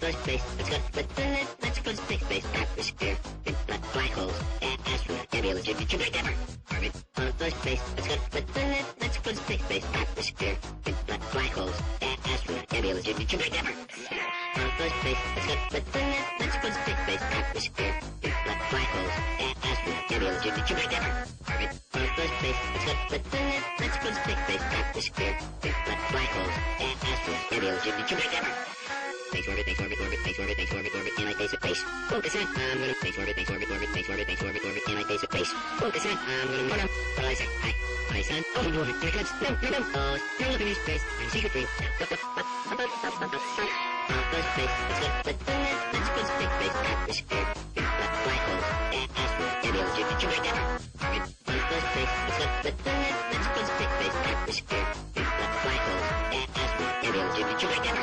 go to space. Let's go to space. Atmosphere, black holes, astronaut, nebulous, Jupiter, orbit. Go to space. Let's go to space. Atmosphere, black holes, astronaut, nebulous, Jupiter, go to space. Let's go to space. Atmosphere, black holes, astronaut, nebulous, Jupiter, orbit. Go to space. Let's go to space. Atmosphere, black holes, astronaut, nebulous, Jupiter. Base orbit, anti-basic base. Focus on, I'm gonna base orbit, anti-basic base. Focus on, I'm gonna no, what I say, hi, son, oh, no, here comes, no, you're looking at space, I'm secret free. Go to space, let's go to space, atmosphere, black holes, astronaut, nebulous, Jupiter, orbit. Go to space, let's go to space, atmosphere, black holes, astronaut, nebulous, Jupiter.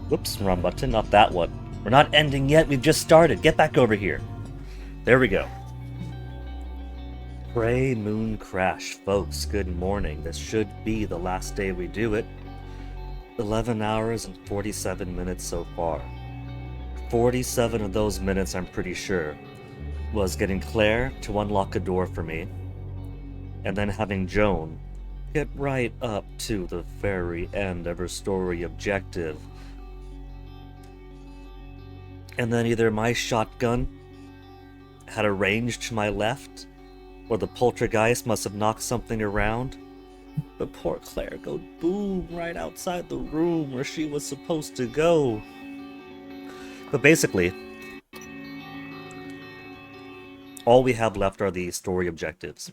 Whoops, wrong button, not that one. We're not ending yet, we've just started. Get back over here. There we go. Prey Moon Crash. Folks, good morning. This should be the last day we do it. 11 hours and 47 minutes so far. 47 of those minutes, I'm pretty sure, was getting Claire to unlock a door for me, and then having Joan get right up to the very end of her story objective. And then either my shotgun had a range to my left, or the poltergeist must have knocked something around. But poor Claire goes boom right outside the room where she was supposed to go. But basically, all we have left are the story objectives.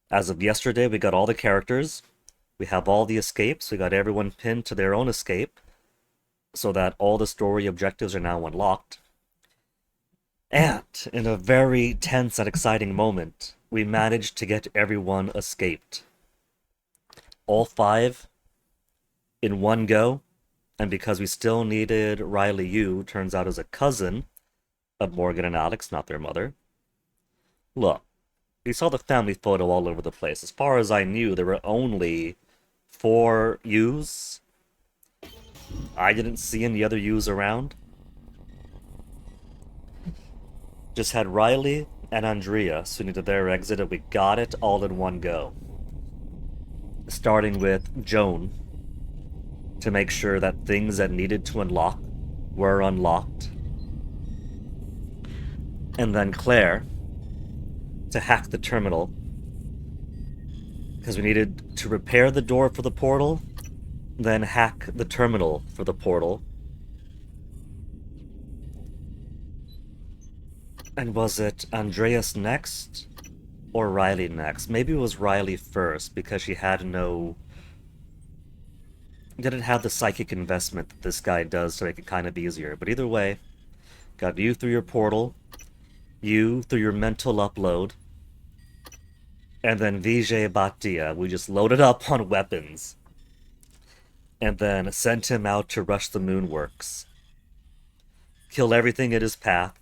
As of yesterday, we got all the characters, we have all the escapes, we got everyone pinned to their own escape, so that all the story objectives are now unlocked. And, in a very tense and exciting moment, we managed to get everyone escaped. All 5 in one go, and because we still needed Riley Yu, turns out as a cousin of Morgan and Alex, not their mother. Look, we saw the family photo all over the place. As far as I knew, there were only 4 Yus. I didn't see any other Yus around. Just had Riley and Andrea, so we needed their exit, and we got it all in one go. Starting with Joan, to make sure that things that needed to unlock were unlocked. And then Claire, to hack the terminal, because we needed to repair the door for the portal, then hack the terminal for the portal. And was it Andreas next? Or Riley next? Maybe it was Riley first, because she had no... didn't have the psychic investment that this guy does to make it kind of easier. But either way, Got you through your portal, you through your mental upload, and then Vijay Bhatia, we just loaded up on weapons, and then sent him out to rush the Moonworks. Kill everything in his path,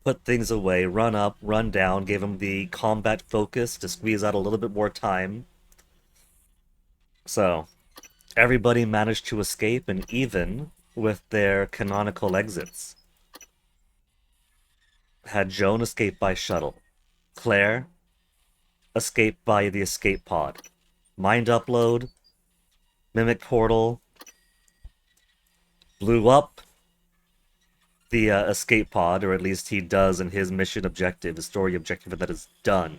put things away, run up, run down, gave him the combat focus to squeeze out a little bit more time. So, everybody managed to escape, and even with their canonical exits. Had Joan escape by shuttle. Claire escape by the escape pod. Mind upload, mimic portal, blew up the escape pod, or at least he does in his mission objective, his story objective, that is done.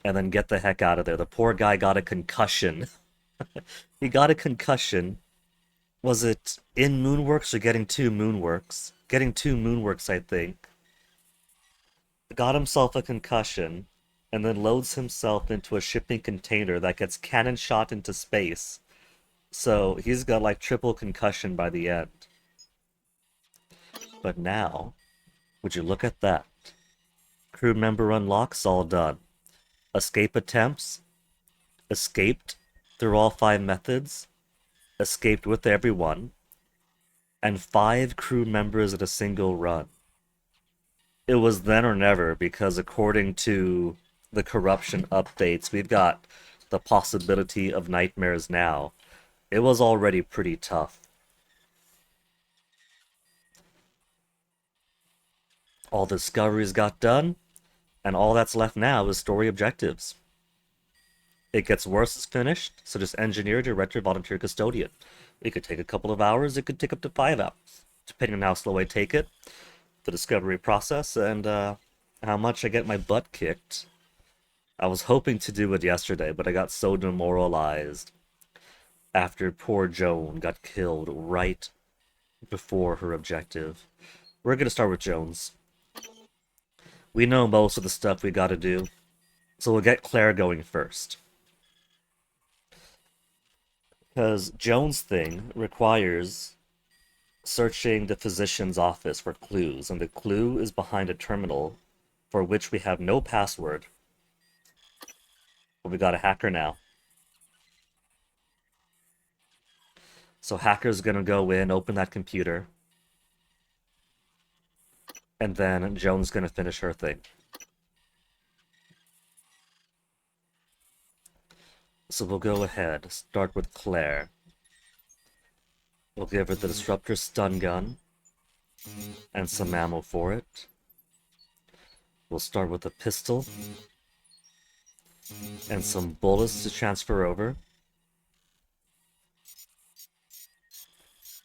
And then get the heck out of there. The poor guy got a concussion. He got a concussion. Was it in Moonworks or getting two Moonworks? Getting two Moonworks, I think. Got himself a concussion, and then loads himself into a shipping container that gets cannon shot into space. So he's got like triple concussion by the end. But now, would you look at that? Crew member unlocks all done. Escape attempts. Escaped through all 5 methods. Escaped with everyone. And 5 crew members at a single run. It was then or never, because according to the corruption updates, we've got the possibility of nightmares now. It was already pretty tough. All the discoveries got done, and all that's left now is story objectives. It gets worse as finished, so just engineer, director, volunteer, custodian. It could take a couple of hours, it could take up to 5 hours, depending on how slow I take it, the discovery process, and how much I get my butt kicked. I was hoping to do it yesterday, but I got so demoralized after poor Joan got killed right before her objective. We're gonna start with Jones. We know most of the stuff we gotta do, so we'll get Claire going first. Because Jones' thing requires searching the physician's office for clues, and the clue is behind a terminal for which we have no password. But we got a hacker now. So hacker's gonna go in, open that computer, and then Joan's gonna finish her thing. So we'll go ahead, start with Claire. We'll give her the Disruptor stun gun, and some ammo for it. We'll start with a pistol, and some bullets to transfer over.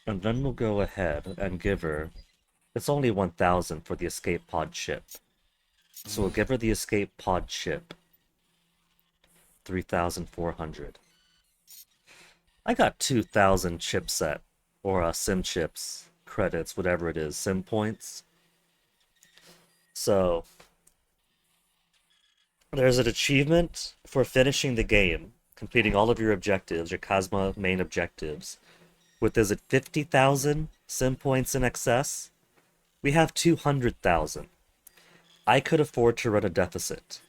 And then we'll go ahead and give her... It's only 1,000 for the escape pod chip. So we'll give her the escape pod chip. 3,400. I got 2,000 chipset, or sim chips, credits, whatever it is, sim points. So, there's an achievement for finishing the game, completing all of your objectives, your Kazma main objectives, with, is it 50,000 sim points in excess? We have 200,000. I could afford to run a deficit.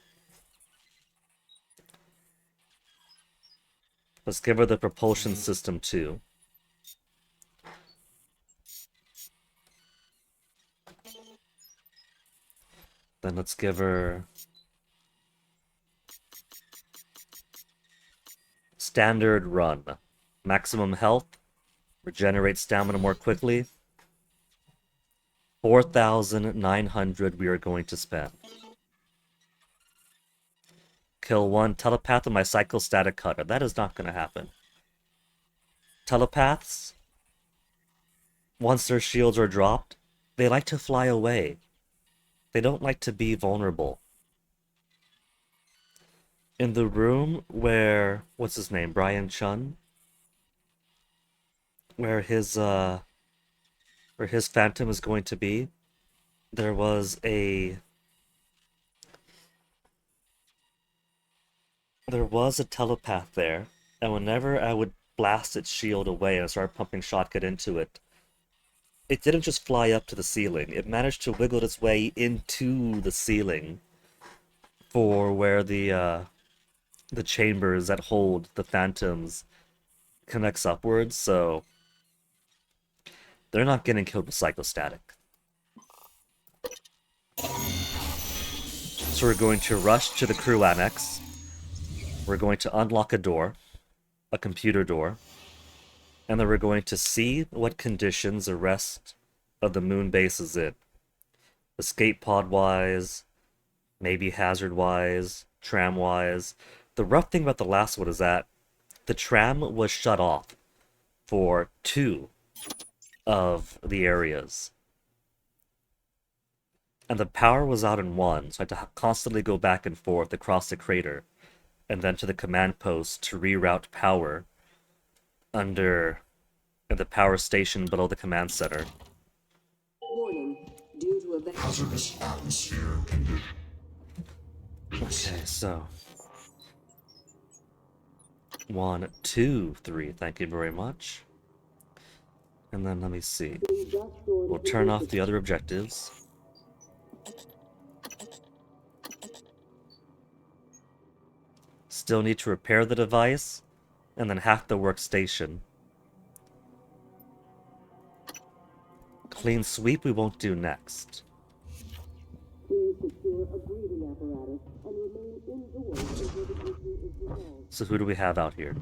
Let's give her the propulsion system too. Then let's give her standard run. Maximum health. Regenerate stamina more quickly. 4,900 we are going to spend. Kill 1 telepath with my psychostatic cutter. That is not going to happen. Telepaths, once their shields are dropped, they like to fly away. They don't like to be vulnerable. In the room where, what's his name, Brian Chun? Where his phantom is going to be, there was a telepath there, and whenever I would blast its shield away and start pumping shotgun into it, it didn't just fly up to the ceiling. It managed to wiggle its way into the ceiling for where the chambers that hold the phantoms connects upwards, so they're not getting killed with psychostatic. So we're going to rush to the crew annex. We're going to unlock a door, a computer door, and then we're going to see what conditions the rest of the moon base is in. Escape pod wise, maybe hazard wise, tram wise. The rough thing about the last one is that the tram was shut off for 2 of the areas. And the power was out in 1, so I had to constantly go back and forth across the crater and then to the command post to reroute power under in the power station below the command center. Warning, due to a Hazardous atmosphere condition. Okay, so 1, 2, 3. Thank you very much. And then let me see. We'll turn off the other objectives. Still need to repair the device, and then hack the workstation. Clean sweep we won't do next. Please secure a breathing apparatus and remain indoors until the issue is resolved. So who do we have out here?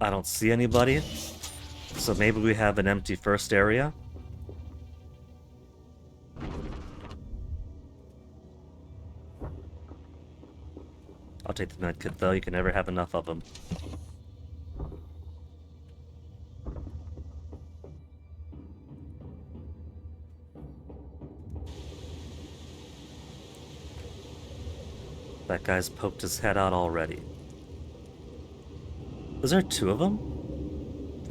I don't see anybody. So maybe we have an empty first area. I'll take the medkit though, you can never have enough of them. That guy's poked his head out already. Is there 2 of them?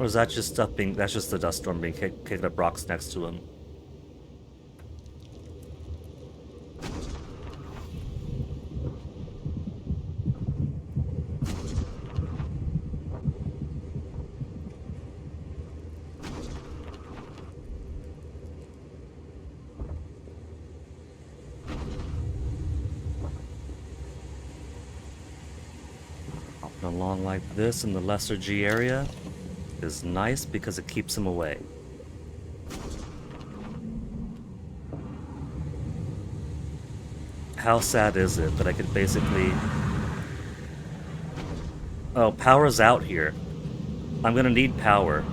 Or is that just stuff being, that's just the dust storm being kicking up rocks next to him? Along like this in the lesser G area is nice because it keeps him away. How sad is it that I could basically... Oh, power's out here. I'm gonna need power.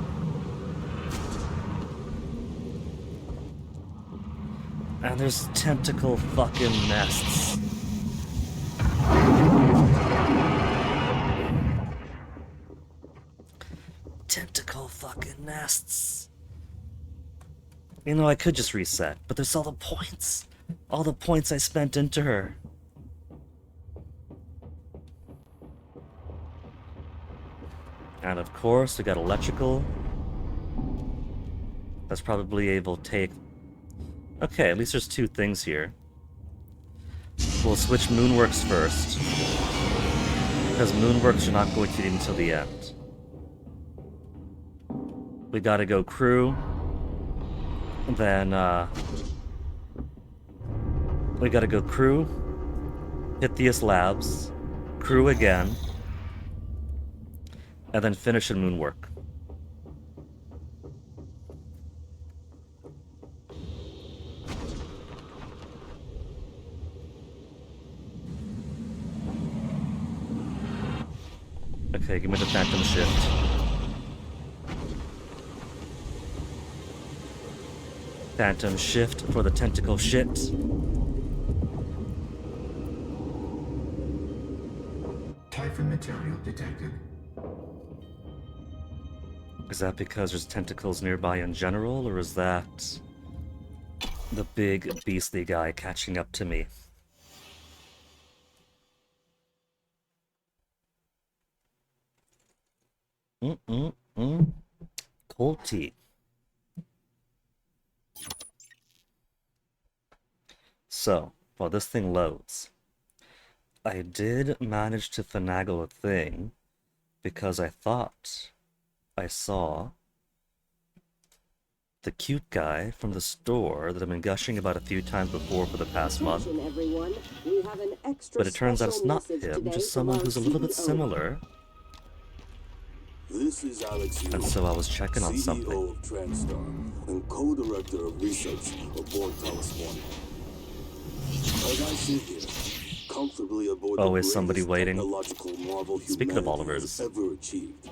And there's tentacle fucking nests. Tentacle fucking nests. You know, I could just reset, but there's all the points. All the points I spent into her. And of course, we got electrical. That's probably able to take... Okay, at least there's 2 things here. We'll switch Moonworks first. Because Moonworks are not going to need until the end. We gotta go crew. Then, we gotta go crew. Pythias Labs. Crew again. And then finish in Moonwork. Okay, give me the Phantom Shift. Phantom Shift for the tentacle shit. Typhon material detected. Is that because there's tentacles nearby in general, or is that the big beastly guy catching up to me? Cold tea. So, while this thing loads, I did manage to finagle a thing because I thought I saw The cute guy from the store that I've been gushing about a few times before for the past month. Attention, everyone. We have an extra But it turns out it's special not message him, today just from someone our who's a little bit CEO. similar. This is Alex Yu, And so I was checking on CEO something. of Transstar and co-director of research aboard Talos 1. As I sit here, comfortably aboard Oh, the is somebody greatest waiting? technological marvel Speaking of humanity Oliver's. has ever achieved,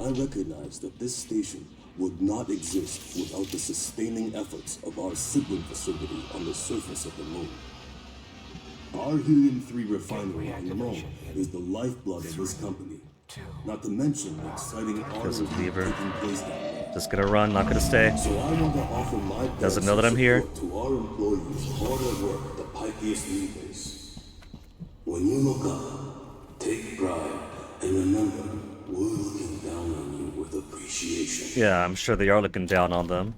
I recognize that this station would not exist without the sustaining efforts of our sibling facility on the surface of the moon. Our Helium-3 refinery on the moon is the lifeblood of this company. Not to mention the exciting There's a R&D lever. taking place down there. Just gonna run, not gonna stay. So I want to offer my Does it best know that I'm here? support to our employees hard at work at the Pythias Lead Base. When you look up, take pride, and remember, we're looking down on you with appreciation. Yeah, I'm sure they are looking down on them.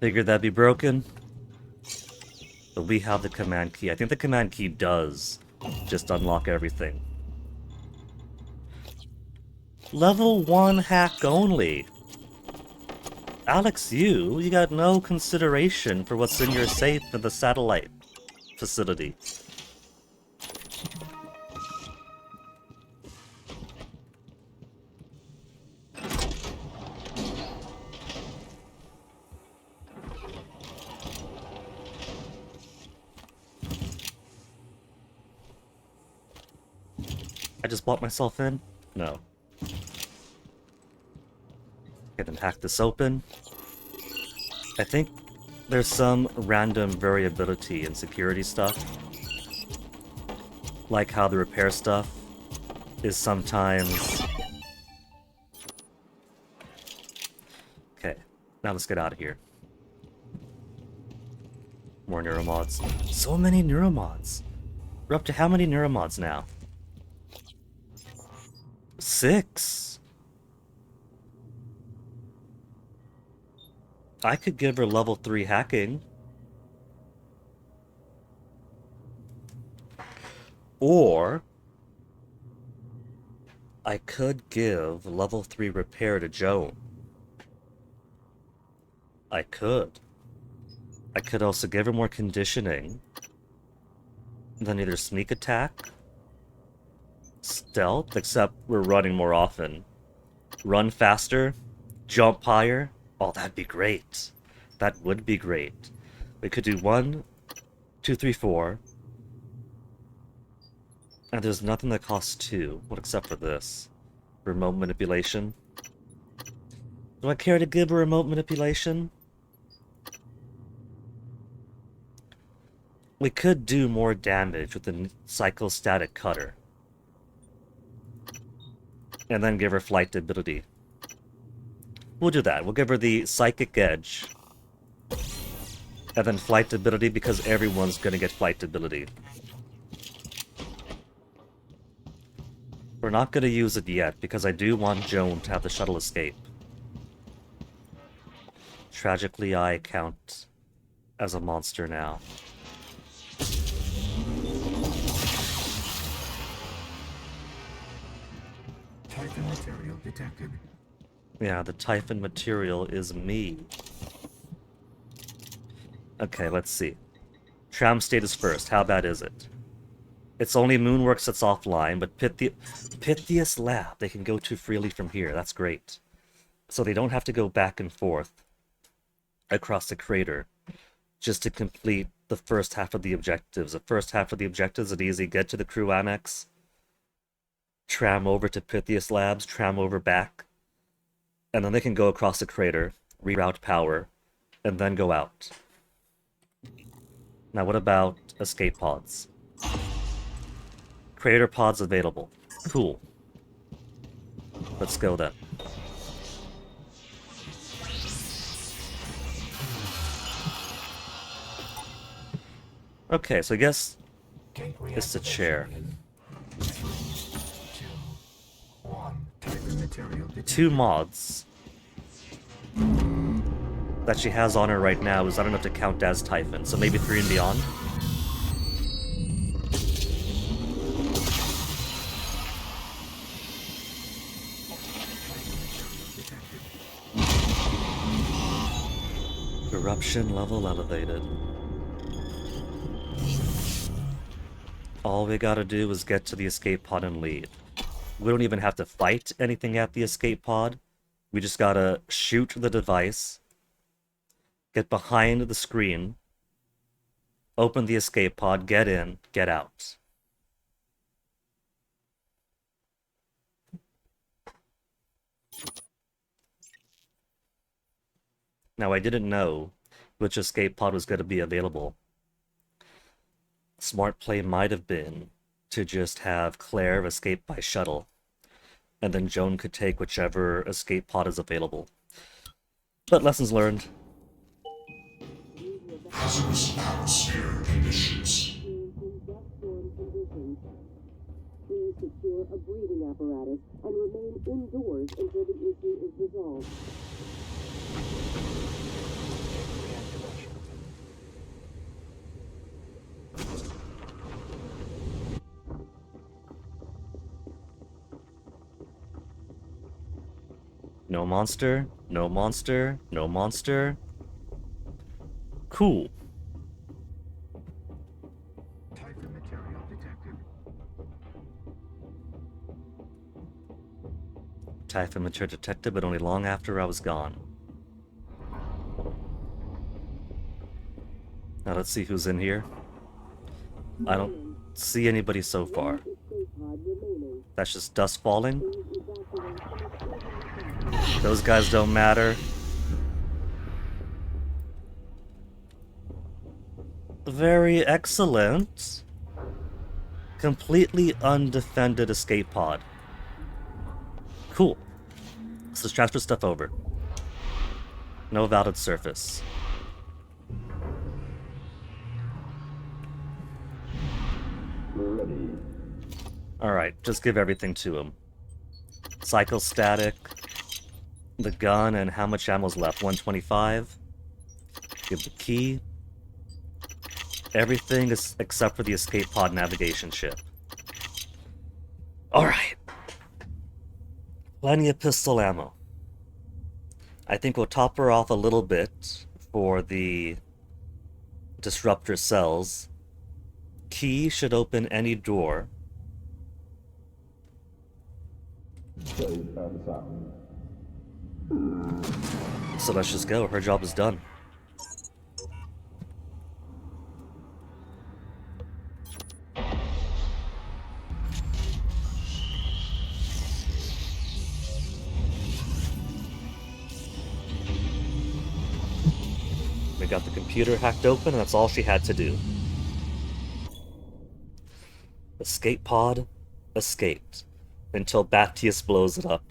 Figured that'd be broken. But we have the command key. I think the command key does just unlock everything. Level 1 hack only. Alex, you got no consideration for what's in your safe in the satellite facility. I just bought myself in? No. Okay, then hack this open. I think there's some random variability in security stuff. Like how the repair stuff is sometimes... Okay, now let's get out of here. More neuromods. So many neuromods! We're up to how many neuromods now? 6. I could give her level 3 hacking. Or I could give level 3 repair to Joan. I could. I could also give her more conditioning. Then either sneak attack, stealth, except we're running more often. Run faster, jump higher. Oh, that'd be great. That would be great. We could do 1, 2, 3, 4. And there's nothing that costs 2. Well, except for this. Remote manipulation. Do I care to give a remote manipulation? We could do more damage with the psychostatic cutter. And then give her flight ability. We'll do that. We'll give her the psychic edge. And then flight ability because everyone's gonna get flight ability. We're not gonna use it yet because I do want Joan to have the shuttle escape. Tragically, I count as a monster now. Typhon material detected. Yeah, the Typhon material is me. Okay, let's see. Tram state is first. How bad is it? It's only Moonworks that's offline, but Pythias Lab they can go to freely from here. That's great. So they don't have to go back and forth across the crater just to complete the first half of the objectives. The first half of the objectives is easy. Get to the crew annex, tram over to Pythias Labs, tram over back, and then they can go across the crater, reroute power, and then go out. Now what about escape pods? Crater pods available. Cool. Let's go then. Okay, so I guess Gateway it's the chair. activation in 3, 2, 1. Typhon material detected. 2 mods. that she has on her right now is not enough to count as Typhon, so maybe 3 and beyond. Corruption level elevated. All we gotta do is get to the escape pod and leave. We don't even have to fight anything at the escape pod. We just gotta shoot the device, get behind the screen, open the escape pod, get in, get out. Now, I didn't know which escape pod was going to be available. Smart play might have been to just have Claire escape by shuttle, and then Joan could take whichever escape pod is available. But lessons learned. Hazardous atmosphere conditions. Experiencing death storm conditions. Please secure a breathing apparatus and remain indoors until the issue is resolved. No monster, no monster, no monster. Cool. Typhon material detected. Typhon material detected, but only long after I was gone. Now let's see who's in here. I don't see anybody so far. Escape pod remaining. That's just dust falling. Please evacuate from the building. Those guys don't matter. Very excellent. Completely undefended escape pod. Cool. So let's transfer stuff over. No valid surface. Alright, just give everything to him. Psychostatic. The gun and how much ammo's left? 125. Give the key. Everything is except for the escape pod navigation chip. Alright. Plenty of pistol ammo. I think we'll top her off a little bit for the disruptor cells. Key should open any door. So let's just go. Her job is done. We got the computer hacked open, and that's all she had to do. Escape pod escaped until Baptiste blows it up.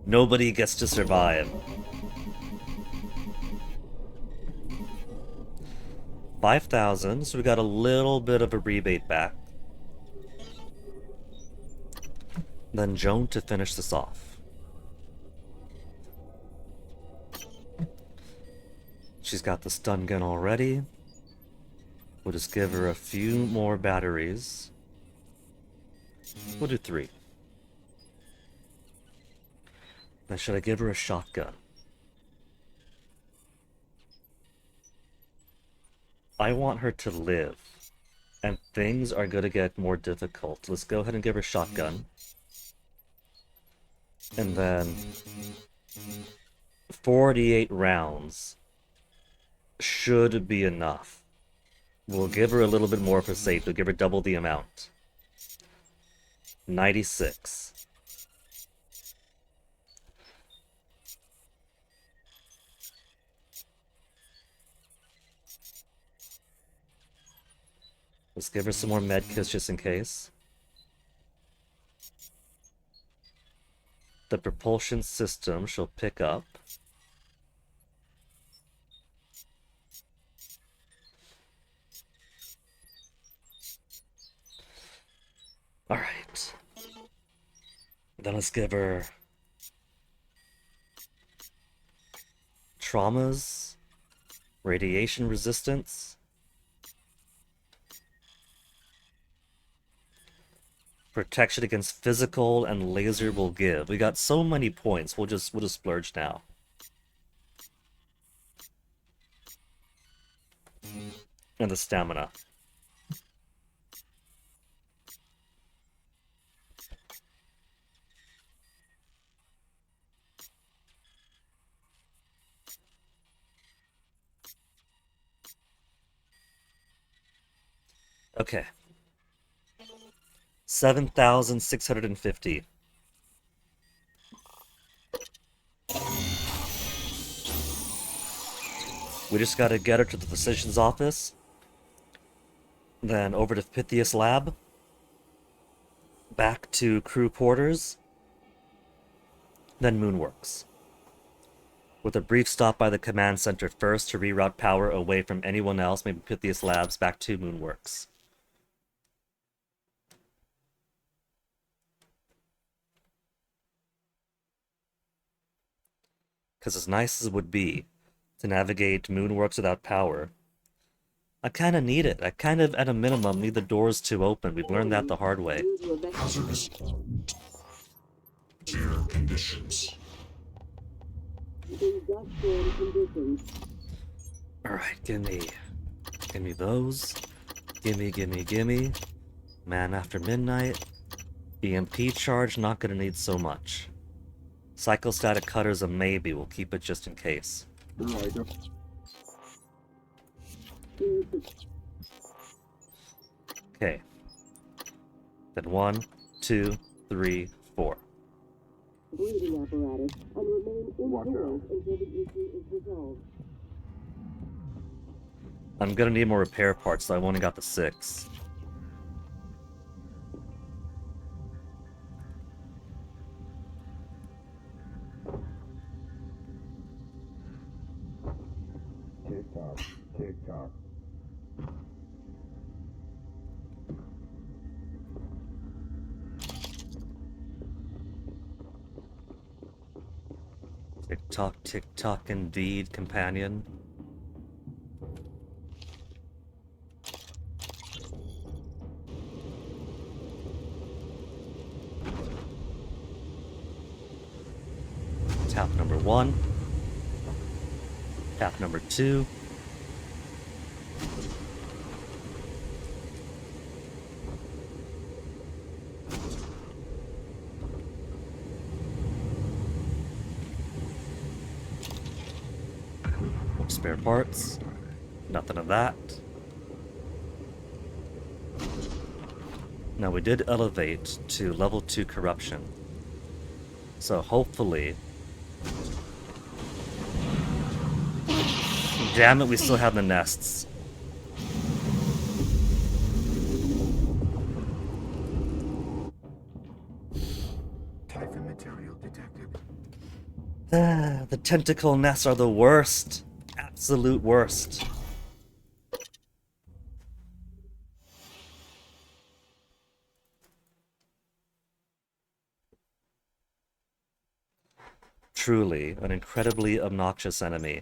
Nobody gets to survive. 5,000, so we got a little bit of a rebate back. Then Joan to finish this off. She's got the stun gun already. We'll just give her a few more batteries. We'll do 3. Now should I give her a shotgun? I want her to live. And things are going to get more difficult. Let's go ahead and give her a shotgun. And then 48 rounds should be enough. We'll give her a little bit more for safety. We'll give her double the amount. 96. Let's give her some more med kits just in case. The propulsion system she'll pick up. Alright. Then let's give her traumas, radiation resistance, protection against physical and laser will give. We got so many points. We'll just splurge now. And the stamina. Okay. 7,650. We just gotta get her to the physician's office. Then over to Pythias Lab. Back to crew quarters. Then Moonworks. With a brief stop by the command center first to reroute power away from anyone else, maybe Pythias Labs, back to Moonworks. Because as nice as it would be to navigate Moonworks without power, I kind of need it. I kind of, at a minimum, need the doors to open. We've learned that the hard way. Hazardous air conditions. Industrial conditions. Alright, gimme those. Gimme. Man After Midnight. EMP charge, not gonna need so much. Cyclostatic cutter's a maybe, we'll keep it just in case. Okay. Then 1, 2, 3, 4. Breathing apparatus and remain indoors until the issue is resolved. I'm gonna need more repair parts, so I've only got the 6. Tick tock. Tick tock indeed, companion. Tap number 1. Tap number 2. Spare parts. Nothing of that. Now we did elevate to level 2 corruption. So hopefully... Damn it, we still have the nests. Typhon material detected. The tentacle nests are the worst. Absolute worst. Truly, an incredibly obnoxious enemy.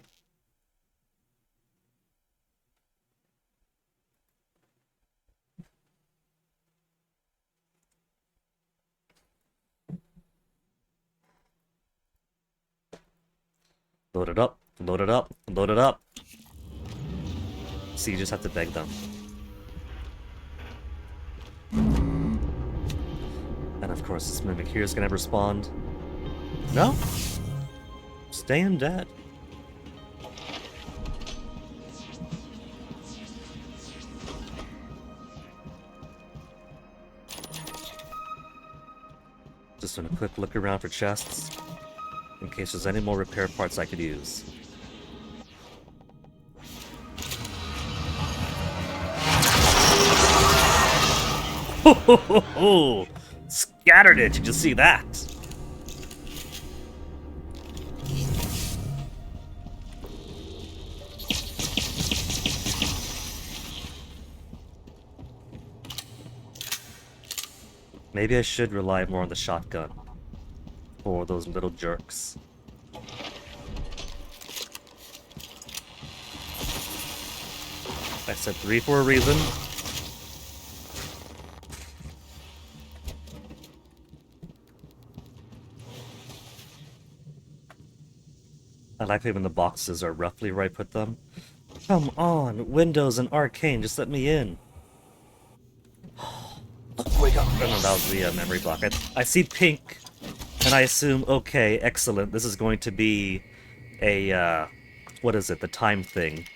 Load it up, load it up, load it up. So you just have to beg them. And of course this mimic here is gonna respond. No? Staying dead. Just doing a quick look around for chests, in case there's any more repair parts I could use. Ho ho ho ho! Scattered it! Did you see that? Maybe I should rely more on the shotgun for those little jerks. I said 3 for a reason. I like even the boxes are roughly where I put them. Come on, Windows and Arcane, just let me in. Wake up! Oh no, that was the memory block. I see pink, and I assume, okay, excellent, this is going to be a, what is it, the time thing.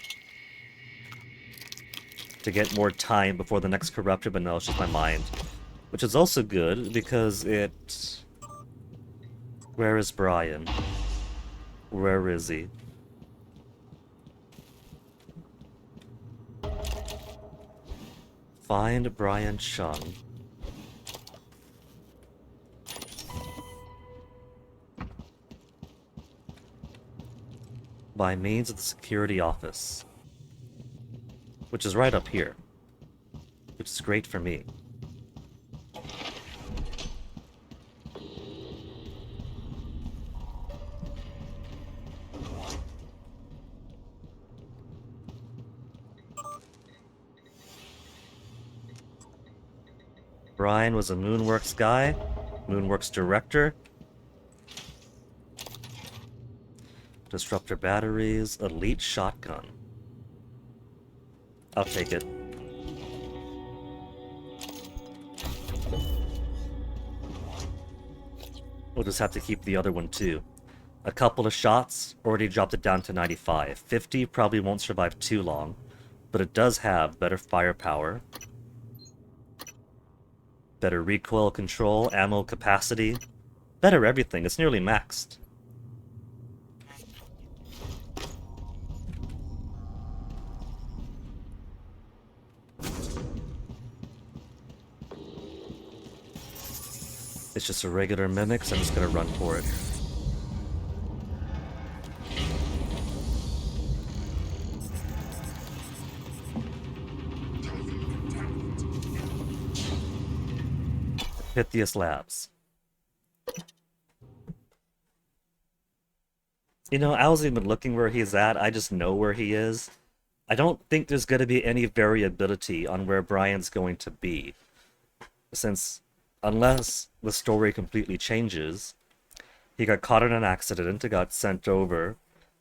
To get more time before the next corruption, but no, it's just my mind. Which is also good, because it... Where is Brian? Where is he? Find Brian Chung. By means of the security office. Which is right up here. Which is great for me. Brian was a Moonworks guy, Moonworks director. Disruptor batteries, elite shotgun. I'll take it. We'll just have to keep the other one too. A couple of shots, already dropped it down to 95. 50 probably won't survive too long, but it does have better firepower, better recoil control, ammo capacity, better everything. It's nearly maxed. It's just a regular mimic, so I'm just gonna run for it. Pythias Labs. You know, I wasn't even looking where he's at, I just know where he is. I don't think there's gonna be any variability on where Brian's going to be. Since, unless the story completely changes, he got caught in an accident and got sent over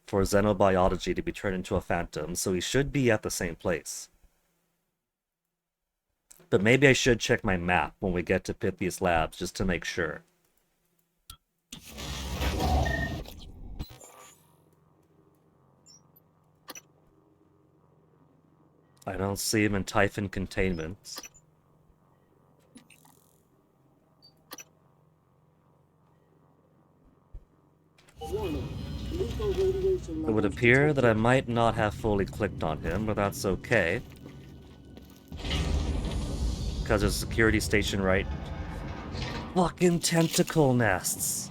for xenobiology to be turned into a phantom, so he should be at the same place. But maybe I should check my map when we get to Pythias Labs, just to make sure. I don't see him in Typhon Containment. It would appear that I might not have fully clicked on him, but that's okay. Because there's a security station right... Fucking tentacle nests!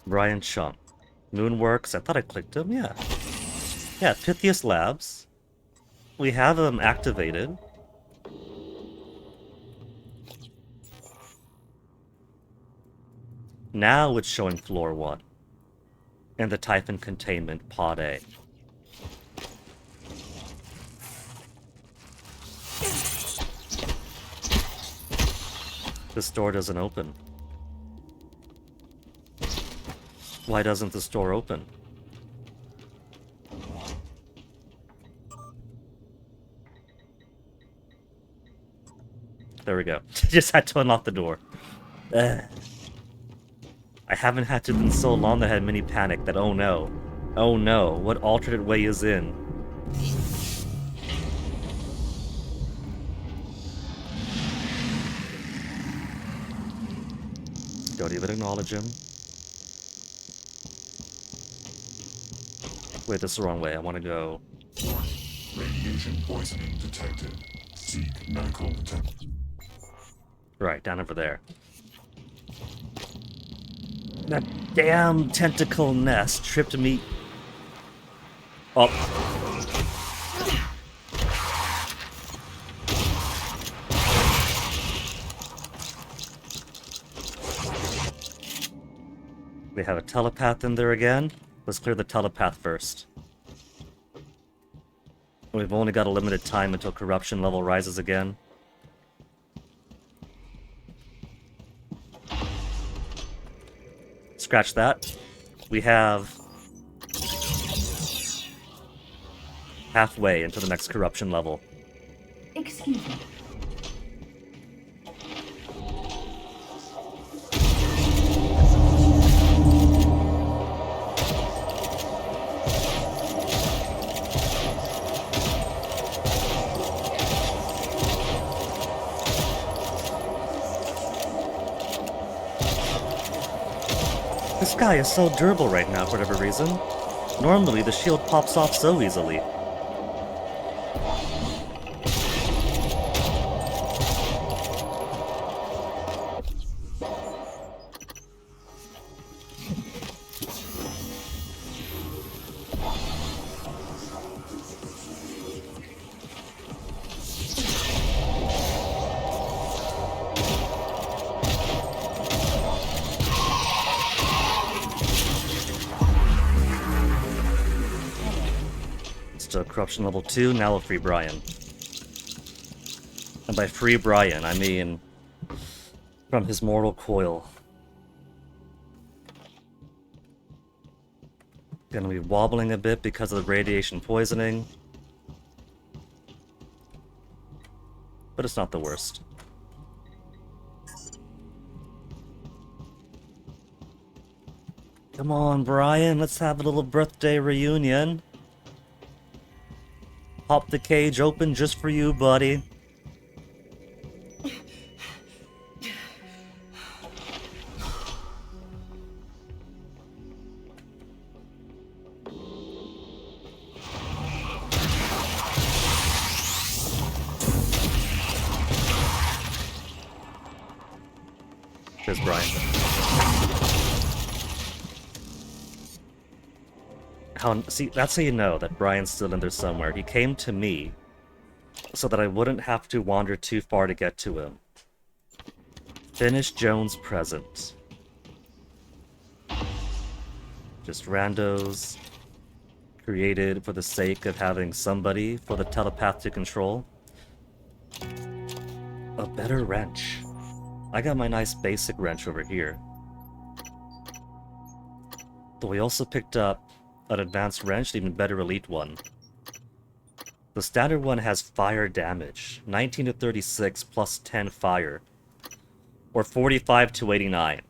Brian Chung. Moonworks, I thought I clicked him, yeah. Yeah, Pythias Labs. We have him activated. Now it's showing floor 1. And the Typhon Containment, Pod A. This door doesn't open. Why doesn't this door open? There we go. Just had to unlock the door. Ugh. I haven't had to in so long that I had mini panic that oh no, what alternate way is in? Don't even acknowledge him. Wait, this is the wrong way. I want to go. Radiation poisoning detected. Seek medical attention. Right, down over there. That damn tentacle nest tripped me. Oh. We have a telepath in there again. Let's clear the telepath first. We've only got a limited time until corruption level rises again. Scratch that. We have halfway into the next corruption level. Excuse me. This guy is so durable right now for whatever reason. Normally the shield pops off so easily. Corruption level 2, now we'll free Brian. And by free Brian, I mean from his mortal coil. Gonna be wobbling a bit because of the radiation poisoning. But it's not the worst. Come on, Brian, let's have a little birthday reunion. Pop the cage open just for you, buddy. There's Brian. See, that's how you know that Brian's still in there somewhere. He came to me so that I wouldn't have to wander too far to get to him. Finish Jones present. Just randos created for the sake of having somebody for the telepath to control. A better wrench. I got my nice basic wrench over here. But we also picked up an advanced wrench, even better elite one. The standard one has fire damage, 19 to 36 plus 10 fire, or 45 to 89,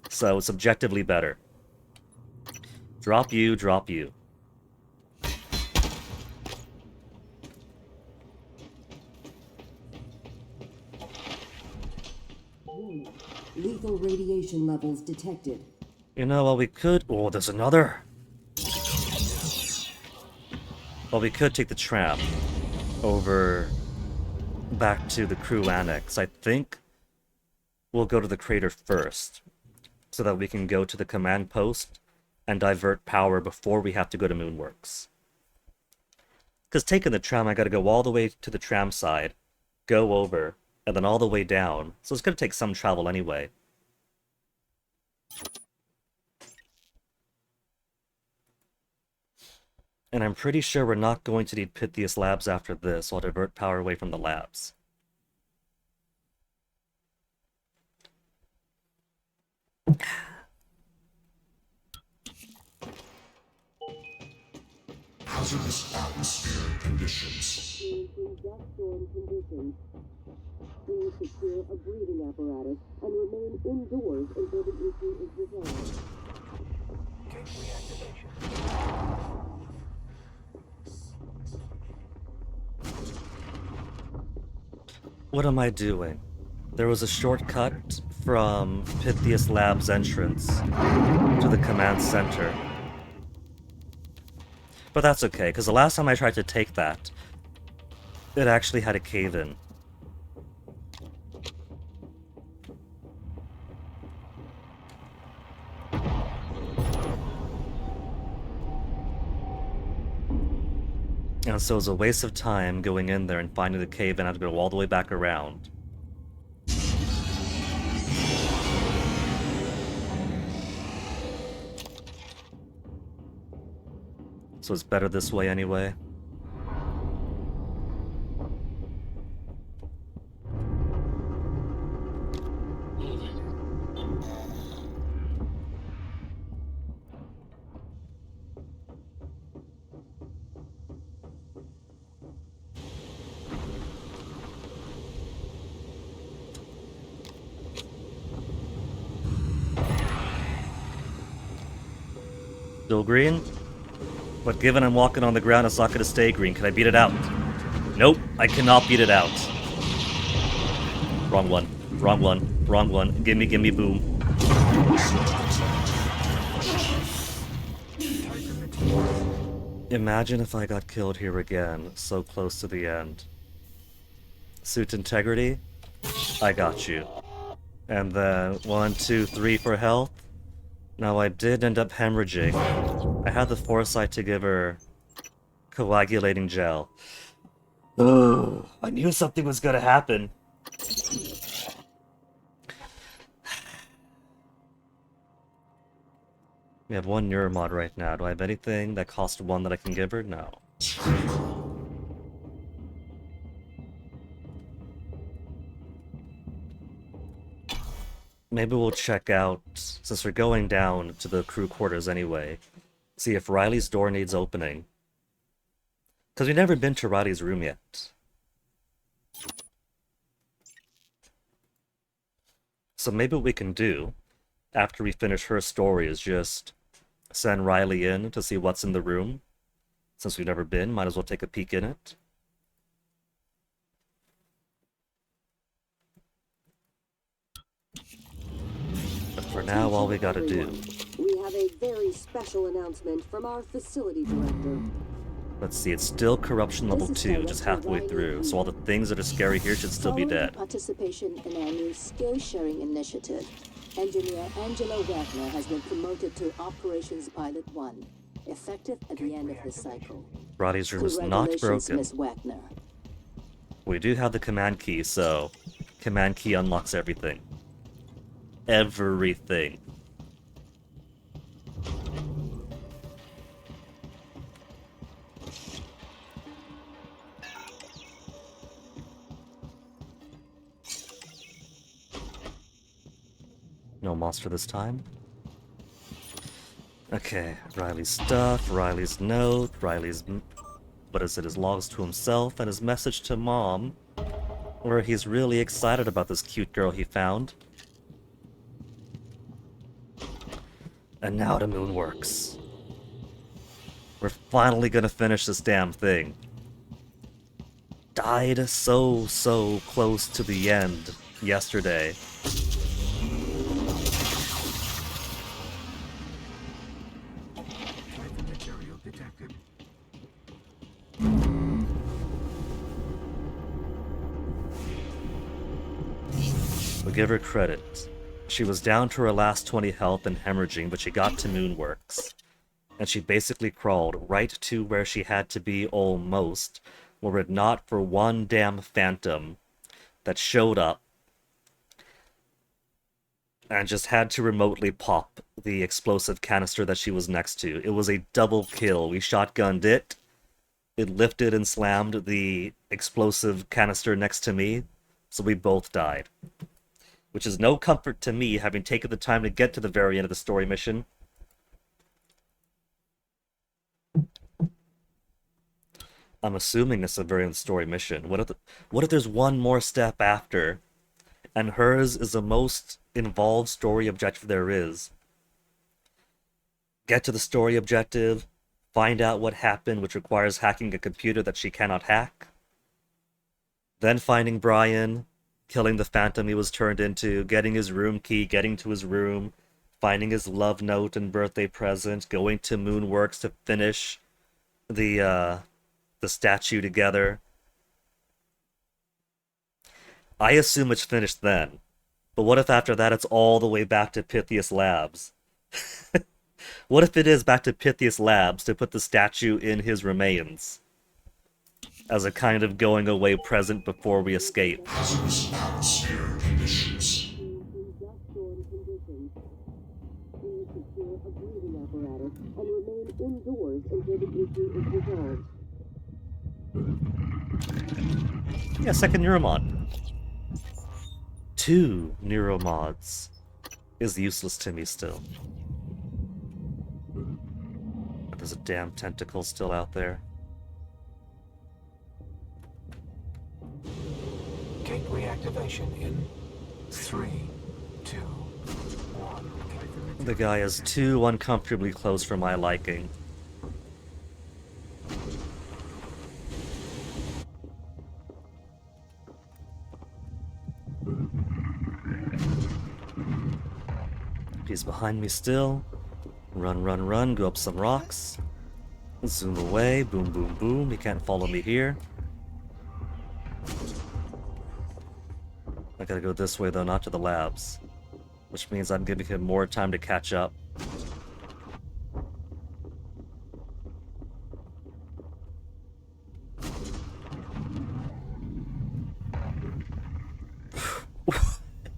so it's objectively better. Drop you, drop you. Warning. Lethal radiation levels detected. You know, well, we could... Oh, there's another! Well, we could take the tram over back to the crew annex. I think we'll go to the crater first, so that we can go to the command post and divert power before we have to go to Moonworks. Because taking the tram, I gotta go all the way to the tram side, go over, and then all the way down. So it's gonna take some travel anyway. And I'm pretty sure we're not going to need Pythias Labs after this, so I'll divert power away from the labs. Hazardous atmosphere conditions. Experiencing dust storm conditions. Please secure a breathing apparatus and remain indoors until the issue is resolved. What am I doing? There was a shortcut from Pythias Labs entrance to the command center. But that's okay, because the last time I tried to take that, it actually had a cave-in. And so it was a waste of time going in there and finding the cave and I had to go all the way back around. So it's better this way anyway. Still green? But given I'm walking on the ground, it's not going to stay green. Can I beat it out? Nope, I cannot beat it out. Wrong one. Wrong one. Wrong one. Gimme, gimme, boom. Imagine if I got killed here again, so close to the end. Suit integrity? I got you. And then 1, 2, 3 for health. Now I did end up hemorrhaging. I had the foresight to give her coagulating gel. Ugh, I knew something was gonna happen. We have 1 Neuromod right now. Do I have anything that costs 1 that I can give her? No. Maybe we'll check out, since we're going down to the crew quarters anyway, see if Riley's door needs opening. Because we've never been to Riley's room yet. So maybe what we can do, after we finish her story, is just send Riley in to see what's in the room. Since we've never been, might as well take a peek in it. But for now, all we gotta do... We have a very special announcement from our facility director. Let's see, it's still corruption level This is 2, just Director halfway Riley through, so Lee. all the things that are scary here should still be Following dead. participation in our new skill sharing initiative, Engineer Angela Wagner has been promoted to Operations Pilot 1, effective at the end of this cycle. Roddy's room is not Congratulations, broken. Miss Wagner. We do have the command key, so command key unlocks everything. Everything. No monster this time. Okay, Riley's stuff, Riley's note, Riley's... what is it, his logs to himself, and his message to Mom, where he's really excited about this cute girl he found. And now the moon works. We're finally gonna finish this damn thing. Died so close to the end yesterday. Material detected. We'll give her credit. She was down to her last 20 health and hemorrhaging, but she got to Moonworks. And she basically crawled right to where she had to be almost, were it not for one damn phantom that showed up and just had to remotely pop the explosive canister that she was next to. It was a double kill. We shotgunned it. It lifted and slammed the explosive canister next to me, so we both died. Which is no comfort to me, having taken the time to get to the very end of the story mission. I'm assuming this is a very end of the story mission. What if there's one more step after, and hers is the most involved story objective there is? Get to the story objective, find out what happened, which requires hacking a computer that she cannot hack, then finding Brian, killing the phantom he was turned into, getting his room key, getting to his room, finding his love note and birthday present, going to Moonworks to finish the statue together. I assume it's finished then. But what if after that it's all the way back to Pythias Labs? What if it is back to Pythias Labs to put the statue in his remains? As a kind of going away present before we escape. Hazardous atmosphere conditions. Please secure a breathing apparatus and remain indoors until the issue is resolved. Yeah, second Neuromod. 2 Neuromods is useless to me still. There's a damn tentacle still out there. Gateway activation in 3, 2, 1. The guy is too uncomfortably close for my liking. He's behind me still. Run, run, run, go up some rocks. Zoom away, boom, boom, boom. He can't follow me here. I gotta go this way though, not to the labs. Which means I'm giving him more time to catch up.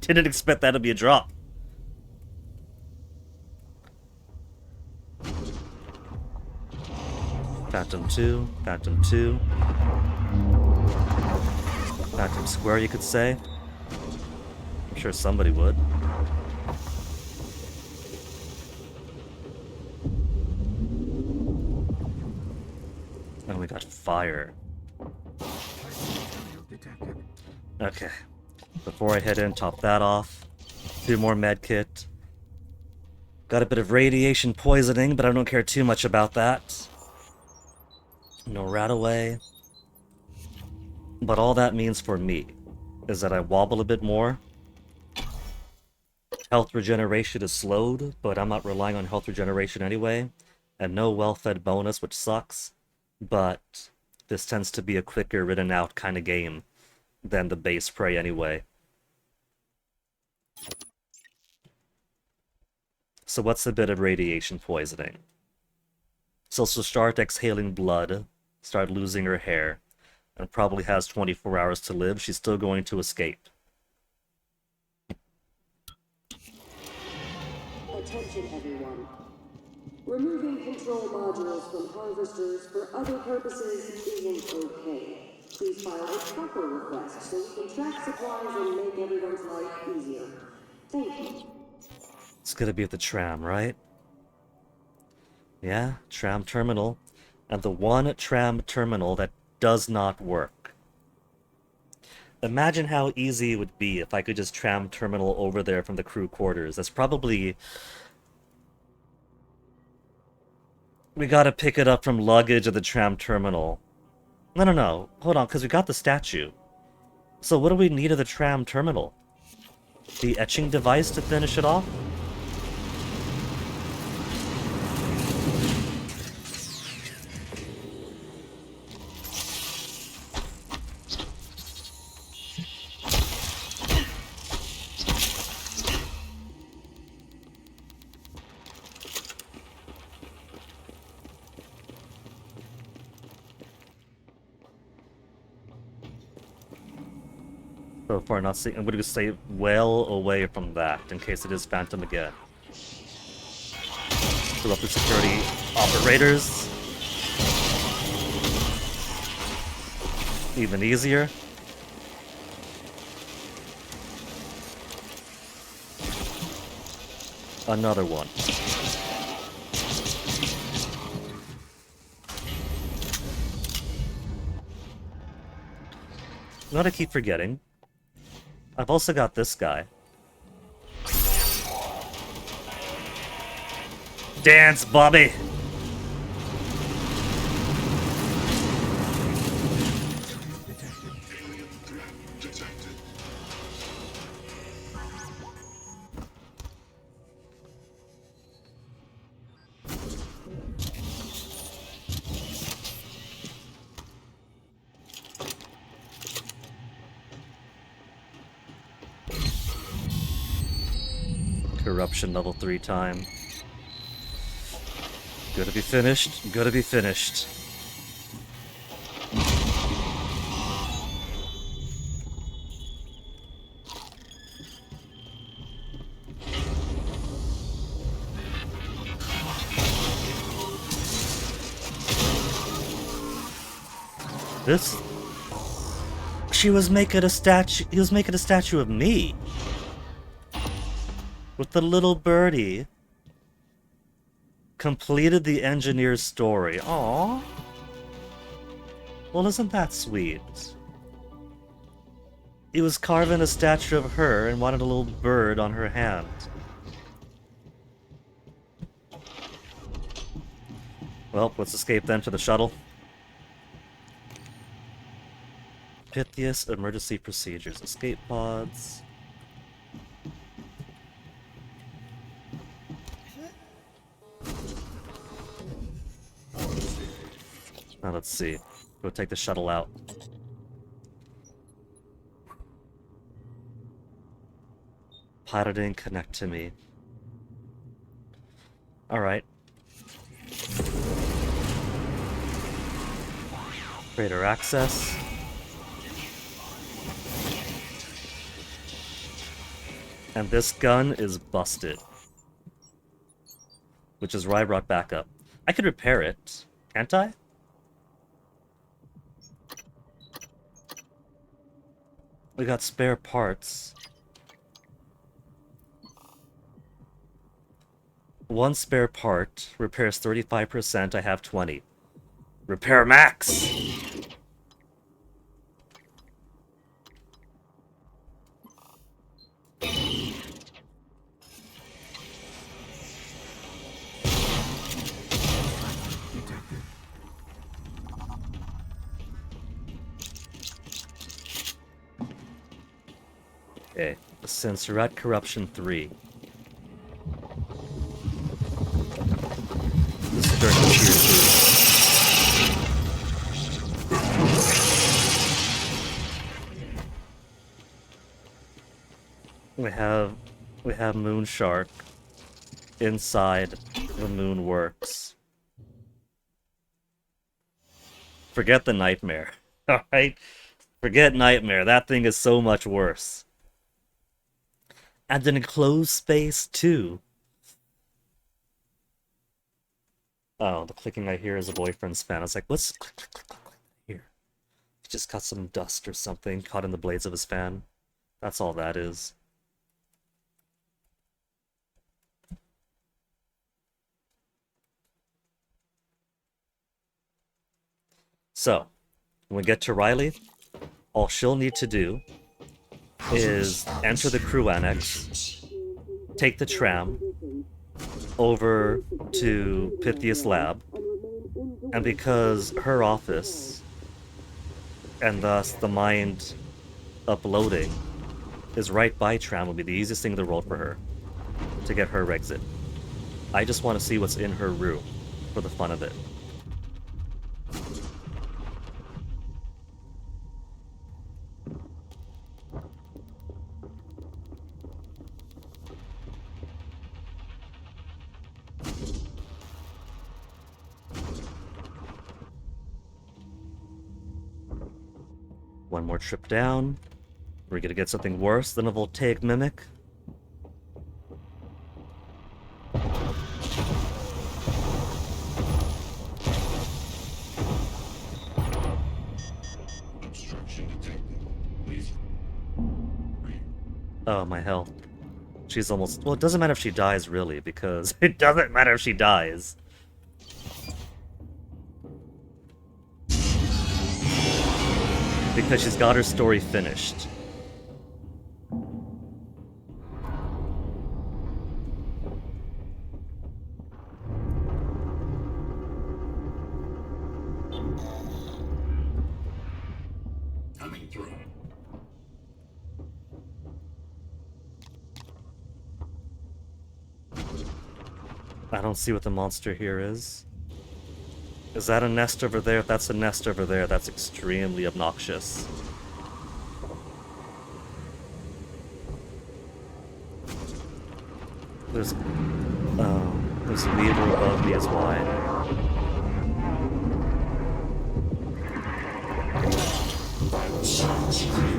Didn't expect that to be a drop. Phantom 2, Phantom 2. Phantom Square, you could say. I'm sure somebody would. And we got fire. Okay. Before I head in, top that off. 2 more medkit. Got a bit of radiation poisoning, but I don't care too much about that. No rat away. But all that means for me is that I wobble a bit more. Health regeneration is slowed, but I'm not relying on health regeneration anyway. And no well-fed bonus, which sucks. But this tends to be a quicker ridden out kind of game than the base prey anyway. So what's a bit of radiation poisoning? So she'll start exhaling blood, start losing her hair, and probably has 24 hours to live. She's still going to escape. Attention, everyone. Removing control modules from harvesters for other purposes isn't okay. Please file a proper request so we can track supplies and make everyone's life easier. Thank you. It's gonna be at the tram, right? Yeah, tram terminal. And the one tram terminal that does not work. Imagine how easy it would be if I could just tram terminal over there from the crew quarters. That's probably... We gotta pick it up from luggage at the tram terminal. No. Hold on, because we got the statue. So what do we need at the tram terminal? The etching device to finish it off? So far, not seeing. I'm going to stay well away from that in case it is Phantom again. Pull up the security operators. Even easier. Another one. You know what I keep forgetting? I've also got this guy. Dance, Bobby! Corruption level 3 time. Gotta be finished. Gotta be finished. This... She was making a statue... He was making a statue of me. With the little birdie. Completed the engineer's story. Aww. Well, isn't that sweet? He was carving a statue of her and wanted a little bird on her hand. Well, let's escape then to the shuttle. Pythias emergency procedures. Escape pods. Now let's see. Go take the shuttle out. Piloting, connect to me. Alright. Greater access. And this gun is busted. Which is why I brought back up. I could repair it, can't I? We got spare parts. One spare part repairs 35%, I have 20. Repair max! Okay, since we're at Corruption 3. This is during Tier 2. We have Moonshark inside the Moon Works. Forget the Nightmare. Alright? Forget Nightmare. That thing is so much worse. And an enclosed space, too. Oh, the clicking I hear is a boyfriend's fan. I was like, what's click, click, click, click, click here? He just got some dust or something caught in the blades of his fan. That's all that is. So, when we get to Riley, all she'll need to do is enter the crew annex, take the tram over to Pythias Lab, and because her office, and thus the mind uploading, is right by tram, will be the easiest thing in the world for her to get her exit. I just want to see what's in her room for the fun of it. One more trip down. We're gonna get something worse than a voltaic mimic. Oh, my health. She's almost... Well, it doesn't matter if she dies, really, because... It doesn't matter if she dies. Because she's got her story finished. Coming through. I don't see what the monster here is. Is that a nest over there? If that's a nest over there, that's extremely obnoxious. There's a weaver above me as wide.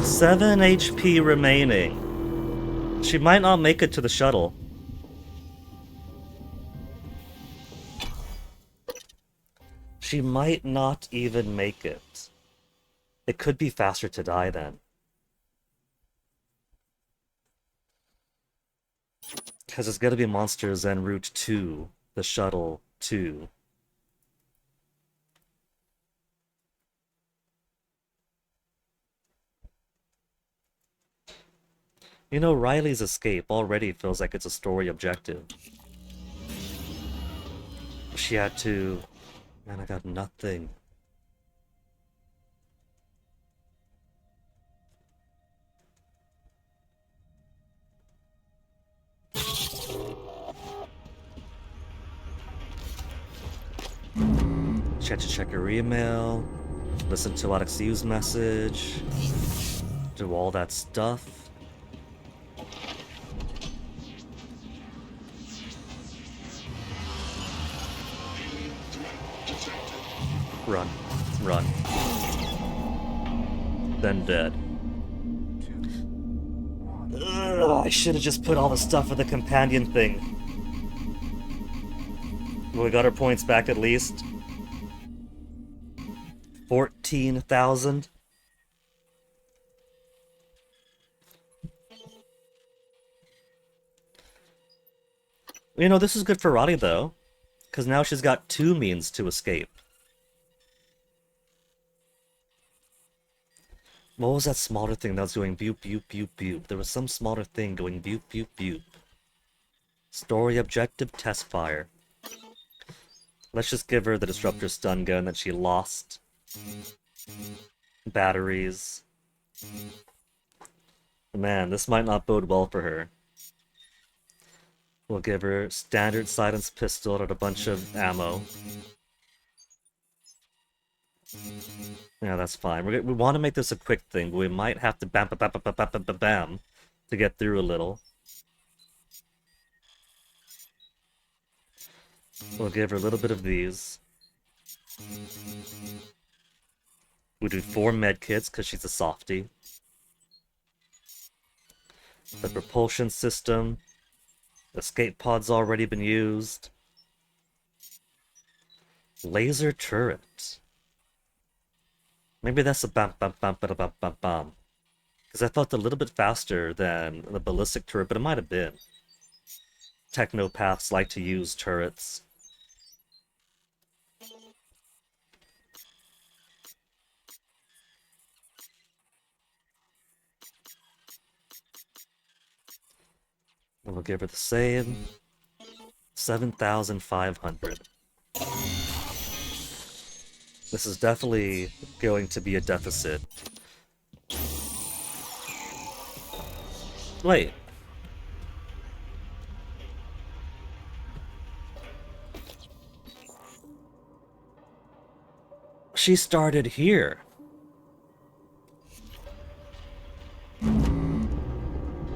Seven HP remaining. She might not make it to the shuttle. She might not even make it. It could be faster to die then. Because it's gonna be Monsters en route to the shuttle 2. You know, Riley's escape already feels like it's a story objective. She had to... Man, I got nothing. She had to check her email, listen to Alexiu's message, do all that stuff. Run. Run. Then dead. Ugh, I should have just put all the stuff for the companion thing. Well, we got our points back at least. 14,000. You know, this is good for Roddy though, because now she's got 2 means to escape. What was that smaller thing that was going boop, boop, boop, boop? There was some smaller thing going boop, boop, boop. Story objective, test fire. Let's just give her the disruptor stun gun that she lost. Batteries. Man, this might not bode well for her. We'll give her standard silence pistol and a bunch of ammo. Yeah, that's fine. We want to make this a quick thing, but we might have to bam, bam, bam, bam, bam, bam, bam, bam to get through a little. We'll give her a little bit of these. We'll do 4 medkits because she's a softie. The propulsion system. Escape pod's already been used. Laser turret. Maybe that's a bam bam bam bam bam bam bam. Because I felt a little bit faster than the ballistic turret, but it might have been. Technopaths like to use turrets. And we'll give her the same. 7,500. This is definitely going to be a deficit. Wait. She started here.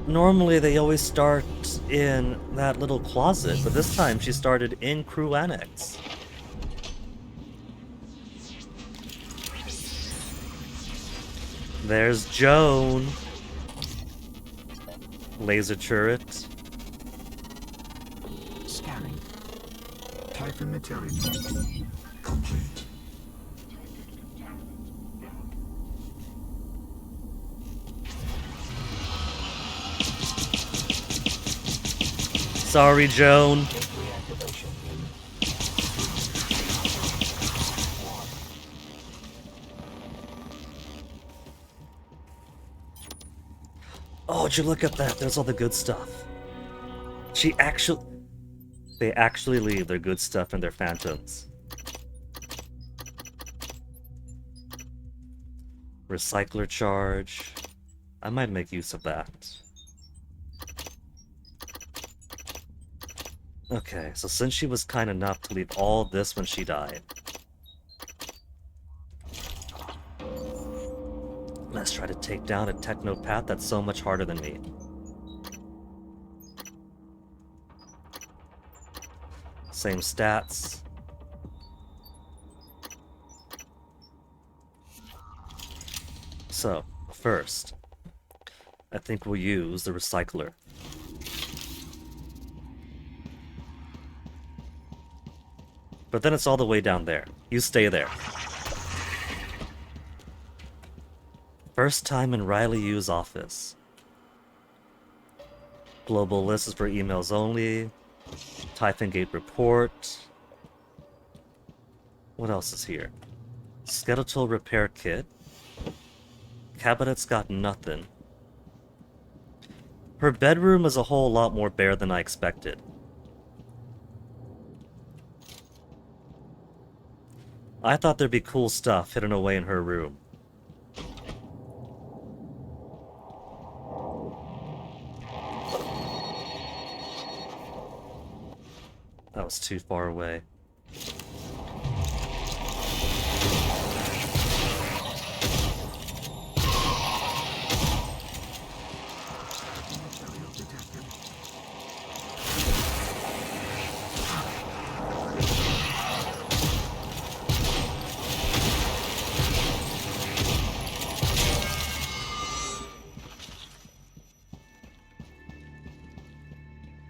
Normally they always start in that little closet, but this time she started in Crew Annex. There's Joan. Laser turret. Scanning. Typhon material. Complete. Sorry, Joan. Reactivation in 1. Oh, would you look at that? There's all the good stuff. They actually leave their good stuff in their phantoms. Recycler charge. I might make use of that. Okay, so since she was kind enough to leave all this when she died, let's try to take down a technopath that's so much harder than me. Same stats. So, first, I think we'll use the recycler. But then it's all the way down there. You stay there. First time in Riley Yu's office. Global list is for emails only. Typhon Gate report. What else is here? Skeletal repair kit. Cabinet's got nothing. Her bedroom is a whole lot more bare than I expected. I thought there'd be cool stuff hidden away in her room. That was too far away. Material detected.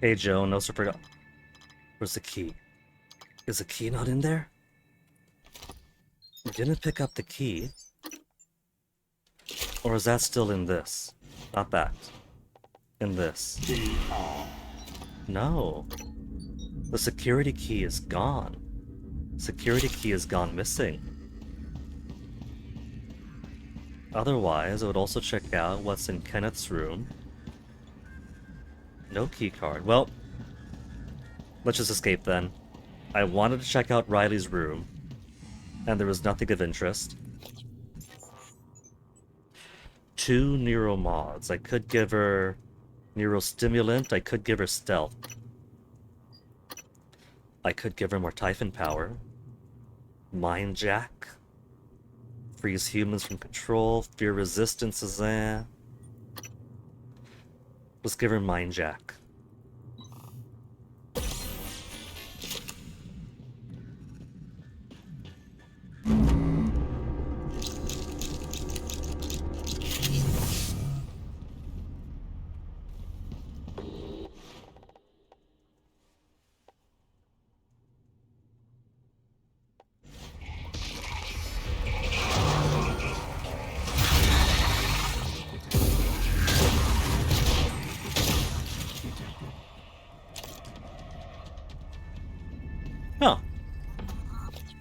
Hey Joe, no super. Where's the key? Is the key not in there? We didn't pick up the key. Or is that still in this? Not that. In this. No. The security key is gone. Security key has gone missing. Otherwise, I would also check out what's in Kenneth's room. No key card. Well, let's just escape then. I wanted to check out Riley's room, and there was nothing of interest. 2 neuromods. I could give her neurostimulant, I could give her stealth. I could give her more Typhon power. Mind Jack. Freeze humans from control. Fear resistance is there. Let's give her Mind Jack. Huh.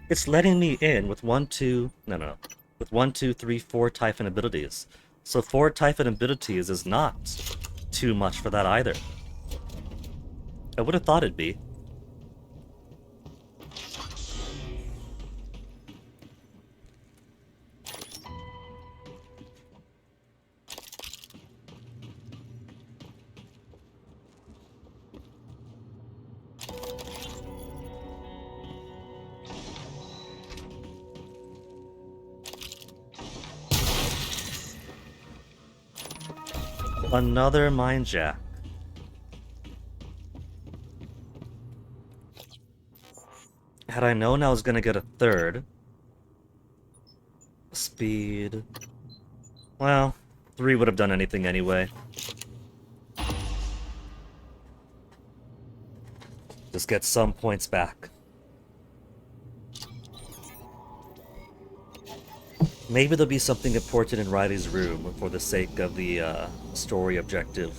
It's letting me in with 1, 2... No. With 1, 2, 3, 4 Typhon abilities. So 4 Typhon abilities is not too much for that either. I would have thought it'd be. Another Mind Jack. Had I known I was gonna get a third. Speed. Well, 3 would have done anything anyway. Just get some points back. Maybe there'll be something important in Riley's room for the sake of the story objective.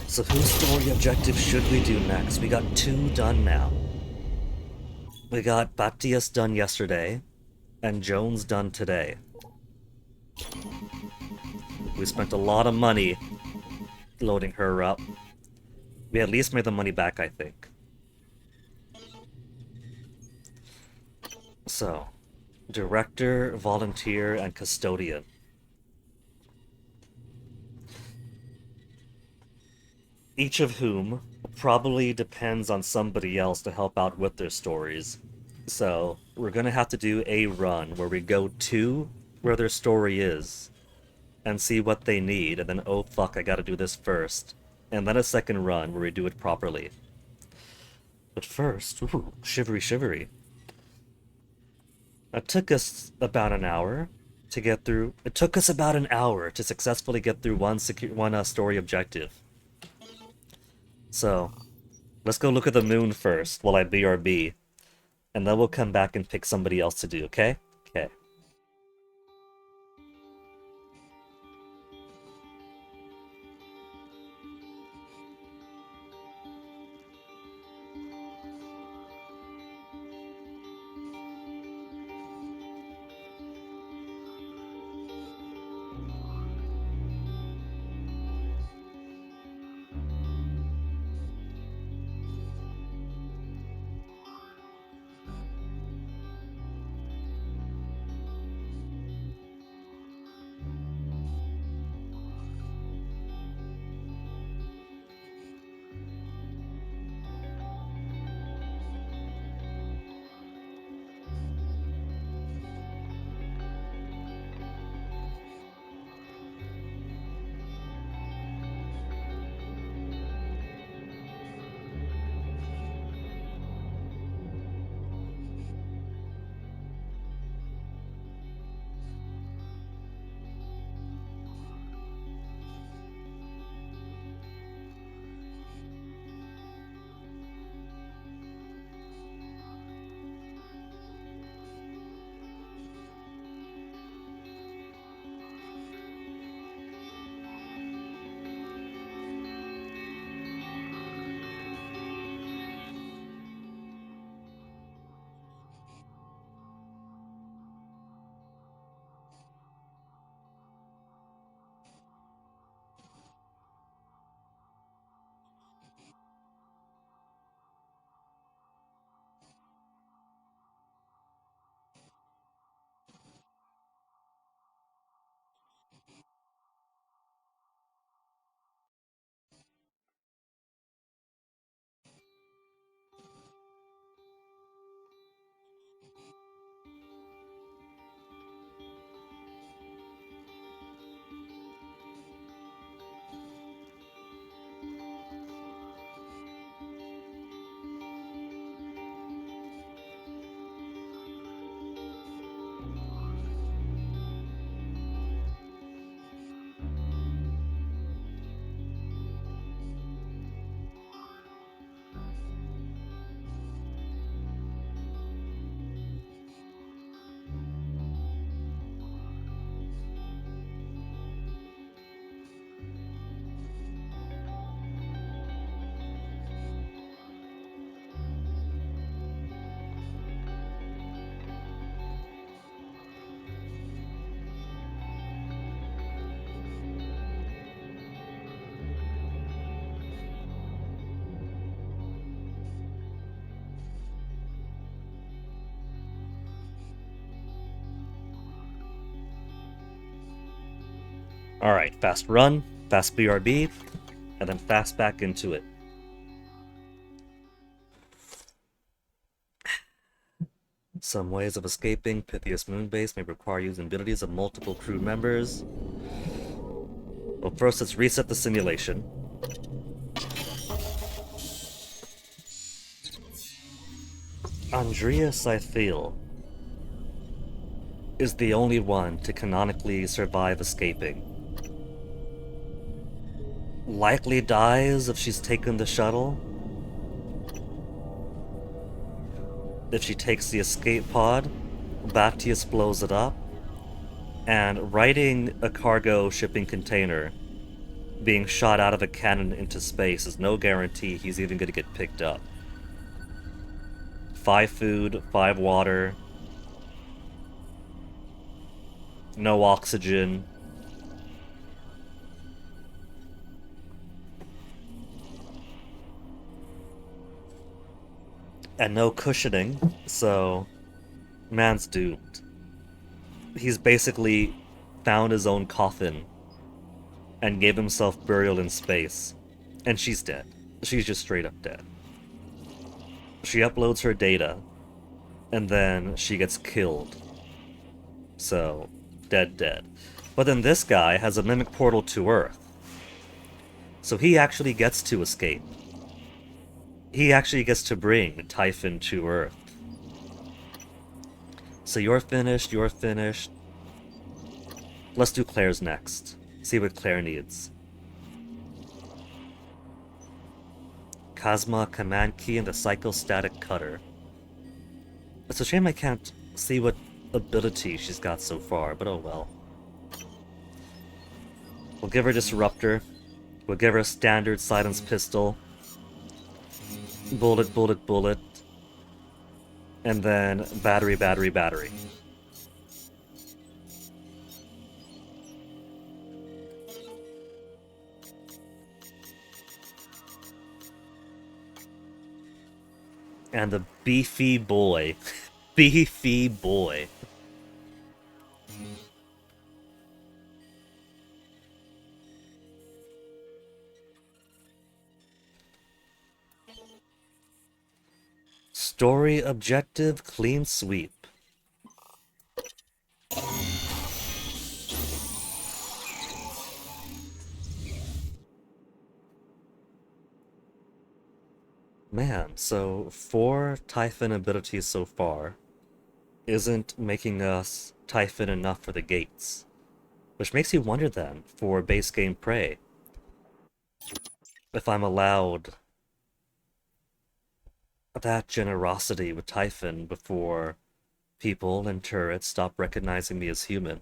So whose story objective should we do next? We got 2 done now. We got Batias done yesterday, and Jones done today. We spent a lot of money loading her up. We at least made the money back, I think. So, director, volunteer, and custodian. Each of whom probably depends on somebody else to help out with their stories. So, we're gonna have to do a run where we go to where their story is and see what they need, and then, oh fuck, I gotta do this first. And then a second run where we do it properly. But first, ooh, shivery shivery. It took us about an hour to get through. It took us about an hour to successfully get through one story objective. So, let's go look at the moon first while I BRB, and then we'll come back and pick somebody else to do, okay? Okay. Alright, fast run, fast BRB, and then fast back into it. Some ways of escaping Pythias Moonbase may require using abilities of multiple crew members. Well, first let's reset the simulation. Andreas, I feel, is the only one to canonically survive escaping. Likely dies if she's taken the shuttle. If she takes the escape pod, Baptiste blows it up, and riding a cargo shipping container being shot out of a cannon into space is no guarantee he's even going to get picked up. 5 food, 5 water, no oxygen. And no cushioning, so man's doomed. He's basically found his own coffin and gave himself burial in space. And she's dead. She's just straight up dead. She uploads her data, and then she gets killed. So, dead. But then this guy has a mimic portal to Earth. So he actually gets to escape. He actually gets to bring Typhon to Earth. So you're finished. Let's do Claire's next. See what Claire needs. Cosma, Command Key, and the Psychostatic Cutter. It's a shame I can't see what ability she's got so far, but oh well. We'll give her Disruptor. We'll give her a standard Silence Pistol. Bullet, bullet, bullet. And then battery, battery, battery. And the beefy boy. Beefy boy. Story objective, clean sweep. Man, so 4 Typhon abilities so far isn't making us Typhon enough for the gates. Which makes you wonder then, for base game Prey, if I'm allowed that generosity with Typhon before people and turrets stop recognizing me as human.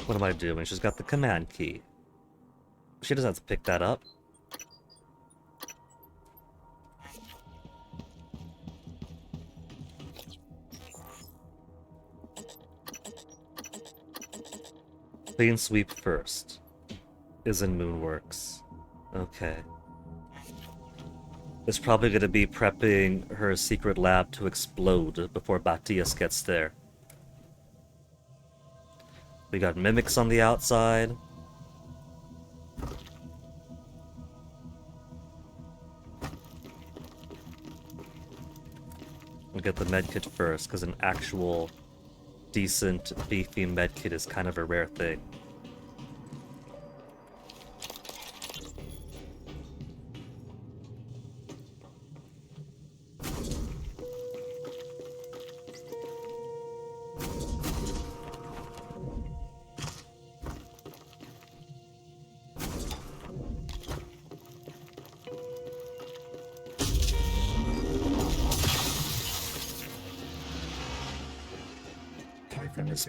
What am I doing? She's got the command key. She doesn't have to pick that up. Clean sweep first. Is in Moonworks. Okay. It's probably going to be prepping her secret lab to explode before Batias gets there. We got mimics on the outside. We'll get the medkit first, because an actual decent, beefy medkit is kind of a rare thing.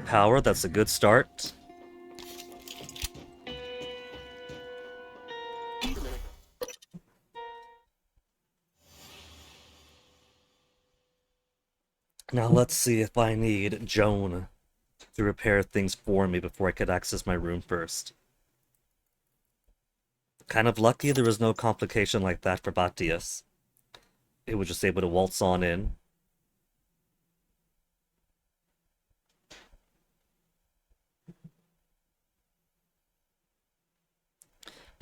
Power, that's a good start. Now let's see if I need Joan to repair things for me before I could access my room first. Kind of lucky there was no complication like that for Batias. It was just able to waltz on in.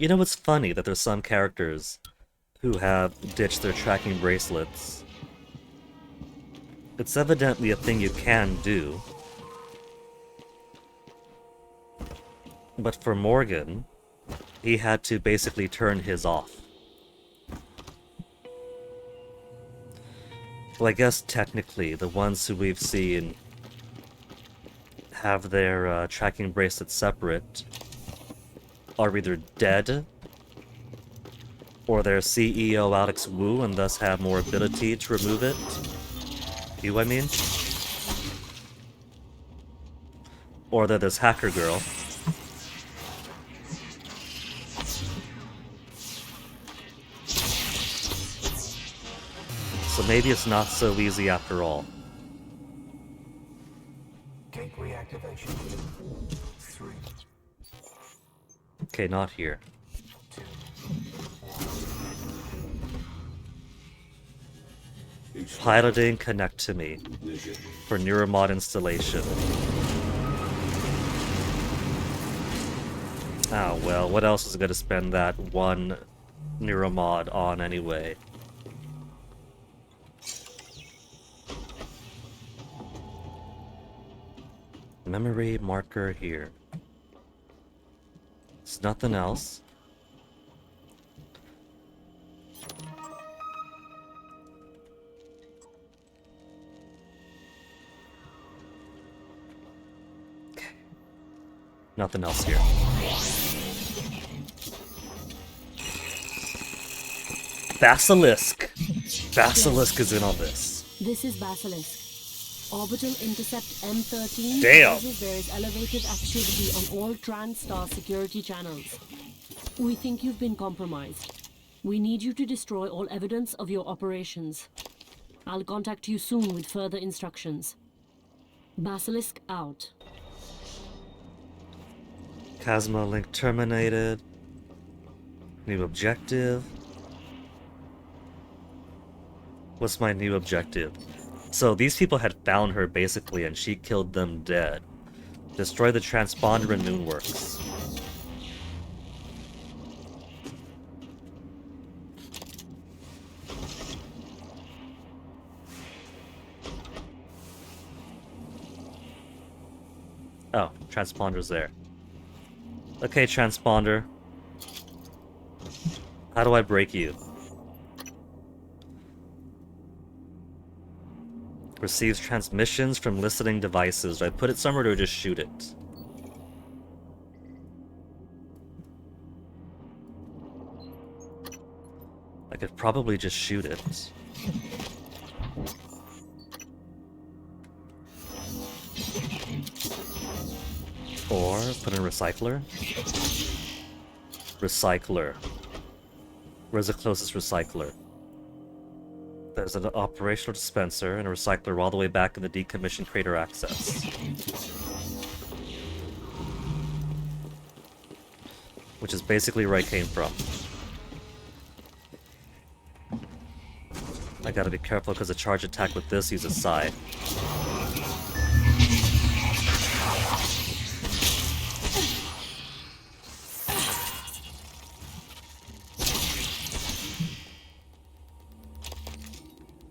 You know, it's funny that there's some characters who have ditched their tracking bracelets. It's evidently a thing you can do. But for Morgan, he had to basically turn his off. Well, I guess technically the ones who we've seen have their tracking bracelets separate are either dead, or they're CEO Alex Wu and thus have more ability to remove it. You know what I mean? Or they're this hacker girl. So maybe it's not so easy after all. Gate reactivation. 3, Okay, not here. 2, Piloting connect to me for Neuromod installation. Oh well, what else is going to spend that one Neuromod on anyway? Memory marker here. It's nothing else. Nothing else here. Basilisk! Basilisk is in on this. This is Basilisk. Orbital intercept M13 Damn. says there is elevated activity on all TranStar security channels. We think you've been compromised. We need you to destroy all evidence of your operations. I'll contact you soon with further instructions. Basilisk out. Chasma link terminated. New objective. What's my new objective? So these people had found her basically and she killed them dead. Destroy the transponder in Noonworks. Oh, transponder's there. Okay, transponder. How do I break you? Receives transmissions from listening devices. Do I put it somewhere or just shoot it? I could probably just shoot it. Or put in a recycler. Recycler. Where's the closest recycler? There's an operational dispenser and a recycler all the way back in the decommissioned crater access. Which is basically where I came from. I gotta be careful because a charge attack with this uses Psi.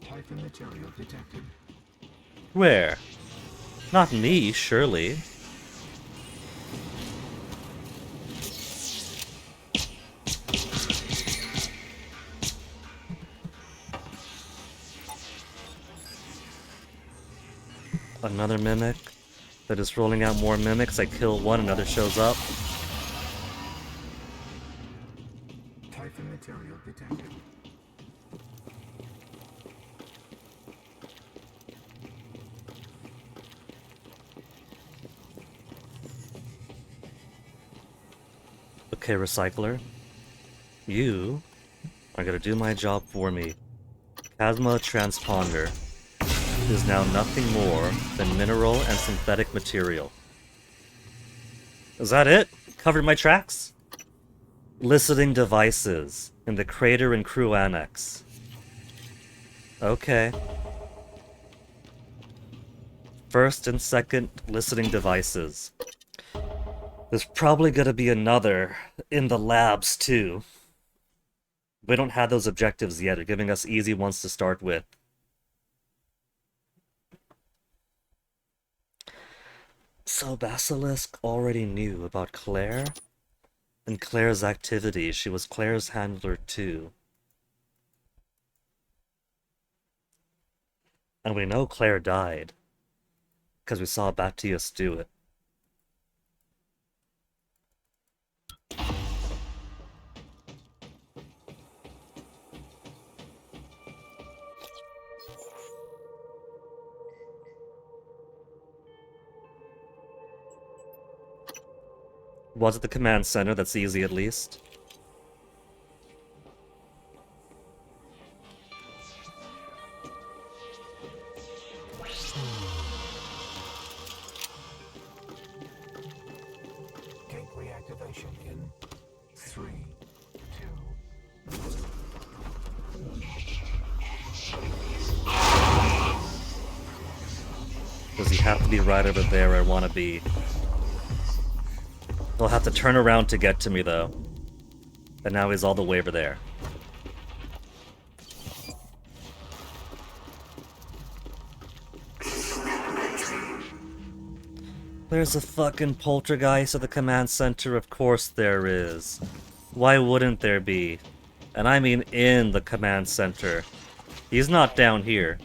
Typhon material detected. Where? Not me, surely. Another mimic. That is rolling out more mimics. I kill one, another shows up. Typhon material detected. Okay, recycler. You are gonna do my job for me. Chasma transponder is now nothing more than mineral and synthetic material. Is that it? Covered my tracks? Listening devices in the crater and crew annex. Okay. First and second listening devices. There's probably gonna be another in the labs too. We don't have those objectives yet. They're giving us easy ones to start with. So Basilisk already knew about Claire and Claire's activities. She was Claire's handler too. And we know Claire died because we saw Batius do it. Was it the command center? That's easy at least. Gate reactivation in 3, 2. Does he have to be right over there where I want to be? He'll have to turn around to get to me, though. And now he's all the way over there. There's a fucking poltergeist at the command center. Of course there is. Why wouldn't there be? And I mean in the command center. He's not down here.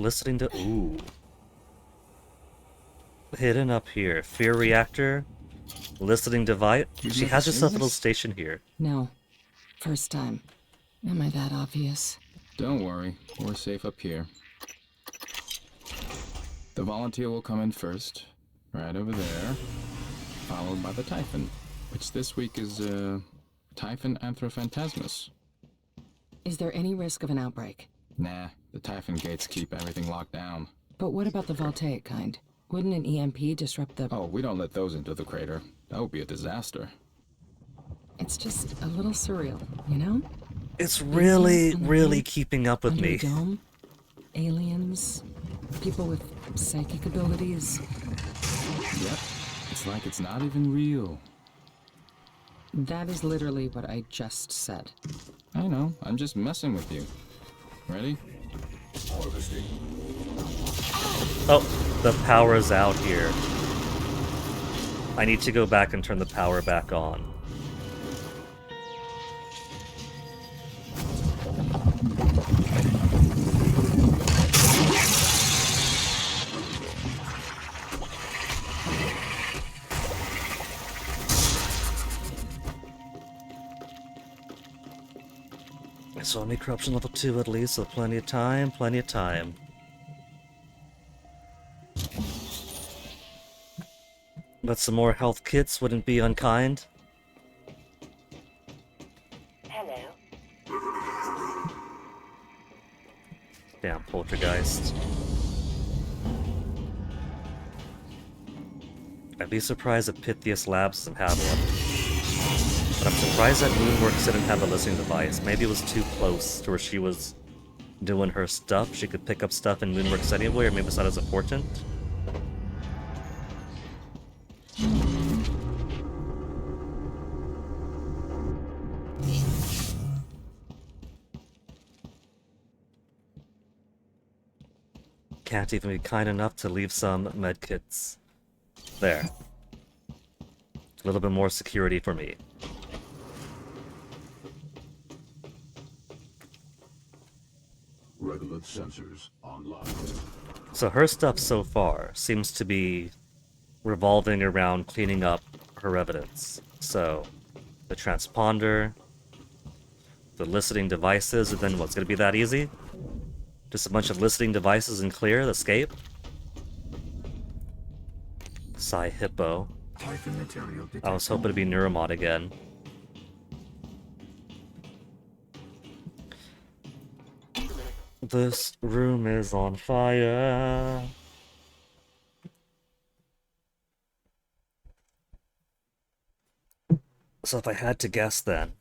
listening to... Ooh. Hidden up here. Fear reactor. Listening device. She has just a little station here. No. First time. Am I that obvious? Don't worry. We're safe up here. The volunteer will come in first. Right over there. Followed by the Typhon. Which this week is, Typhon Anthrophantasmus. Is there any risk of an outbreak? Nah. The Typhon gates keep everything locked down. But what about the voltaic kind? Wouldn't an EMP disrupt the... Oh, we don't let those into the crater. That would be a disaster. It's just a little surreal, you know? It's really keeping up with Under me. a dome, aliens, people with psychic abilities. Yep. It's like it's not even real. That is literally what I just said. I know. I'm just messing with you. Ready? Harvesting. Oh, the power's out here. I need to go back and turn the power back on. It's only corruption level 2 at least, so plenty of time, plenty of time. But some more health kits wouldn't be unkind. Hello. Damn poltergeist. I'd be surprised if Pythias Labs doesn't have one. But I'm surprised that Moonworks didn't have a listening device. Maybe it was too close to where she was doing her stuff. She could pick up stuff in Moonworks anyway, or maybe it's not as important. Can't even be kind enough to leave some medkits. There. A little bit more security for me. Regolith sensors online. So her stuff so far seems to be revolving around cleaning up her evidence. So, the transponder, the listening devices, and then what's going to be that easy? Just a bunch of listening devices and clear, escape? Psy Hippo. Typhon material detected. I was hoping to be Neuromod again. This room is on fire. So if I had to guess then,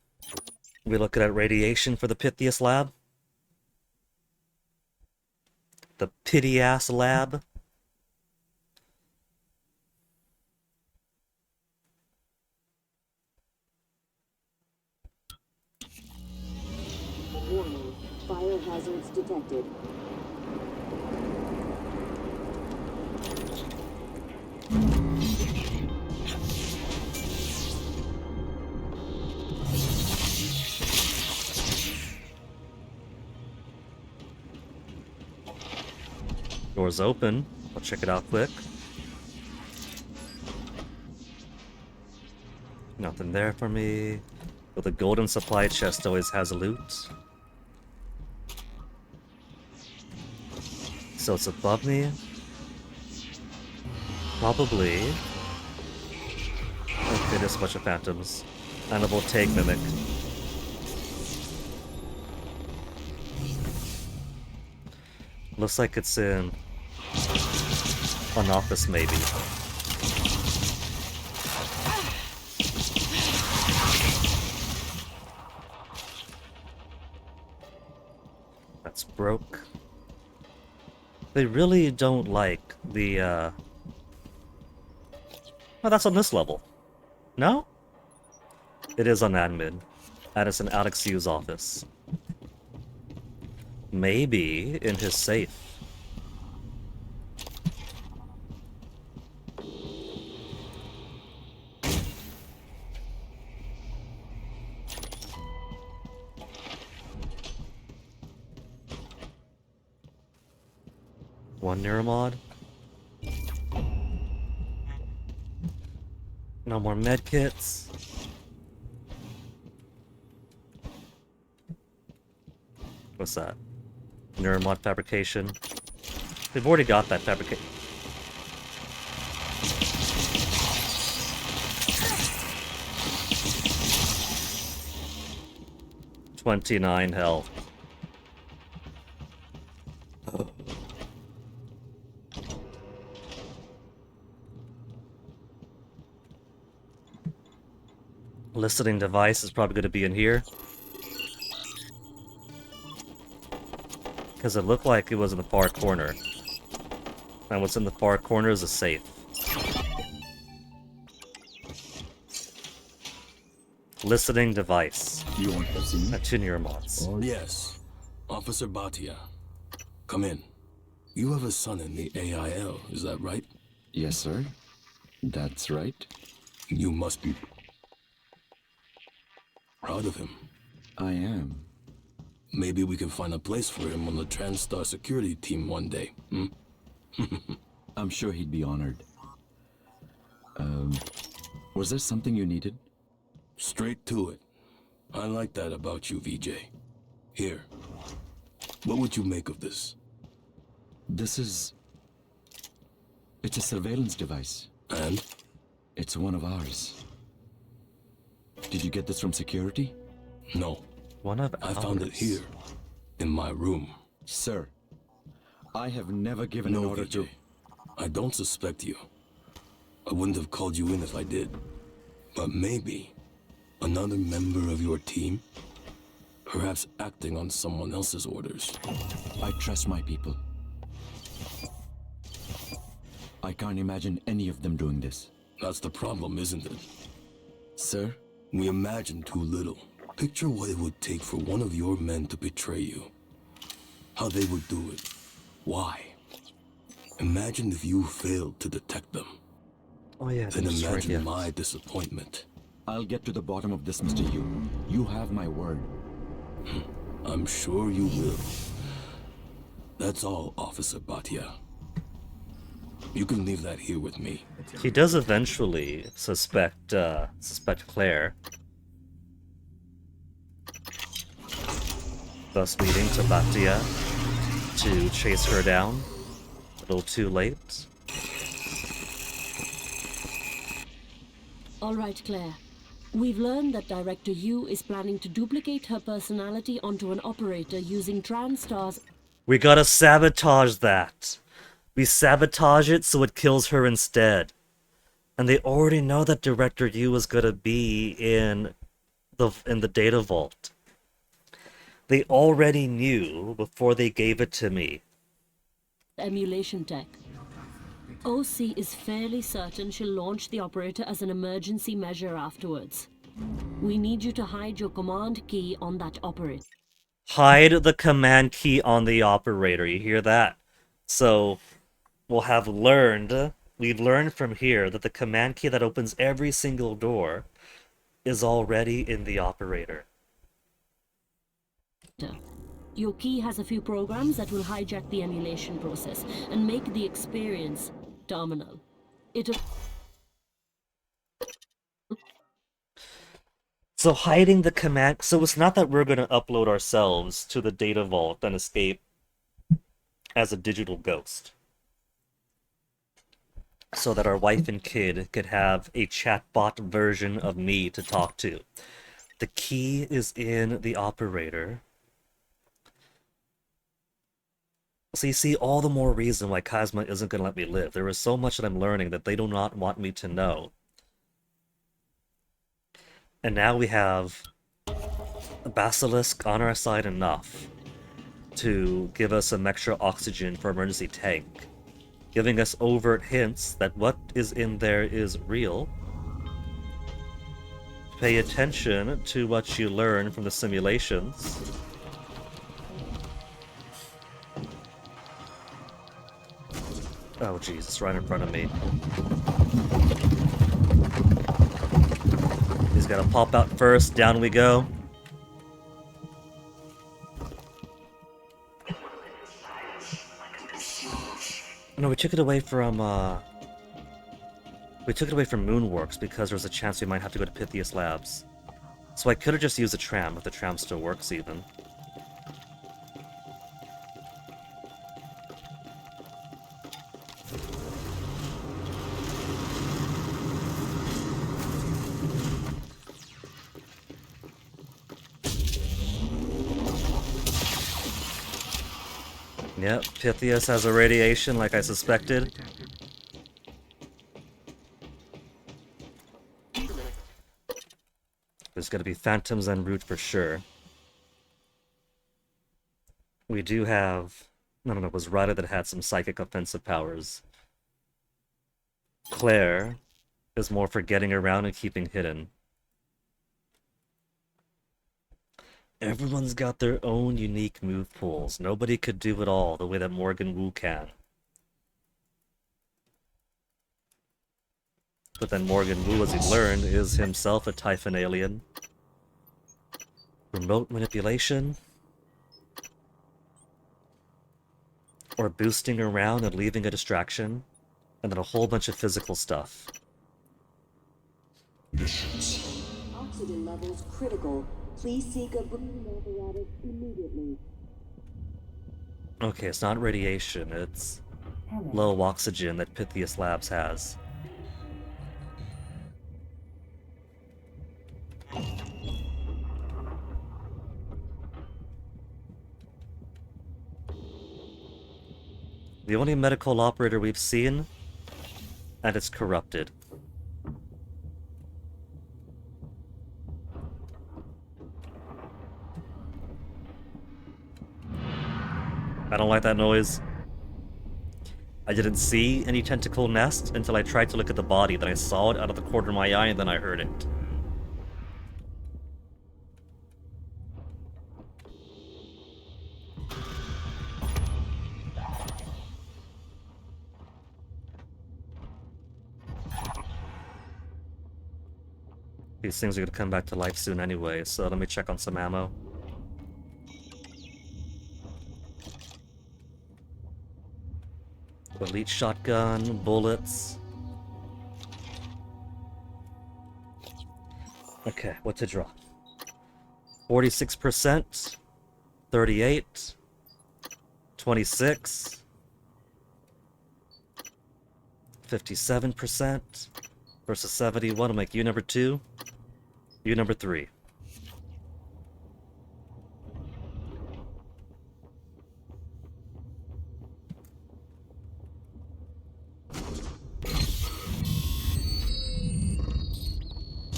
we looking at radiation for the Pythias lab? The pity-ass lab? Warning. Fire hazards detected. Door's open. I'll check it out quick. Nothing there for me. But the golden supply chest always has loot. So it's above me? Probably. Okay, there's a bunch of phantoms. And a voltaic mimic. Looks like it's in an office, maybe. That's broke. They really don't like the, Oh, that's on this level. No? It is on admin. That is in Alex Yu's office. Maybe in his safe. One Neuromod. No more medkits. What's that? Neuromod fabrication. We've already got that fabrication. $29 health. Listening device is probably going to be in here. Because it looked like it was in the far corner. And what's in the far corner is a safe. Listening device. You want to see? 2 Neuromods. Yes. Officer Bhatia. Come in. You have a son in the AIL, is that right? Yes, sir. That's right. You must be proud of him. I am. Maybe we can find a place for him on the TranStar security team one day, hmm? I'm sure he'd be honored. Was there something you needed? Straight to it. I like that about you, VJ. Here. What would you make of this? This is... It's a surveillance device. And? It's one of ours. Did you get this from security? No. One of I found it here, in my room. Sir, I have never given an order VJ. to... I don't suspect you. I wouldn't have called you in if I did. But maybe another member of your team? Perhaps acting on someone else's orders. I trust my people. I can't imagine any of them doing this. That's the problem, isn't it? Sir? We imagine too little. Picture what it would take for one of your men to betray you. How they would do it. Why? Imagine if you failed to detect them. Oh yeah, Then that's right, imagine yeah. my disappointment. I'll get to the bottom of this, Mr. Yu. You have my word. I'm sure you will. That's all, Officer Bhatia. You can leave that here with me. He does eventually suspect Claire. Thus leading to Bhatia to chase her down. A little too late. All right, Claire. We've learned that Director Yu is planning to duplicate her personality onto an operator using TranStar's... We gotta sabotage that. We sabotage it so it kills her instead. And they already know that Director Yu is gonna be in the data vault. They already knew before they gave it to me. emulation tech. OC is fairly certain she'll launch the operator as an emergency measure afterwards. We need you to hide your command key on that operator. Hide the command key on the operator, you hear that? So, we've learned from here that the command key that opens every single door is already in the operator. Your key has a few programs that will hijack the emulation process and make the experience terminal. So hiding the command... So it's not that we're going to upload ourselves to the data vault and escape as a digital ghost. So that our wife and kid could have a chatbot version of me to talk to. The key is in the operator. So you see, all the more reason why Kazuma isn't going to let me live. There is so much that I'm learning that they do not want me to know. And now we have a Basilisk on our side enough to give us some extra oxygen for emergency tank, giving us overt hints that what is in there is real. Pay attention to what you learn from the simulations. Oh Jesus, right in front of me. He's gotta pop out first, down we go. No, we took it away from, we took it away from Moonworks because there was a chance we might have to go to Pythias Labs. So I could have just used the tram, if the tram still works even. Yep, Pythias has a radiation like I suspected. There's gonna be phantoms en route for sure. We do have... No, it was Rada that had some psychic offensive powers. Claire is more for getting around and keeping hidden. Everyone's got their own unique move pools. Nobody could do it all the way that Morgan Wu can. But then Morgan Wu, as he learned, is himself a Typhon alien. Remote manipulation? Or boosting around and leaving a distraction? And then a whole bunch of physical stuff. Oxygen levels critical. Please seek a breathing apparatus immediately. Okay, it's not radiation, it's low oxygen that Pythias Labs has. The only medical operator we've seen, and it's corrupted. I don't like that noise. I didn't see any tentacle nest until I tried to look at the body, then I saw it out of the corner of my eye, and then I heard it. These things are gonna come back to life soon anyway, so let me check on some ammo. Elite shotgun, bullets. Okay, what to draw? 46%, 38, 26, 57% versus 71. I'll make you number 2, you number 3.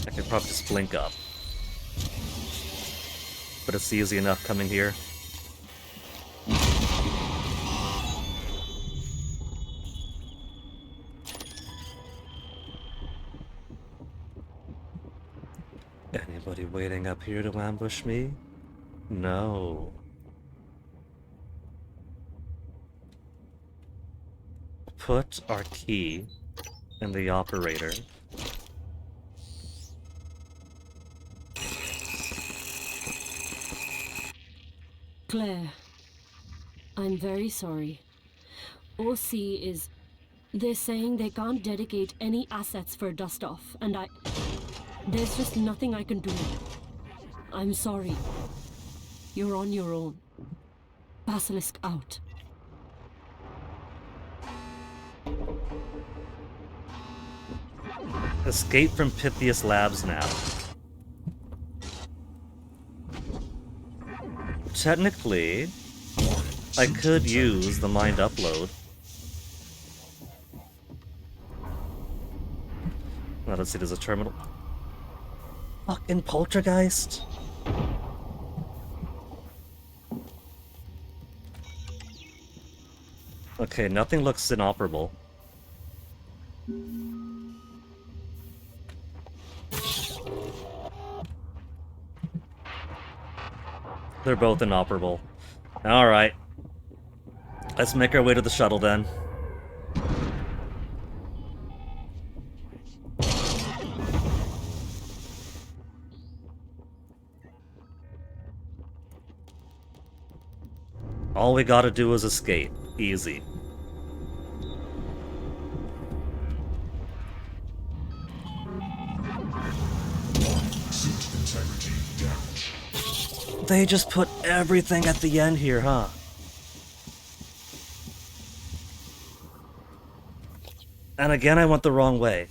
I could probably just blink up. But it's easy enough coming here. Anybody waiting up here to ambush me? No. Put our key in the operator. Claire, I'm very sorry. OC is... They're saying they can't dedicate any assets for dust-off, and there's just nothing I can do. I'm sorry. You're on your own. Basilisk out. Escape from Pythias Labs now. Technically, I could use the mind upload. Now let's see, there's a terminal. Fucking poltergeist. Okay, nothing looks inoperable. They're both inoperable. Alright. Let's make our way to the shuttle then. All we gotta do is escape. Easy. Suit integrity damaged. They just put everything at the end here, huh? And again, I went the wrong way.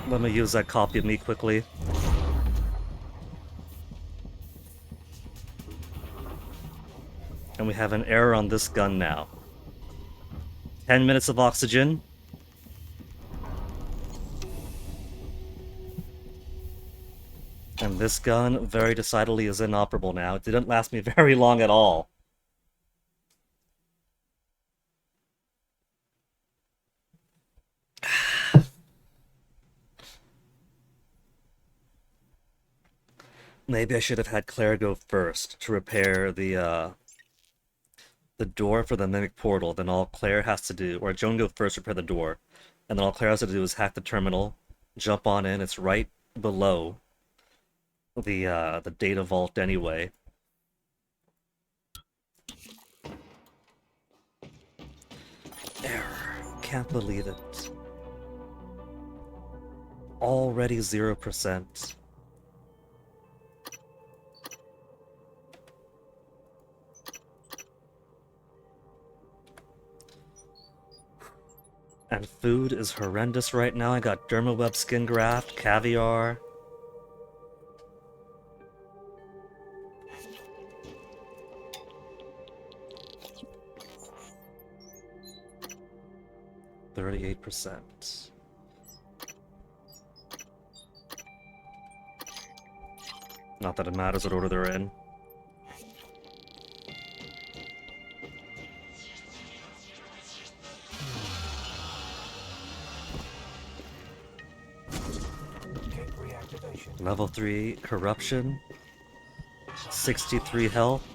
Let me use that copy of me quickly. And we have an error on this gun now. 10 minutes of oxygen. And this gun very decidedly is inoperable now. It didn't last me very long at all. Maybe I should have had Claire go first to repair the door for the Mimic Portal. Then all Claire has to do, or Joan go first, repair the door. And then all Claire has to do is hack the terminal, jump on in. It's right below the data vault anyway. Error. Can't believe it. Already 0%. And food is horrendous right now. I got Dermaweb skin graft, caviar. %. Not that it matters what order they're in. Level 3 corruption. 63 health.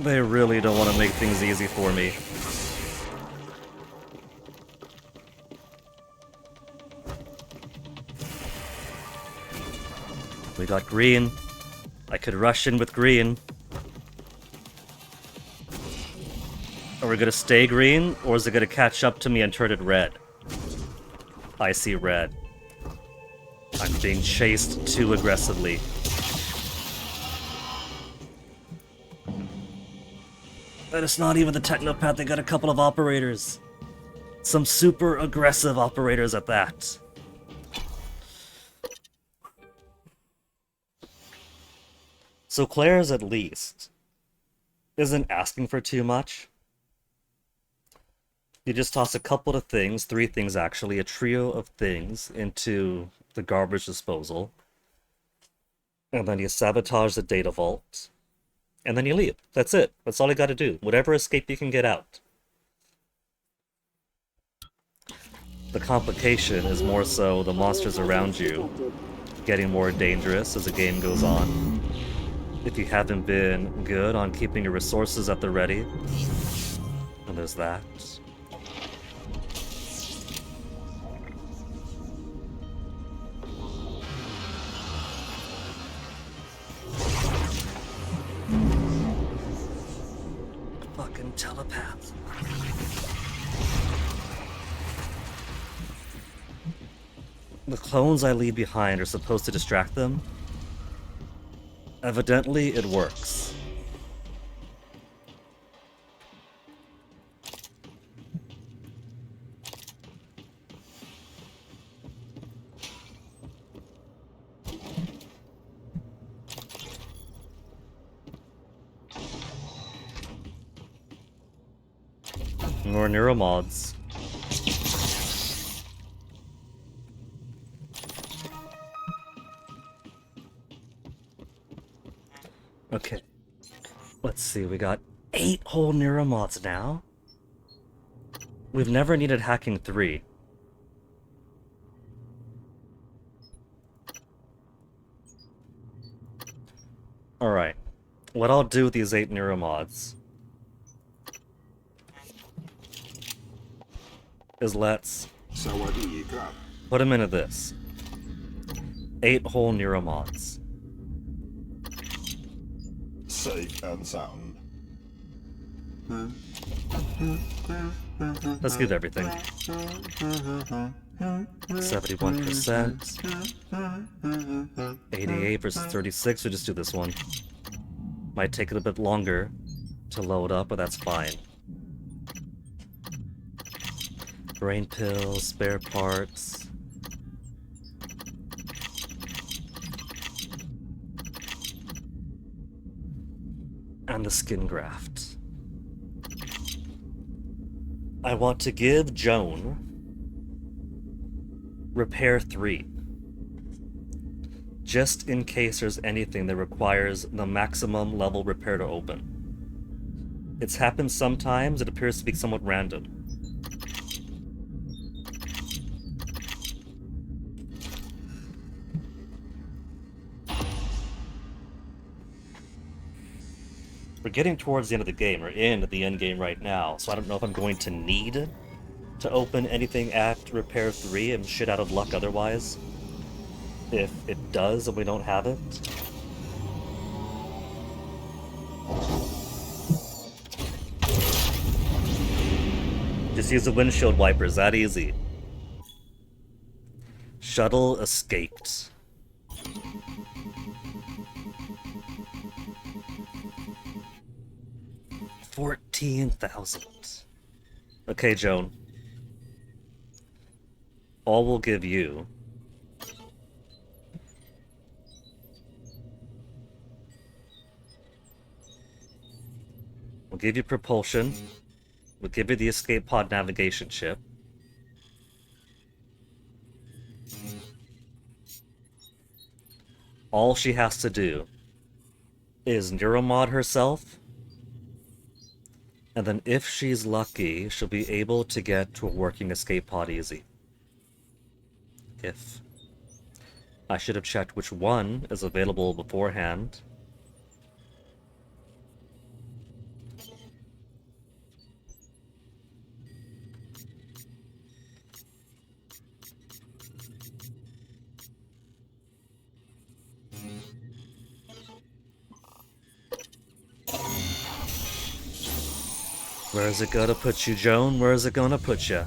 They really don't want to make things easy for me. We got green. I could rush in with green. Are we gonna stay green, or is it gonna catch up to me and turn it red? I see red. I'm being chased too aggressively. And it's not even the Technopath, they got a couple of operators. Some super aggressive operators at that. So Claire's at least isn't asking for too much. You just toss a couple of things, 3 things actually, a trio of things into the garbage disposal. And then you sabotage the data vault. And then you leave. That's it. That's all you gotta do. Whatever escape you can get out. The complication is more so the monsters around you getting more dangerous as the game goes on. If you haven't been good on keeping your resources at the ready. And there's that. Fucking telepath. The clones I leave behind are supposed to distract them. Evidently, it works. More neuromods. Okay. Let's see, we got 8 whole neuromods now? We've never needed hacking 3. Alright. What I'll do with these 8 neuromods is let's สวัสดีครับ put him into this. 8 whole neuromods. Safe and sound. Let's give everything. 71%. 88 versus 36, we'll just do this one. Might take it a bit longer to load up, but that's fine. Brain pills, spare parts. And the skin graft. I want to give Joan Repair 3. Just in case there's anything that requires the maximum level repair to open. It's happened sometimes, it appears to be somewhat random. We're getting towards the end of the game, or in the end game right now, so I don't know if I'm going to need to open anything at Repair 3. I'm shit out of luck otherwise. If it does and we don't have it. Just use the windshield wipers, that easy. Shuttle escaped. $14,000. Okay, Joan. All we'll give you we'll give you propulsion. We'll give you the escape pod navigation chip. All she has to do is neuromod herself, and then if she's lucky, she'll be able to get to a working escape pod easy. If. I should have checked which one is available beforehand. Where is it gonna put you, Joan? Where is it gonna put you?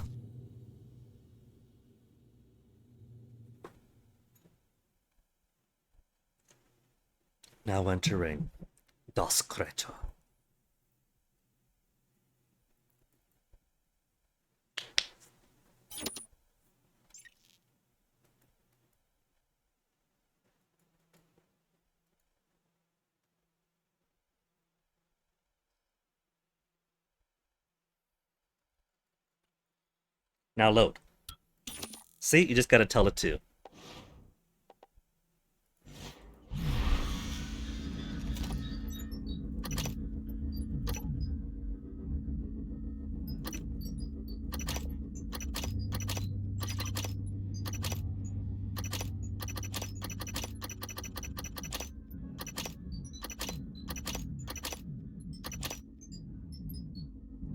Now entering Das Kreto. Now load. See, you just gotta tell it to.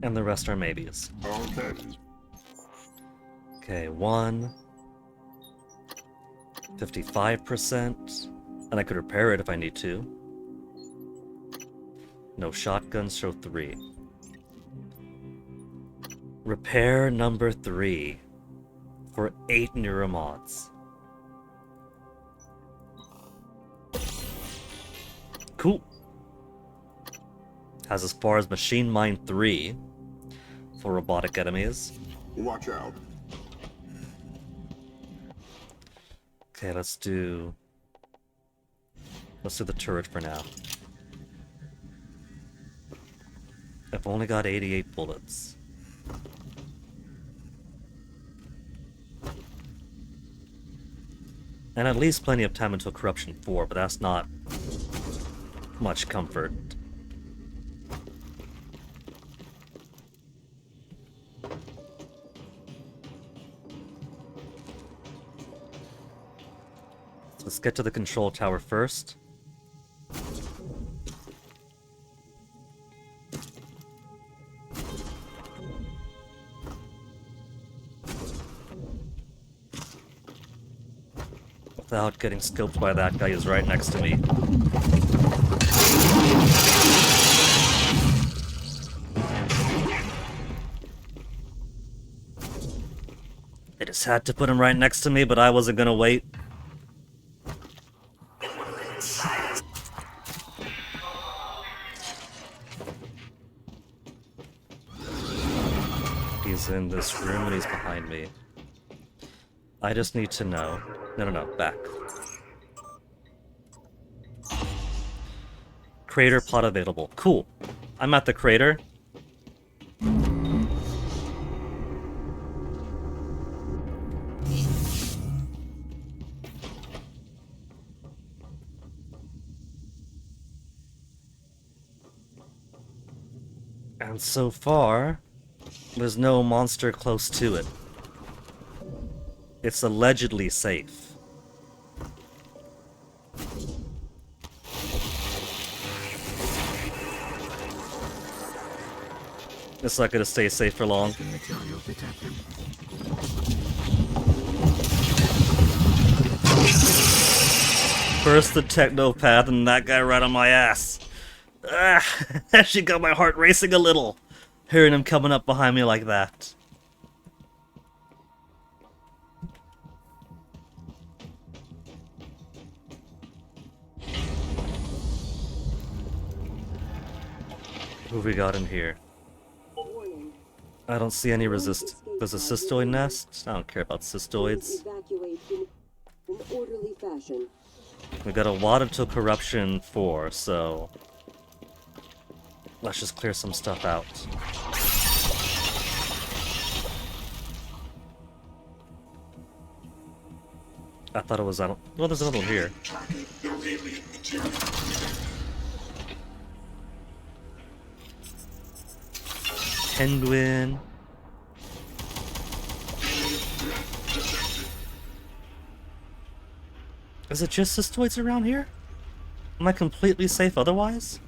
And the rest are maybes. Okay. Okay, 55%. And I could repair it if I need to. No shotguns, show 3. Repair number 3 for 8 neuromods. Cool. Has as far as Machine Mind 3 for robotic enemies. Watch out. Okay, let's do the turret for now. I've only got 88 bullets. And at least plenty of time until Corruption 4, but that's not much comfort. Let's get to the control tower first. without getting scoped by that guy who's right next to me. I just had to put him right next to me, but I wasn't gonna wait. He's in this room and he's behind me. I just need to know. No, back. Crater plot available. Cool. I'm at the crater. And so far, there's no monster close to it. It's allegedly safe. It's not gonna stay safe for long. First the technopath and that guy right on my ass. Ah, actually got my heart racing a little, hearing him coming up behind me like that. Who we got in here? I don't see any resist. There's a cystoid nest. I don't care about cystoids. Evacuate in an orderly fashion. We got a water to corruption 4, so let's just clear some stuff out. I thought it was out. Well, there's another one here. Penguin. Is it just cystoids around here? Am I completely safe otherwise?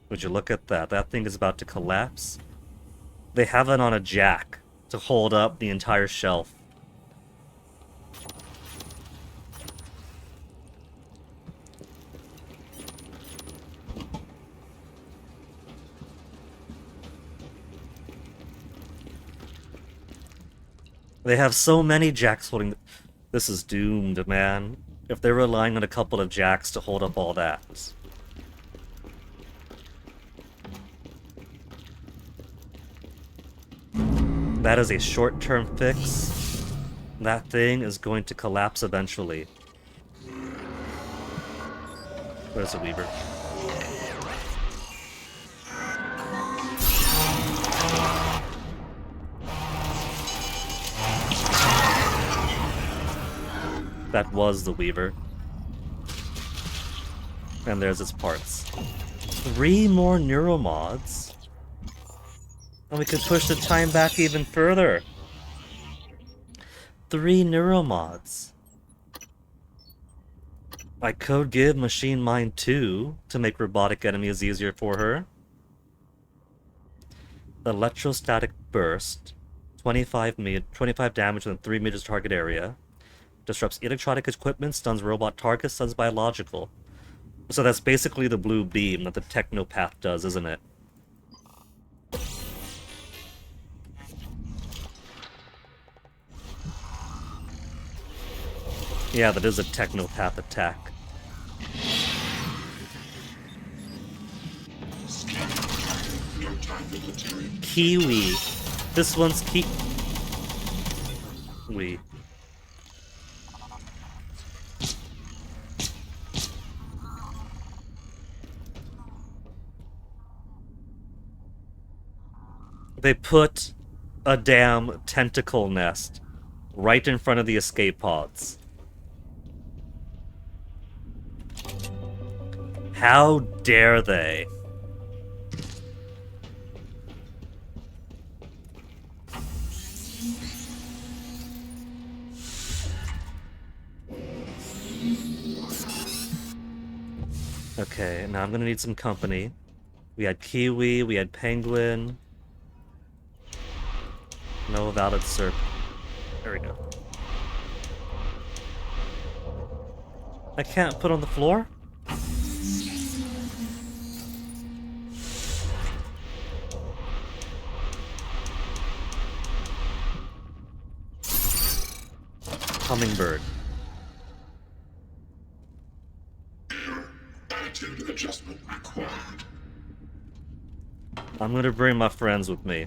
Would you look at that? That thing is about to collapse. They have it on a jack to hold up the entire shelf. They have so many jacks holding... This is doomed, man. If they're relying on a couple of jacks to hold up all that. That is a short-term fix. That thing is going to collapse eventually. Where's the Weaver? That was the Weaver. And there's its parts. 3 more neuromods. And we can push the time back even further. 3 neuromods. I could give Machine Mind 2 to make robotic enemies easier for her. Electrostatic Burst. 25 damage within 3 meters target area. Disrupts electronic equipment, stuns robot targets, stuns biological. So that's basically the blue beam that the technopath does, isn't it? Yeah, that is a technopath attack. Kiwi. This one's Kiwi. They put a damn tentacle nest right in front of the escape pods. How dare they? Okay, now I'm gonna need some company. We had Kiwi, we had Penguin. No valid There we go. I can't put on the floor? Hummingbird. Attitude adjustment required. I'm gonna bring my friends with me.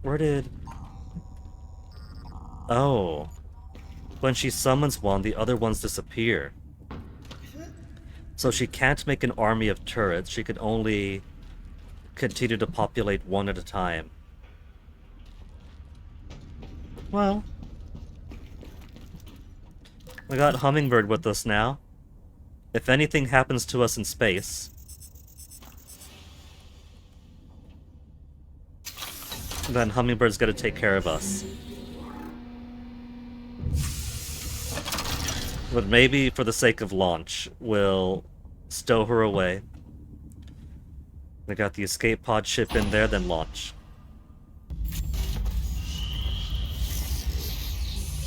Where did... Oh. When she summons one, the other ones disappear. So she can't make an army of turrets, she can only continue to populate one at a time. Well, we got Hummingbird with us now. If anything happens to us in space, then Hummingbird's gotta take care of us. But maybe for the sake of launch, we'll stow her away. We got the escape pod ship in there, then launch.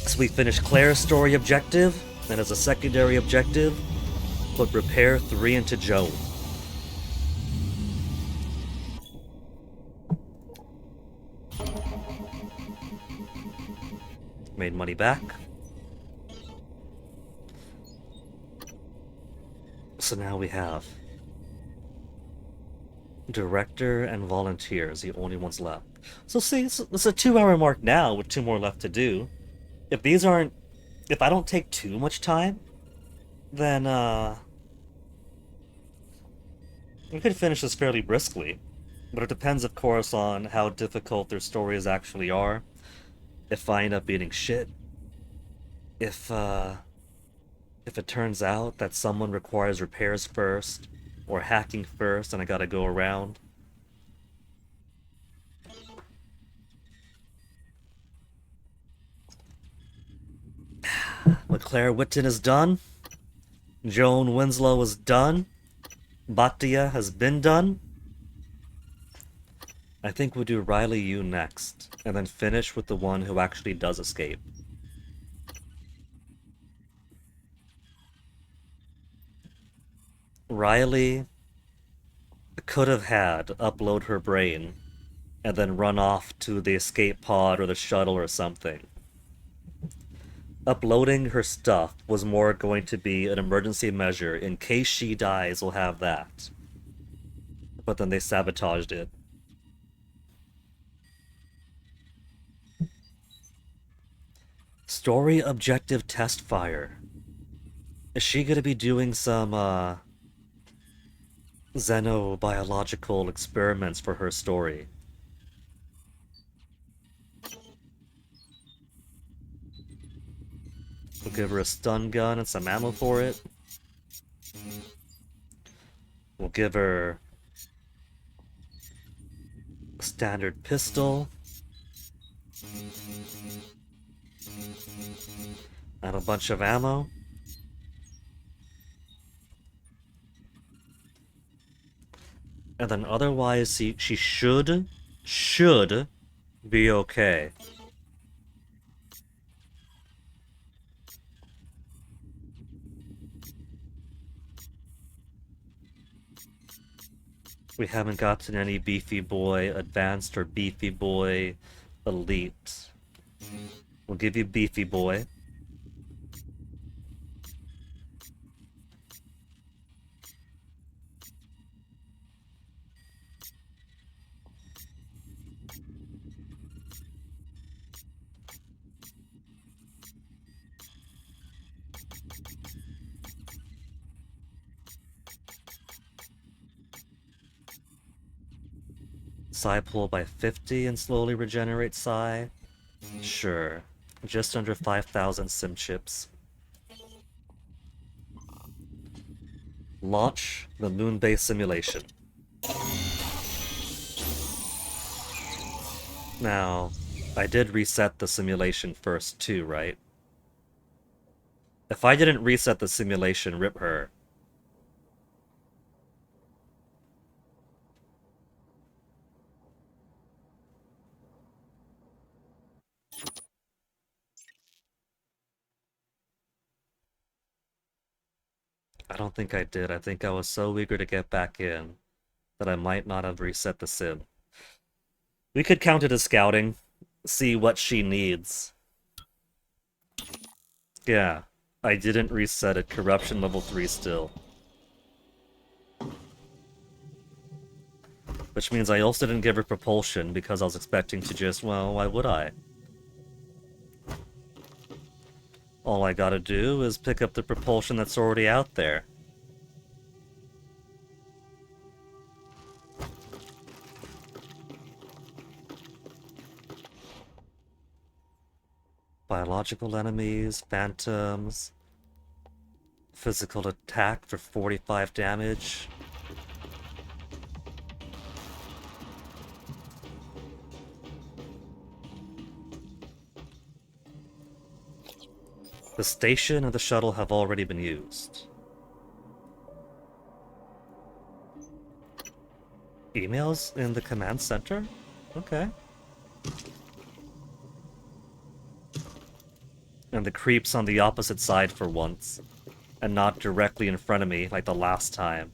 So we finished Claire's story objective, and as a secondary objective, put Repair 3 into Joan. Made money back. So now we have Director and Volunteers, the only ones left. So see, it's a 2-hour mark now with 2 more left to do. If these aren't... If I don't take too much time, then, we could finish this fairly briskly. But it depends, of course, on how difficult their stories actually are. If I end up beating shit. If it turns out that someone requires repairs first, or hacking first, and I gotta go around. But Claire Whitten is done. Joan Winslow is done. Bhatia has been done. I think we'll do Riley Yu next, and then finish with the one who actually does escape. Riley could have had upload her brain and then run off to the escape pod or the shuttle or something. Uploading her stuff was more going to be an emergency measure. In case she dies, we'll have that. But then they sabotaged it. Story objective test fire. Is she gonna be doing some, xenobiological experiments for her story? We'll give her a stun gun and some ammo for it. We'll give her a standard pistol. And a bunch of ammo. And then otherwise, she should be okay. We haven't gotten any Beefy Boy Advanced or Beefy Boy Elite. We'll give you Beefy Boy. Psi pull by 50 and slowly regenerate Psi? Sure. Just under 5,000 sim chips. Launch the moon base simulation. Now, I did reset the simulation first too, right? If I didn't reset the simulation, rip her. I don't think I did. I think I was so eager to get back in that I might not have reset the sim. We could count it as scouting, see what she needs. Yeah, I didn't reset it. Corruption level 3 still. Which means I also didn't give her propulsion because I was expecting to just, well, why would I? All I gotta do is pick up the propulsion that's already out there. Biological enemies, phantoms, physical attack for 45 damage. The station and the shuttle have already been used. Emails in the command center? Okay. And the creep's on the opposite side for once, and not directly in front of me like the last time.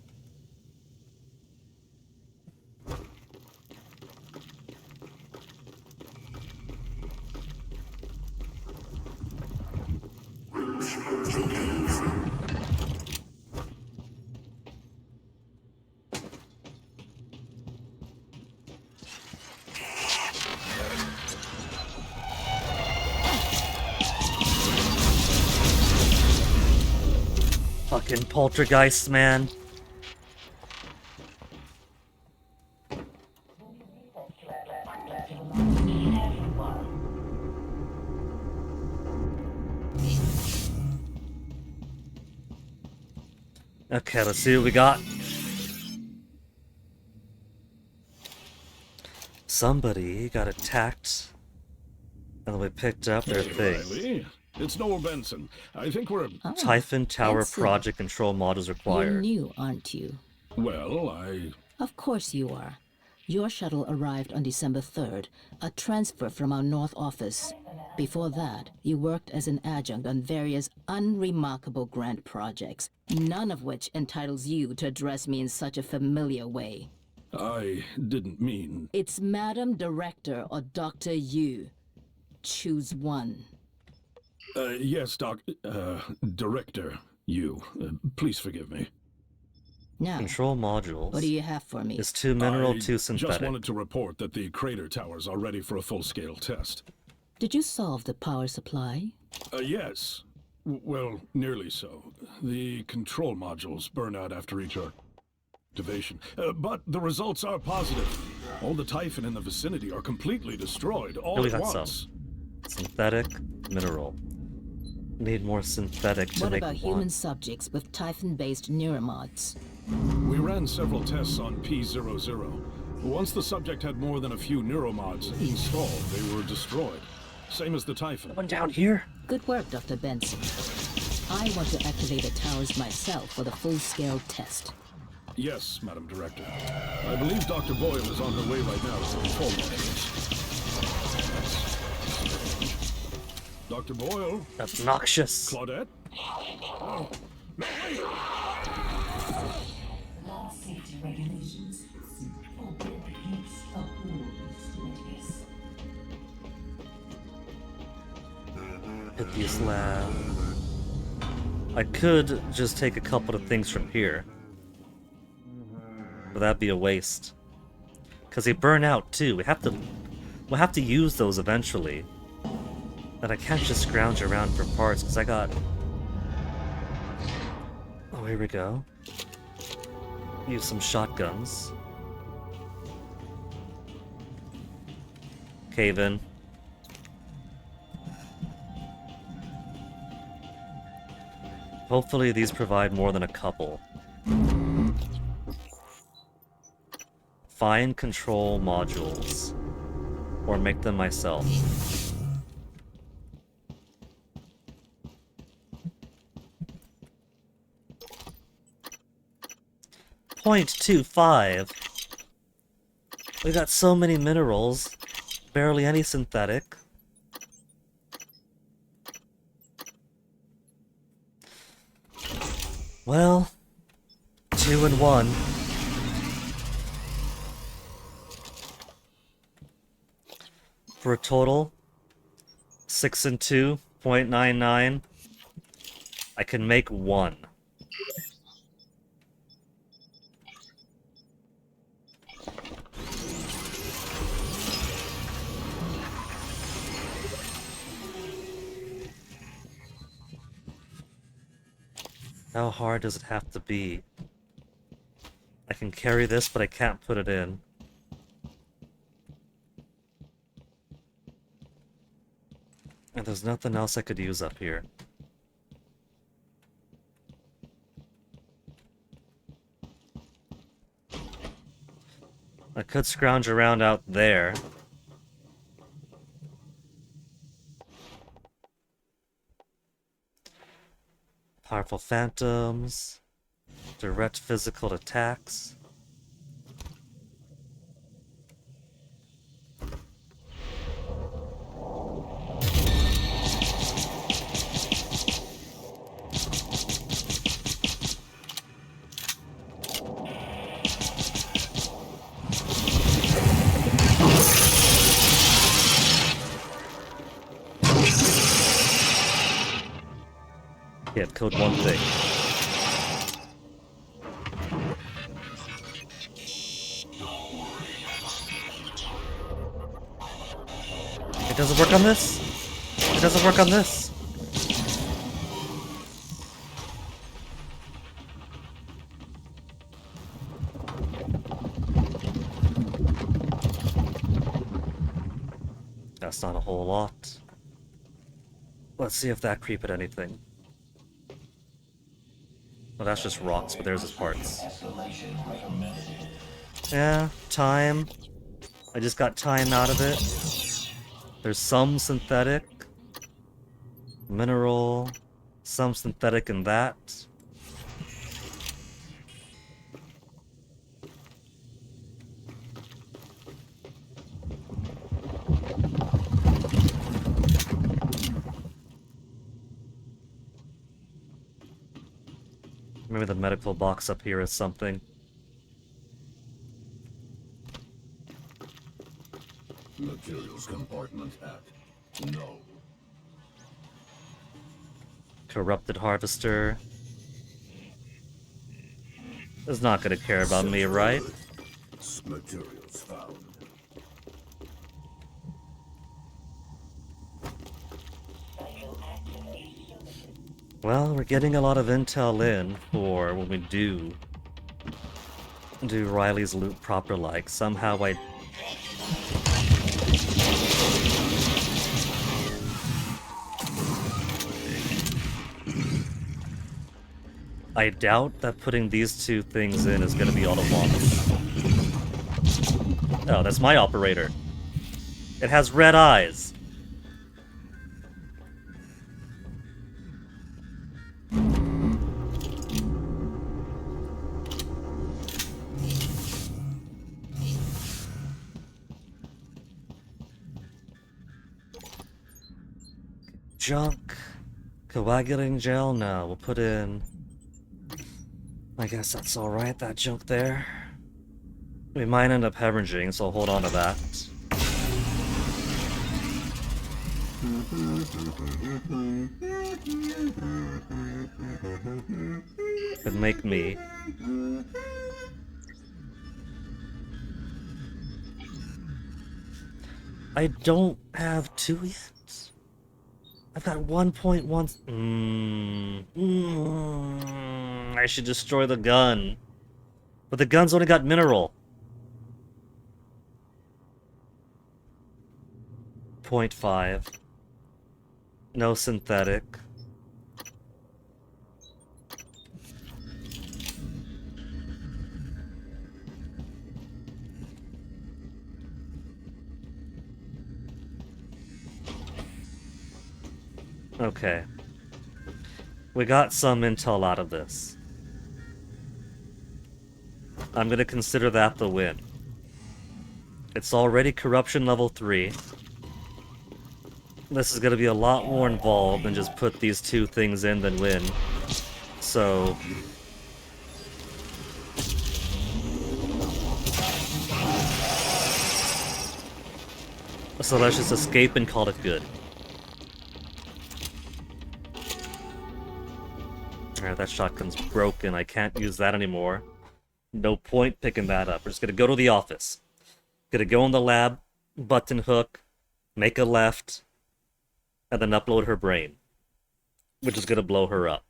Fucking poltergeists, man. Okay, let's see what we got. Somebody got attacked, and we picked up their thing. Riley, it's Noel Benson. I think we're... Typhon Tower Benson. project control modules You're required. new, aren't you? Well, I... Of course you are. Your shuttle arrived on December 3rd, a transfer from our North office. Before that, you worked as an adjunct on various unremarkable grant projects, none of which entitles you to address me in such a familiar way. I didn't mean... It's Madam Director or Dr. Yu. Choose one. Yes, Director Yu. Please forgive me. Now, Control modules. what do you have for me? Is 2 mineral, I 2 synthetic. just wanted to report that the crater towers are ready for a full-scale test. Did you solve the power supply? Yes. Well, nearly so. The control modules burn out after each activation. But the results are positive. All the Typhon in the vicinity are completely destroyed all Here we at got once. some. Synthetic, mineral. Need more synthetic to What make about one. human subjects with Typhon-based neuromods? We ran several tests on P00. Once the subject had more than a few neuromods installed, they were destroyed. Same as the Typhon. One down here. Good work, Dr. Benson. I want to activate the towers myself for the full-scale test. Yes, Madam Director. I believe Dr. Boyle is on her way right now to inform us. Dr. Boyle? That's noxious. Claudette? Oh, no, wait! Land safety regulations forbid the use of rules like this. Hit the slab. I could just take a couple of things from here. But that'd be a waste. Cause they burn out too. We'll have to use those eventually. And I can't just scrounge around for parts because I got... Oh, here we go. Use some shotguns. Cave in. Hopefully these provide more than a couple. Find control modules. Or make them myself. .25. We got so many minerals. Barely any synthetic. Well, 2 and 1. For a total 6 and 2.99. I can make 1. How hard does it have to be? I can carry this, but I can't put it in. And there's nothing else I could use up here. I could scrounge around out there. Powerful phantoms. Direct physical attacks. Yeah, code one thing. It doesn't work on this? It doesn't work on this? That's not a whole lot. Let's see if that creep at anything. Well, that's just rocks, but there's his parts. Yeah, time. I just got time out of it. There's some synthetic. Mineral. Some synthetic in that. Maybe the medical box up here is something. Materials compartment at no. Corrupted harvester. Is not gonna care about me, right? Materials found. Well, we're getting a lot of intel in for when we do Riley's loot proper like. Somehow I doubt that putting these two things in is gonna be all it wants. Oh, that's my operator. It has red eyes. Junk. Coagulating gel? No, we'll put in... I guess that's alright, that junk there. We might end up hemorrhaging, so I'll hold on to that. Could make me. I don't have 2 yet. I've got 1.1. I should destroy the gun. But the gun's only got mineral. 0.5. No synthetic. Okay. We got some intel out of this. I'm gonna consider that the win. It's already corruption level 3. This is gonna be a lot more involved than just put these two things in than win. So, So let's just escape and call it good. Alright, that shotgun's broken. I can't use that anymore. No point picking that up. We're just gonna go to the office. Gonna go in the lab, button hook, make a left, and then upload her brain. Which is gonna blow her up.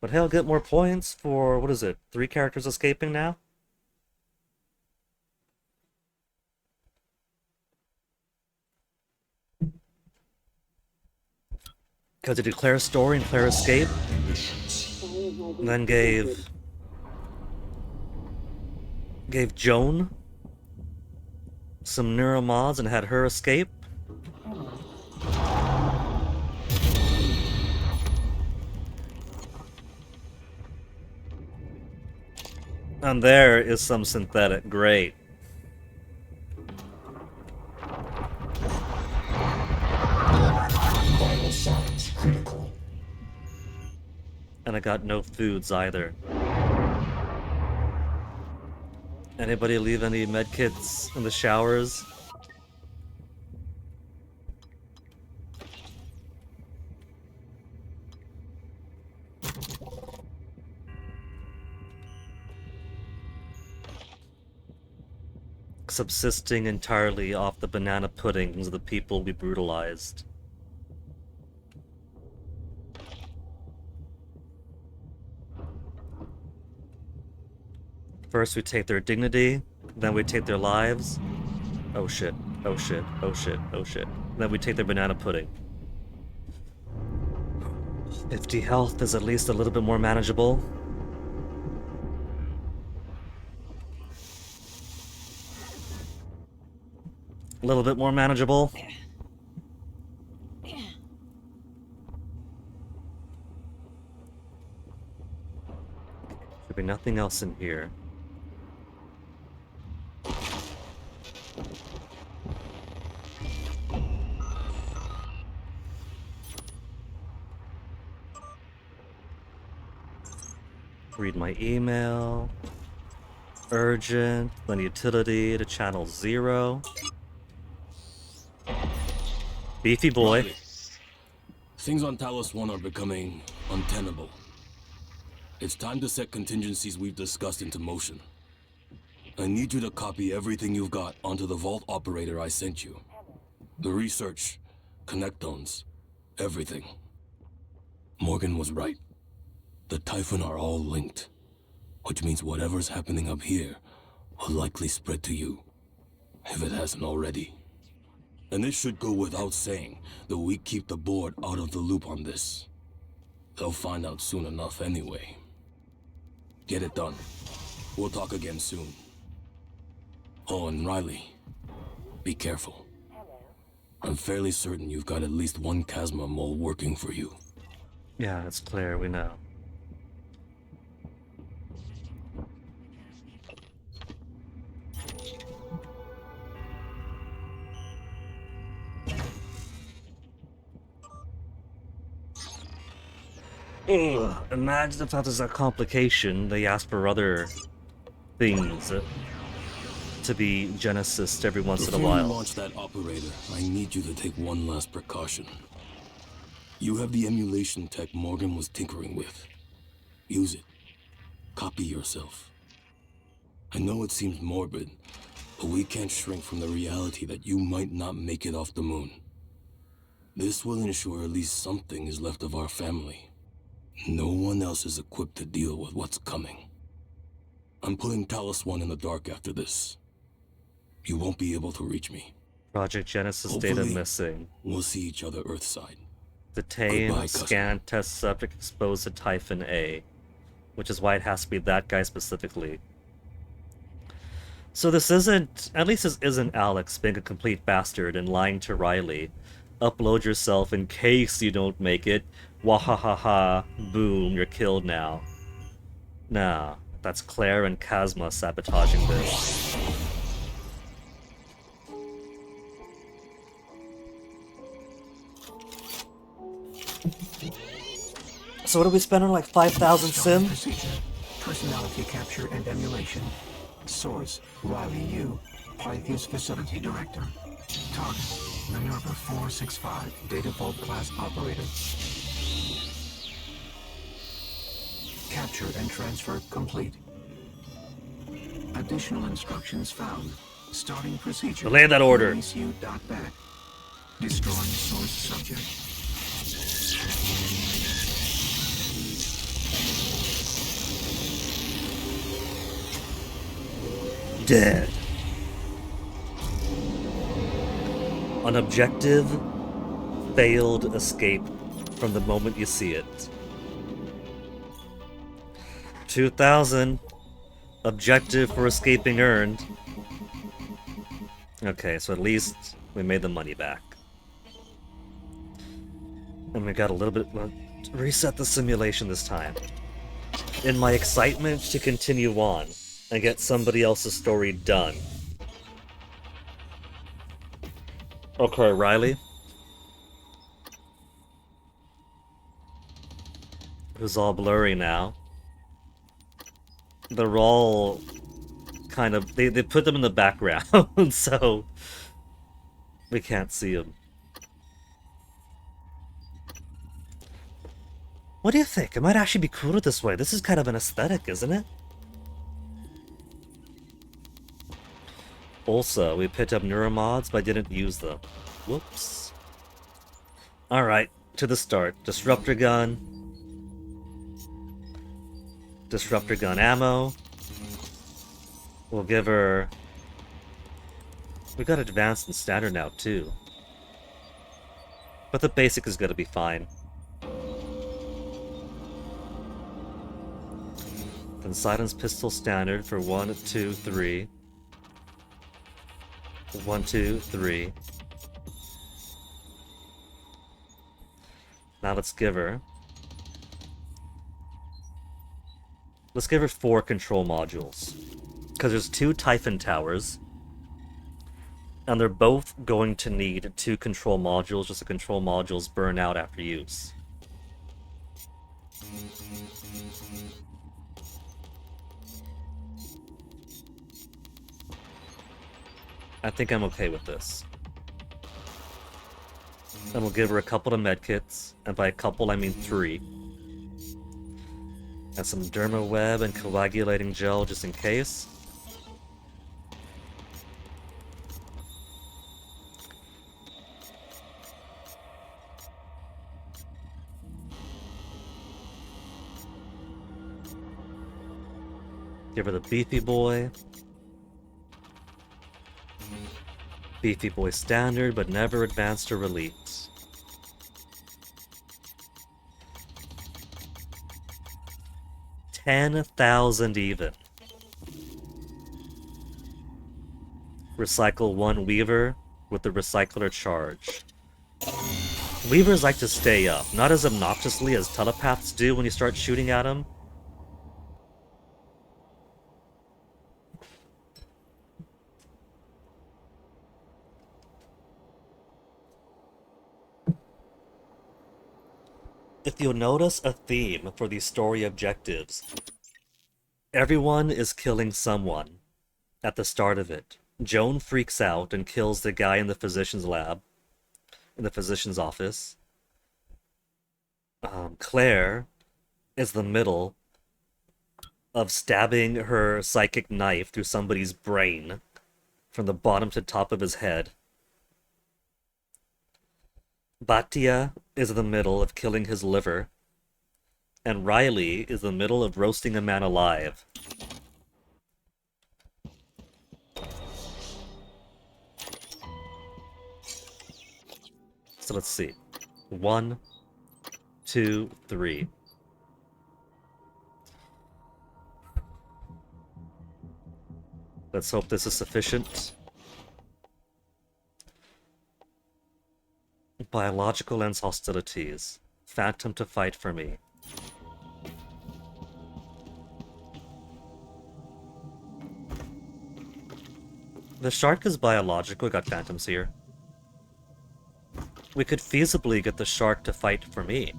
But hey, I'll get more points for, what is it, 3 characters escaping now? Because he did Claire's story and Claire escape, and then gave Joan some neuromods and had her escape. And there is some synthetic. Great. Vital signs critical. And I got no foods either. Anybody leave any medkits in the showers? Subsisting entirely off the banana puddings of the people we brutalized. First we take their dignity, then we take their lives. Oh shit, oh shit, oh shit, oh shit. Then we take their banana pudding. 50 health is at least a little bit more manageable. A little bit more manageable. Should be nothing else in here. Read my email. Urgent. Then utility to channel 0. Beefy boy. Riley, things on Talos 1 are becoming untenable. It's time to set contingencies we've discussed into motion. I need you to copy everything you've got onto the vault operator I sent you. The research, connectones, everything. Morgan was right. The Typhon are all linked, which means whatever's happening up here will likely spread to you, if it hasn't already. And it should go without saying that we keep the board out of the loop on this. They'll find out soon enough anyway. Get it done. We'll talk again soon. Oh, and Riley, be careful. I'm fairly certain you've got at least one Chasma mole working for you. Yeah, it's Claire, we know. Ugh, imagine if that was a complication, they asked for other things to be Genesis every once in a while. Before you launch that operator, I need you to take one last precaution. You have the emulation tech Morgan was tinkering with. Use it. Copy yourself. I know it seems morbid, but we can't shrink from the reality that you might not make it off the moon. This will ensure at least something is left of our family. No one else is equipped to deal with what's coming. I'm putting Talos 1 in the dark after this. You won't be able to reach me. Project Genesis data Hopefully, missing. We'll see each other Earthside. Detain, Goodbye, cousin. scan, test subject exposed to Typhon A. Which is why it has to be that guy specifically. So this isn't, at least this isn't Alex being a complete bastard and lying to Riley. Upload yourself in case you don't make it. Wahahaha, boom, you're killed now. Nah, that's Claire and Chasma sabotaging this. So what are we spending, like 5,000 sim? Procedure. Personality capture and emulation. Source, Riley Yu, Pythias Facility Director. Target, Minerva 465, Data Vault Class Operator. Capture and transfer complete. Additional instructions found. Starting procedure. Relay that order. Back. Destroying source subject. Dead. An objective failed escape from the moment you see it. 2,000. Objective for escaping earned. Okay, so at least we made the money back. And we got a little bit... reset the simulation this time. In my excitement to continue on and get somebody else's story done. Okay, Riley. Who's all blurry now. They're all kind of... They put them in the background, so we can't see them. What do you think? It might actually be cooler this way. This is kind of an aesthetic, isn't it? Also, we picked up neuromods, but I didn't use them. Whoops. Alright, to the start. Disruptor gun. Disruptor gun ammo. We'll give her... We got advanced and standard now, too. But the basic is gonna be fine. Then Silence Pistol standard for 1, 2, 3. 1, 2, 3. Now let's give her... Let's give her 4 control modules. Because there's 2 Typhon towers. And they're both going to need 2 control modules, just the control modules burn out after use. I think I'm okay with this. And we'll give her a couple of medkits, and by a couple I mean 3. And some derma web and coagulating gel just in case. Give her the Beefy Boy. Beefy Boy standard, but never advanced or elite. $10,000 even. Recycle 1 Weaver with the recycler charge. Weavers like to stay up, not as obnoxiously as telepaths do when you start shooting at them. If you'll notice a theme for these story objectives, everyone is killing someone at the start of it. Joan freaks out and kills the guy in the physician's lab, in the physician's office. Claire is the middle of stabbing her psychic knife through somebody's brain from the bottom to top of his head. Bhatia is in the middle of killing his liver, and Riley is in the middle of roasting a man alive. So let's see. 1, 2, 3. Let's hope this is sufficient. Biological ends hostilities. Phantom to fight for me. The shark is biological. We got phantoms here. We could feasibly get the shark to fight for me.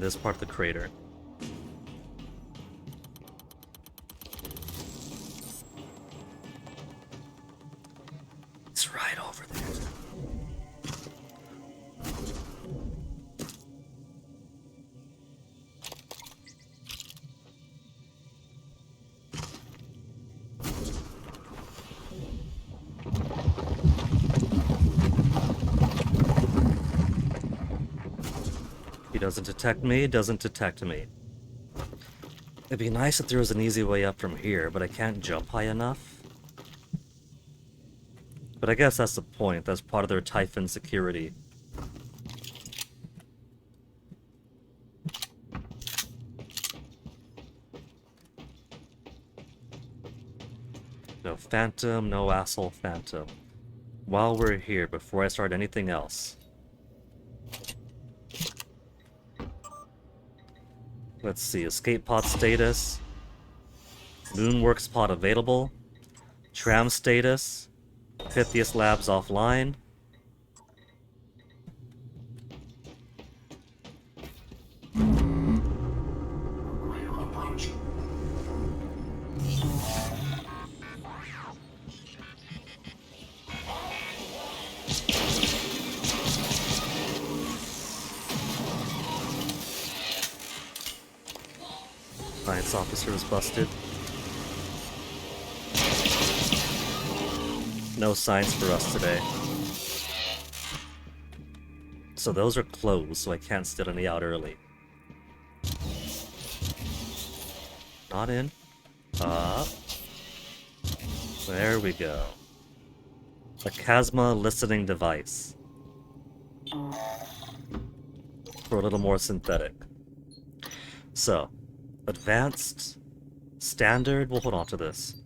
in this part of the crater. It's right over there. He doesn't detect me, doesn't detect me. It'd be nice if there was an easy way up from here, but I can't jump high enough. But I guess that's the point. That's part of their Typhon security. No Phantom, no asshole Phantom. While we're here, before I start anything else. Let's see, escape pod status. Moonworks pod available. Tram status. Pythias Labs offline. Science officer is busted. No science for us today. So those are closed, so I can't steal any out early. Not in. Up. There we go. A Chasma listening device. For a little more synthetic. So, advanced, standard, we'll hold on to this.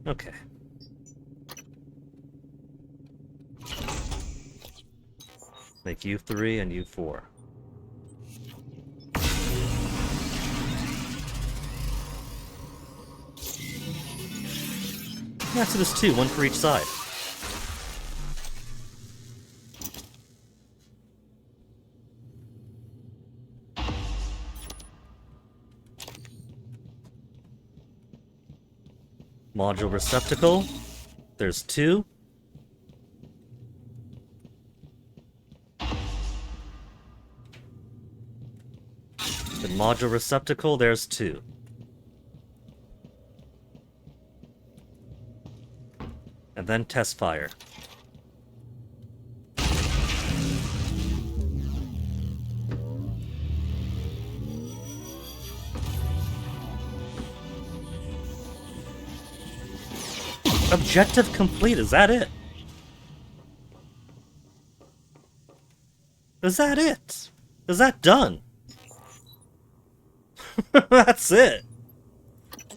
Okay. Make you 3 and you 4. Yeah, so there's 2, 1 for each side. Module receptacle. There's 2. The module receptacle, there's 2. And then test fire. Objective complete, is that it? Is that it? Is that done? That's it.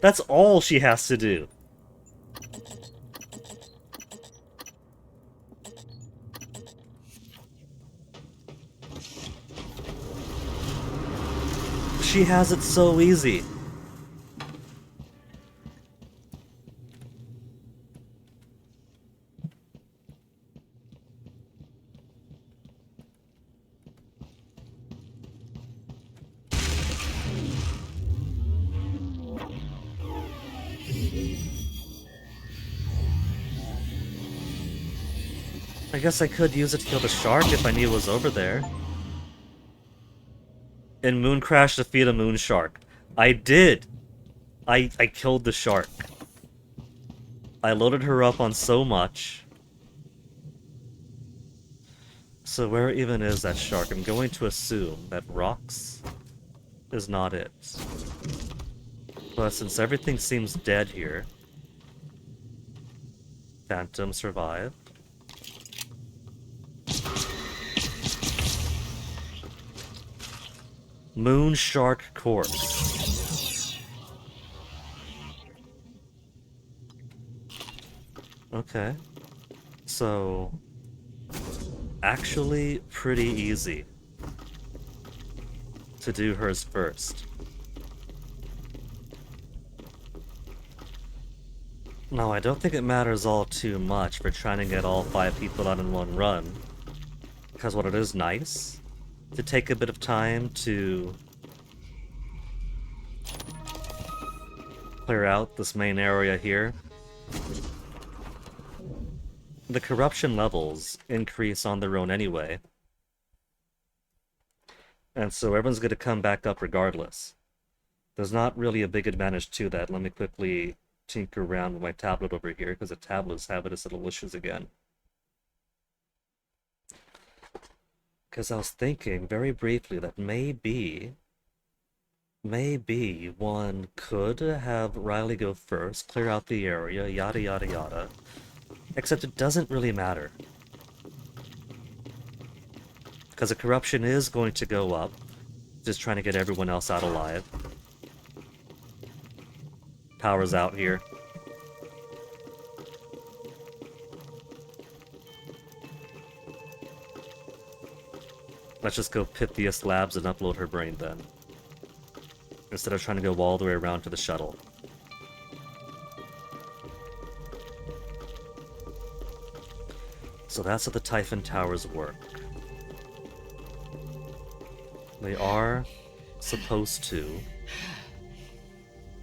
That's all she has to do. She has it so easy. I guess I could use it to kill the shark if I knew it was over there. In Moon Crash, defeat a moon shark. I did! I killed the shark. I loaded her up on so much. So where even is that shark? I'm going to assume that rocks is not it. But since everything seems dead here... Phantom survived. Moon Shark Corpse. Okay. So... actually pretty easy to do hers first. Now, I don't think it matters all too much for trying to get all 5 people out in one run. Because what it is nice to take a bit of time to clear out this main area here. The corruption levels increase on their own anyway. And so everyone's going to come back up regardless. There's not really a big advantage to that. Let me quickly tinker around with my tablet over here, because the tablet's having its little issues again. Because I was thinking very briefly that maybe one could have Riley go first, clear out the area, yada yada yada. Except it doesn't really matter. Because the corruption is going to go up, just trying to get everyone else out alive. Power's out here. Let's just go Pythias Labs and upload her brain then. Instead of trying to go all the way around to the shuttle. So that's how the Typhon Towers work. They are supposed to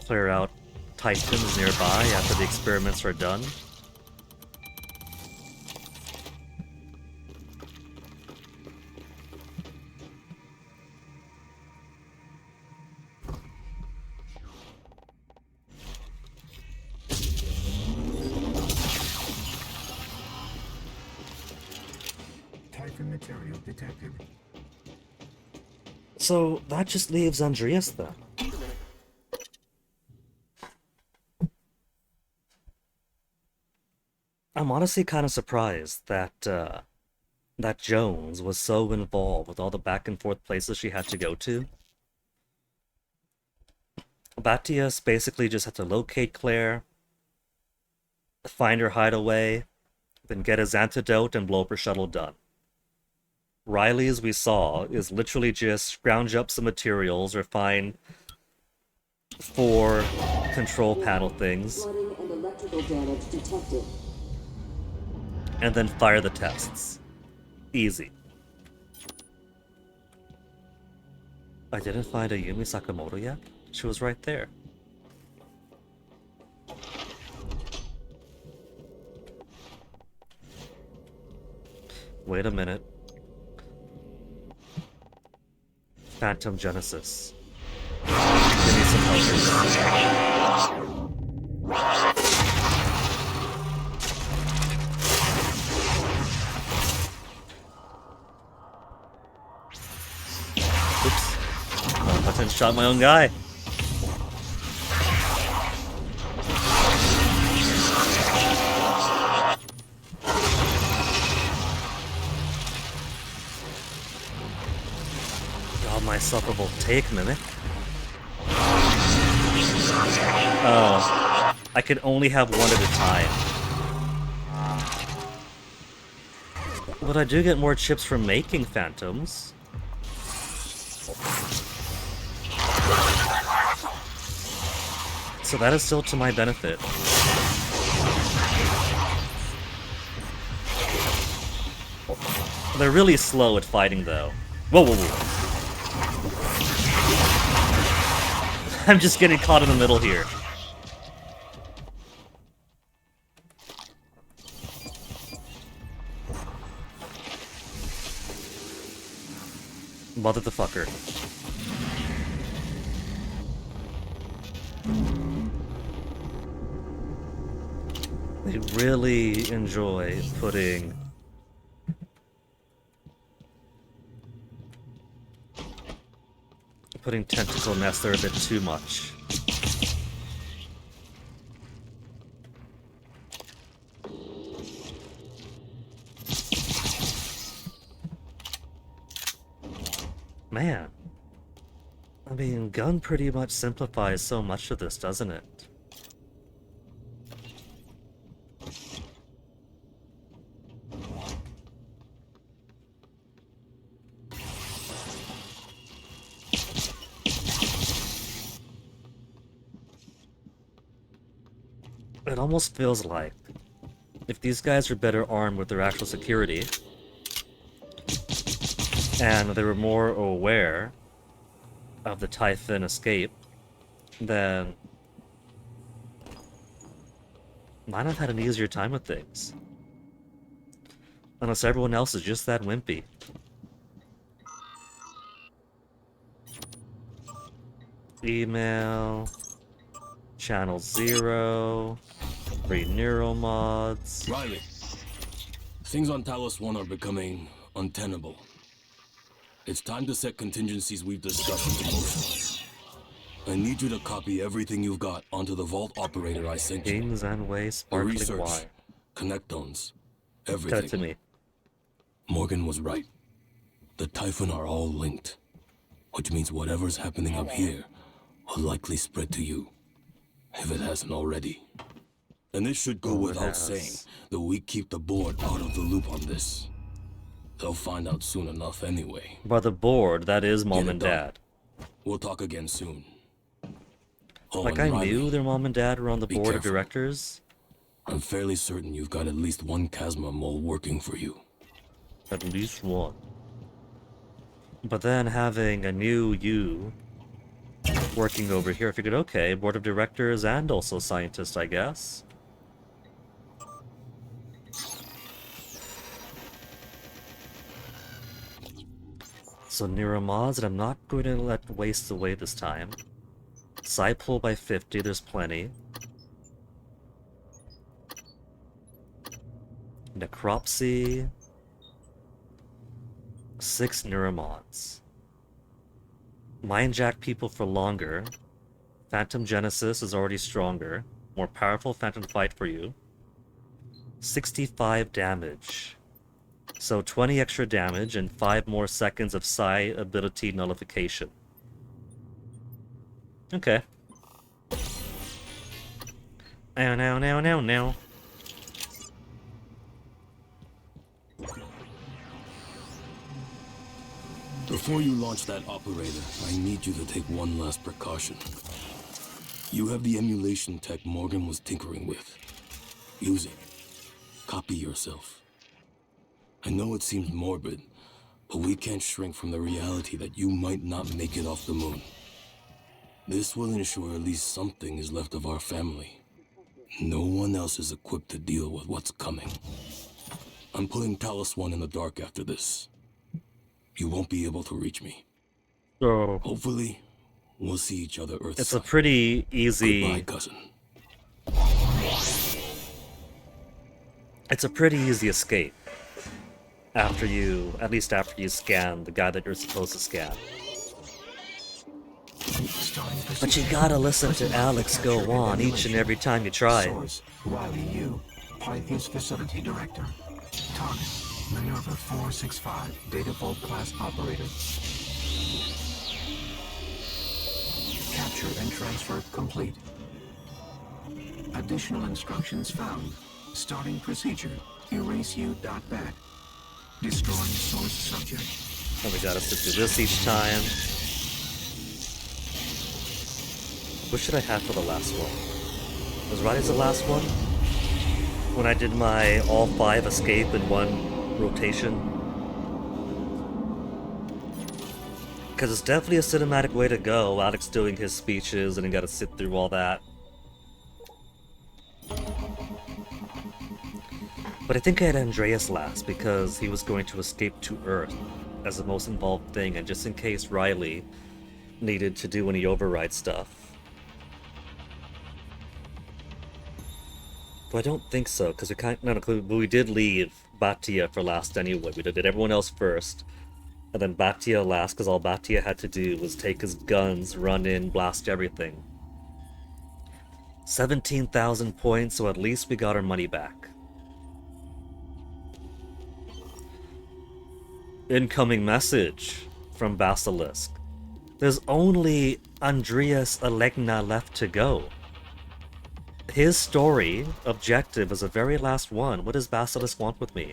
clear out Typhons nearby after the experiments are done. Typhon material detected. So that just leaves Andreas then. I'm honestly kind of surprised that that Jones was so involved with all the back and forth places she had to go to. Batias basically just had to locate Claire, find her hideaway, then get his antidote and blow up her shuttle done. Riley, as we saw, is literally just scrounge up some materials or find 4 control panel things. Flooding and electrical damage detected. And then fire the tests. Easy. I didn't find a Yumi Sakamoto yet? She was right there. Wait a minute. Phantom Genesis. Give me some help. Oops. I shot my own guy. Got myself a voltaic mimic. Oh. I can only have one at a time. But I do get more chips from making phantoms. So that is still to my benefit. They're really slow at fighting, though. Whoa, whoa, whoa. I'm just getting caught in the middle here. Mother the fucker. They really enjoy putting tentacle nests there a bit too much. Man, I mean, gun pretty much simplifies so much of this, doesn't it? It almost feels like if these guys are better armed with their actual security, and they were more aware of the Typhon escape, then might have had an easier time with things. Unless everyone else is just that wimpy. Email. Channel 0. Free neuromods. Riley, things on Talos 1 are becoming untenable. It's time to set contingencies we've discussed into motion. I need you to copy everything you've got onto the vault operator I sent you. Kings and Way, The sparkling research, wine. connectones, Cut everything. it to me. Morgan was right. The Typhon are all linked, which means whatever's happening up here will likely spread to you, if it hasn't already. And this should go Oh, it without has. saying that we keep the board out of the loop on this. They'll find out soon enough anyway. By the board, that is mom Get it and done. dad. We'll talk again soon. Oh, Like, and I Riley, knew their mom and dad were on the be board of careful. directors. I'm fairly certain you've got at least one Chasma mole working for you. At least one. But then having a new you working over here, I figured, okay, board of directors and also scientist, I guess. So neuromods that I'm not going to let waste away this time. Side pull by 50, there's plenty. Necropsy. 6 neuromods. Mindjack people for longer. Phantom Genesis is already stronger. More powerful Phantom Fight for you. 65 damage. So 20 extra damage and 5 more seconds of Psi ability nullification. Okay. Now. Before you launch that operator, I need you to take one last precaution. You have the emulation tech Morgan was tinkering with. Use it. Copy yourself. I know it seems morbid, but we can't shrink from the reality that you might not make it off the moon. This will ensure at least something is left of our family. No one else is equipped to deal with what's coming. I'm putting Talos 1 in the dark after this. You won't be able to reach me. So Hopefully, we'll see each other Earthside. it's a pretty easy. Goodbye, cousin. It's a pretty easy escape. After you scan the guy that you're supposed to scan. But you gotta listen to Alex go on each and every time you try. Source, Riley Yu, Pythias Facility Director. Target, Minerva 465, Data Vault Class Operator. Capture and transfer complete. Additional instructions found. Starting procedure, erase you.bat. Destroy source subject. And we gotta sit through this each time. What should I have for the last one? Was Riley's the last one? When I did my all 5 escape in one rotation? Because it's definitely a cinematic way to go, Alex doing his speeches and you gotta sit through all that. But I think I had Andreas last because he was going to escape to Earth as the most involved thing, and just in case Riley needed to do any override stuff. But I don't think so, because we did leave Batia for last anyway. We did everyone else first, and then Batia last, because all Batia had to do was take his guns, run in, blast everything. 17,000 points, so at least we got our money back. Incoming message from Basilisk. There's only Andreas Alegna left to go. His story objective is the very last one. What does Basilisk want with me?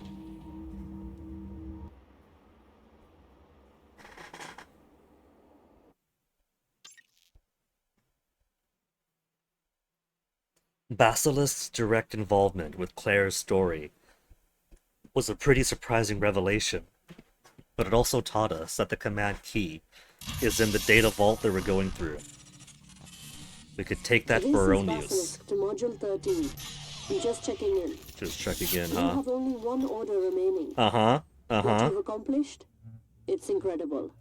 Basilisk's direct involvement with Claire's story was a pretty surprising revelation, but it also taught us that the command key is in the data vault that we're going through. We could take that for our own use. Basilisk to Module 13. I'm just checking in. Just checking in, You huh? have only one order remaining. Uh-huh. What Uh-huh. you've accomplished? It's incredible.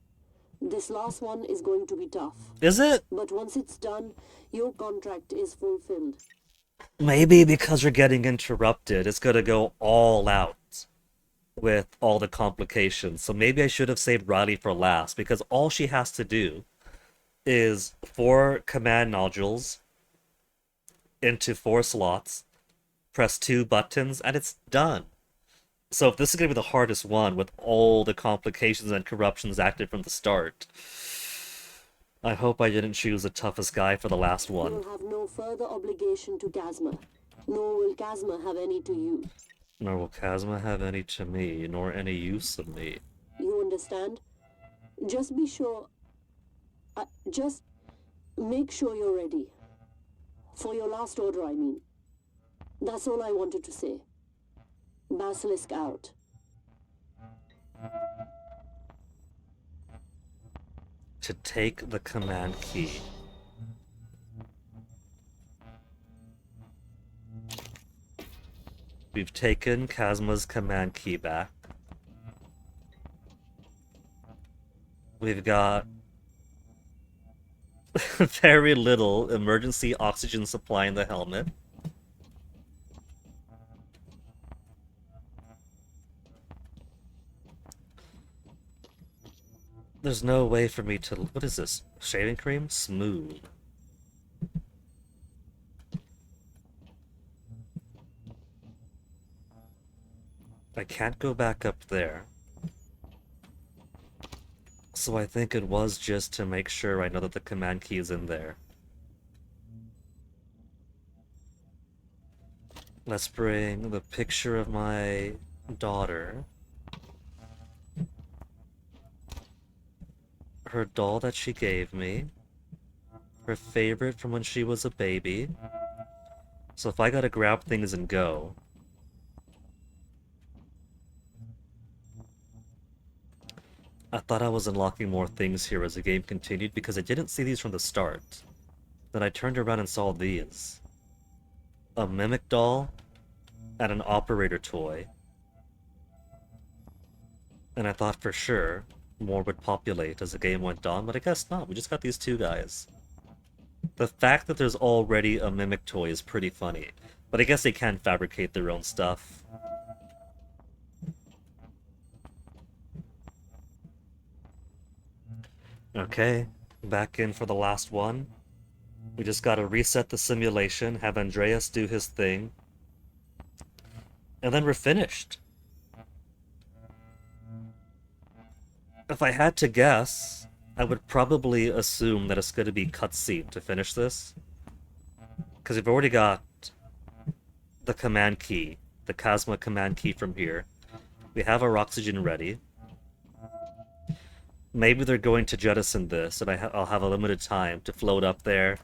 This last one is going to be tough. Is it? But once it's done, your contract is fulfilled. Maybe because we're getting interrupted, it's gonna go all out with all the complications. So maybe I should have saved Riley for last, because all she has to do is 4 command nodules into 4 slots, press 2 buttons, and it's done. So if this is going to be the hardest one with all the complications and corruptions active from the start, I hope I didn't choose the toughest guy for the last You one. will have no further obligation to Kazma, nor will Kazma have any to you. Nor will Kazma have any to me, nor any use of me. You understand? Just be sure... just make sure you're ready. For your last order, I mean. That's all I wanted to say. Basilisk out. To take the command key. We've taken Kazma's command key back. We've got very little emergency oxygen supply in the helmet. There's no way for me to... What is this? Shaving cream? Smooth. I can't go back up there. So I think it was just to make sure I know that the command key is in there. Let's bring the picture of my daughter. Her doll that she gave me. Her favorite from when she was a baby. So if I gotta grab things and go... I thought I was unlocking more things here as the game continued because I didn't see these from the start. Then I turned around and saw these. A Mimic doll and an operator toy. And I thought for sure more would populate as the game went on, but I guess not. We just got these 2 guys. The fact that there's already a Mimic toy is pretty funny, but I guess they can fabricate their own stuff. Okay, back in for the last one. We just gotta reset the simulation, have Andreas do his thing, and then we're finished. If I had to guess, I would probably assume that it's gonna be cutscene to finish this. Because we've already got the command key, the Kazma command key from here. We have our oxygen ready. Maybe they're going to jettison this, and I'll have a limited time to float up there,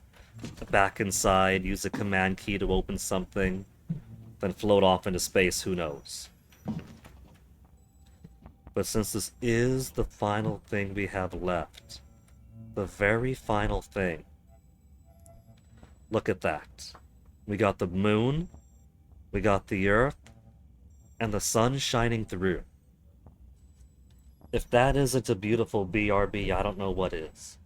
back inside, use the command key to open something, then float off into space, who knows. But since this is the final thing we have left, the very final thing, look at that. We got the moon, we got the earth, and the sun shining through. If that isn't a beautiful BRB, I don't know what is.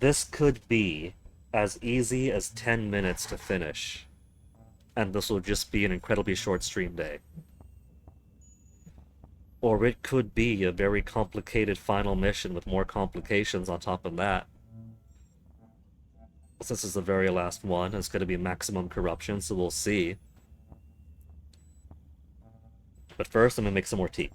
This could be as easy as 10 minutes to finish, and this will just be an incredibly short stream day. Or it could be a very complicated final mission with more complications on top of that. Since this is the very last one, it's going to be maximum corruption, so we'll see. But first, I'm going to make some more tea.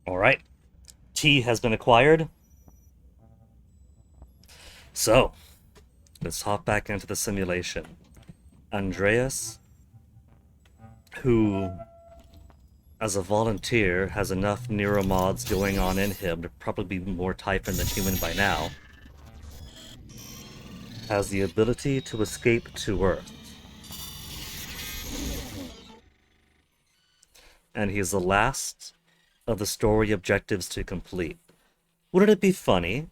Alright. T has been acquired. So, let's hop back into the simulation. Andreas, who, as a volunteer, has enough neuromods going on in him to probably be more Typhon than human by now, has the ability to escape to Earth. And he's the last of the story objectives to complete. Wouldn't it be funny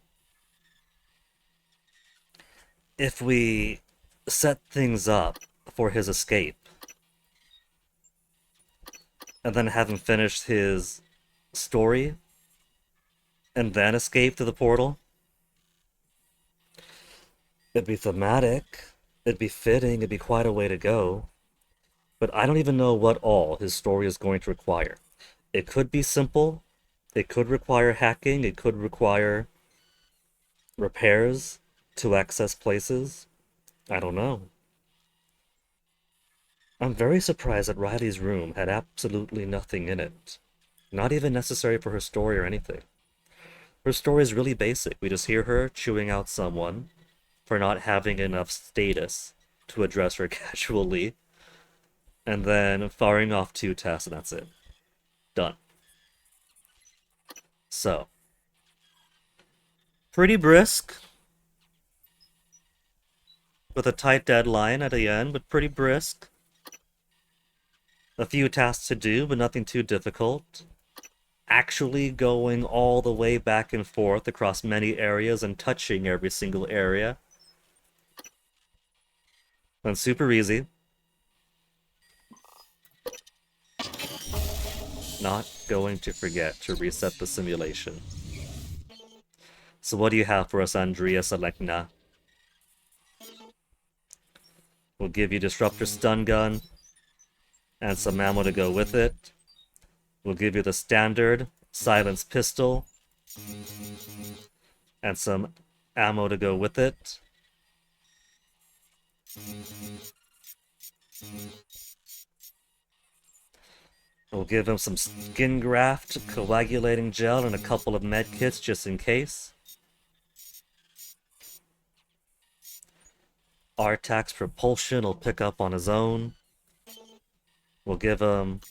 if we set things up for his escape and then have him finish his story and then escape to the portal? It'd be thematic, it'd be fitting, it'd be quite a way to go. But I don't even know what all his story is going to require. It could be simple, it could require hacking, it could require repairs to access places. I don't know. I'm very surprised that Riley's room had absolutely nothing in it. Not even necessary for her story or anything. Her story is really basic. We just hear her chewing out someone for not having enough status to address her casually, and then firing off 2 tests, and that's it. Done. So, pretty brisk, with a tight deadline at the end, but pretty brisk. A few tasks to do, but nothing too difficult. Actually going all the way back and forth across many areas and touching every single area. And super easy. Not going to forget to reset the simulation. So what do you have for us, Andreas Alekna? We'll give you Disruptor Stun Gun and some ammo to go with it. We'll give you the standard Silence Pistol and some ammo to go with it. We'll give him some skin graft, coagulating gel, and a couple of med kits just in case. Artax propulsion will pick up on his own. We'll give him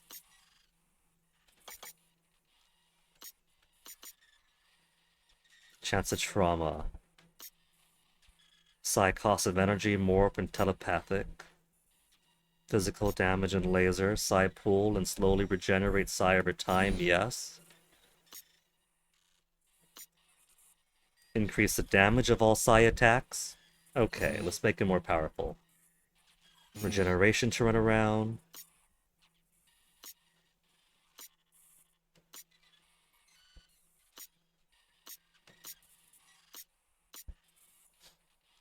chance of trauma, psychosis of energy, morph, and telepathic. Physical damage and laser, psi pool, and slowly regenerate psi over time, yes. Increase the damage of all psi attacks. Okay, let's make it more powerful. Regeneration to run around.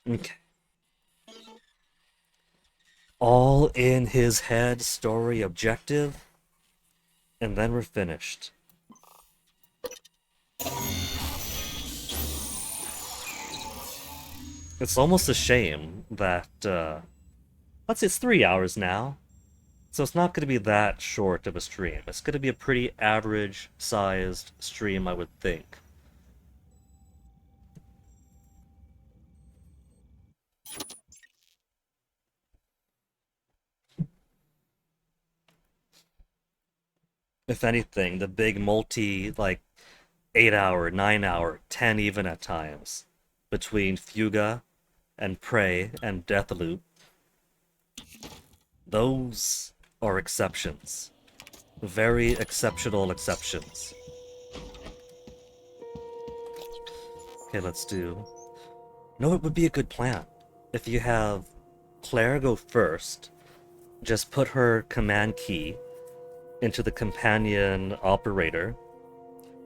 Okay. All in his head, story objective, and then we're finished. It's almost a shame that, let's say it's 3 hours now, so it's not going to be that short of a stream. It's going to be a pretty average-sized stream, I would think. If anything, the big multi, like, 8-hour, 9-hour, 10 even at times, between Fuga and Prey and Deathloop, those are exceptions. Very exceptional exceptions. Okay, let's do... No, it would be a good plan. If you have Claire go first, just put her command key into the companion operator,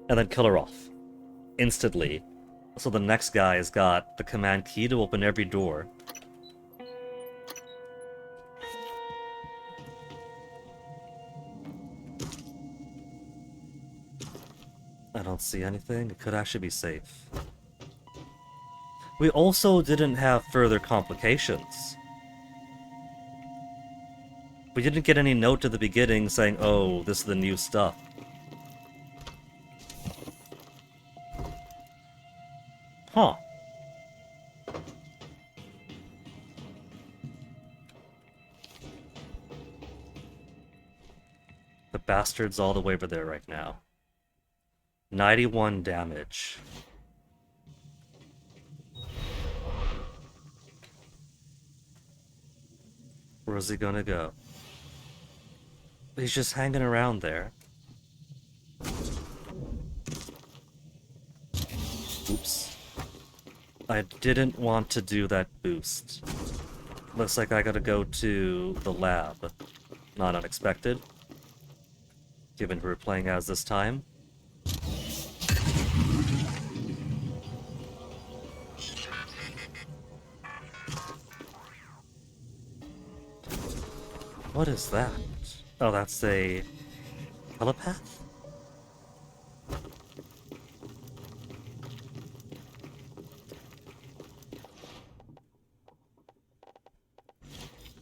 and then kill her off instantly. So the next guy's got the command key to open every door. I don't see anything. It could actually be safe. We also didn't have further complications. We didn't get any note at the beginning saying, oh, this is the new stuff. Huh. The bastard's all the way over there right now. 91 damage. Where's he gonna go? He's just hanging around there. Oops. I didn't want to do that boost. Looks like I gotta go to the lab. Not unexpected, given who we're playing as this time. What is that? Oh, that's a telepath?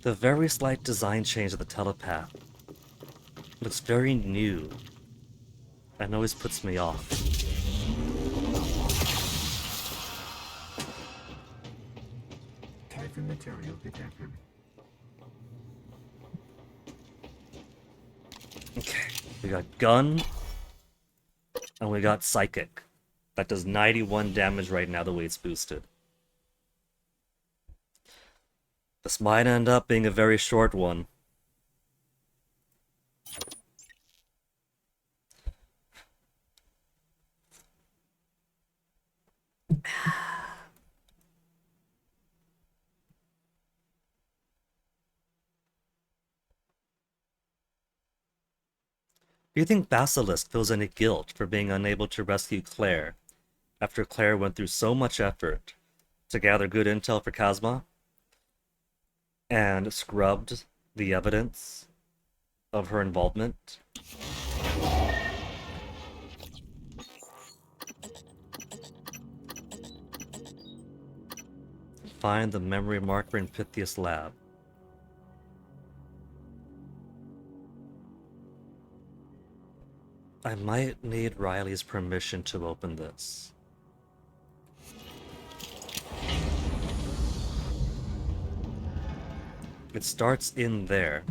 The very slight design change of the telepath looks very new and always puts me off. Typhon material detected. Okay, we got gun, and we got psychic. That does 91 damage right now the way it's boosted. This might end up being a very short one. Do you think Basilisk feels any guilt for being unable to rescue Claire after Claire went through so much effort to gather good intel for Kazma and scrubbed the evidence of her involvement? Find the memory marker in Pythias' lab. I might need Riley's permission to open this. It starts in there.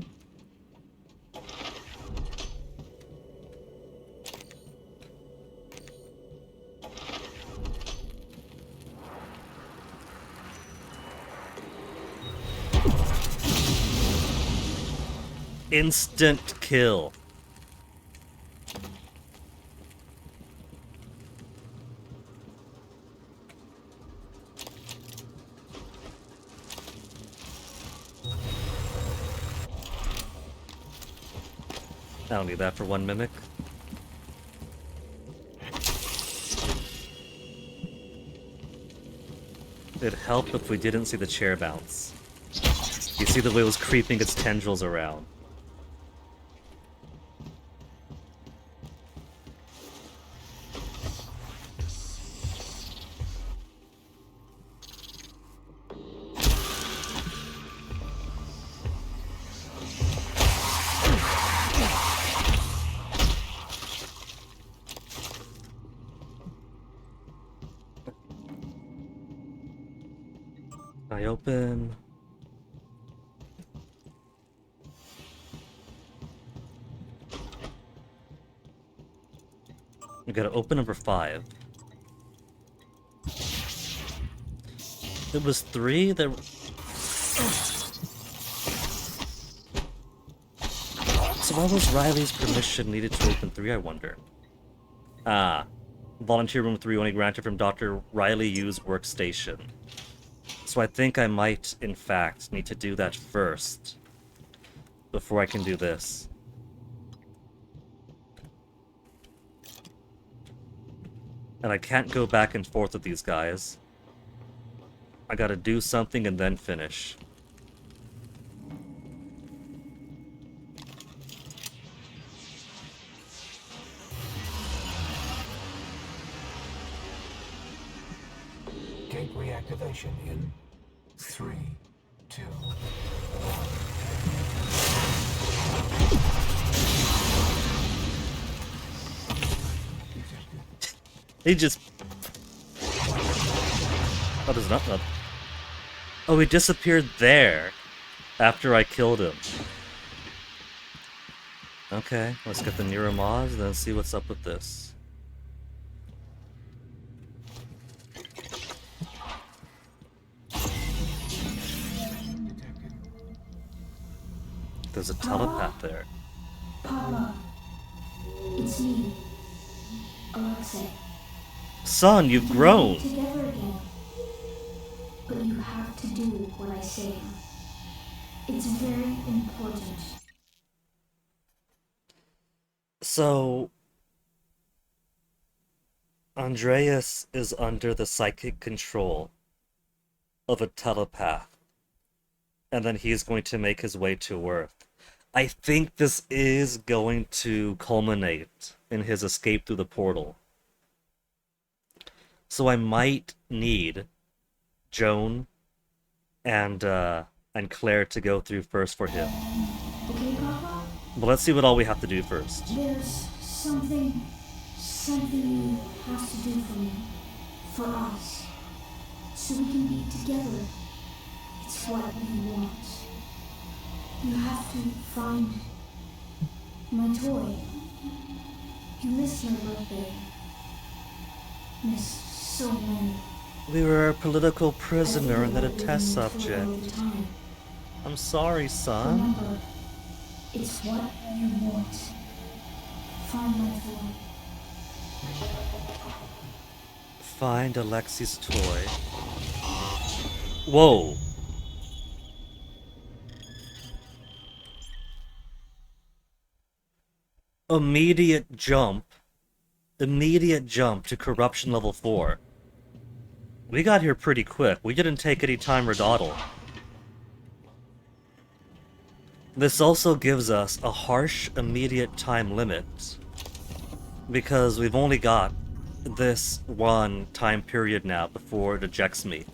Instant kill. I don't need that for one mimic. It'd help if we didn't see the chair bounce. You see the way it was creeping its tendrils around. I open. We gotta open number 5. It was 3 that... So why was Riley's permission needed to open 3, I wonder? Ah. Volunteer room 3 only granted from Dr. Riley Yu's workstation. So I think I might, in fact, need to do that first before I can do this. And I can't go back and forth with these guys. I gotta do something and then finish. Gate reactivation in 3, 2, 1. He just... Oh, there's not another. Oh, he disappeared there after I killed him. Okay, let's get the Neuromods, then see what's up with this. There's a telepath there. Papa, it's me, Alexei. Son, you've grown! Together again. But you have to do what I say. It's very important. So, Andreas is under the psychic control of a telepath, and then he's going to make his way to Earth. I think this is going to culminate in his escape through the portal. So I might need Joan and Claire to go through first for him. Okay, Papa? But let's see what all we have to do first. There's something you have to do for me. For us. So we can be together. It's what we want. You have to find my toy. You missed my birthday. Missed so many. We were a political prisoner and then a test subject. I'm sorry, son. Remember, it's what you want. Find my toy. Find Alexi's toy. Whoa. Immediate jump to corruption level 4. We got here pretty quick. We didn't take any time or dawdle. This also gives us a harsh immediate time limit, because we've only got this one time period now before it ejects me.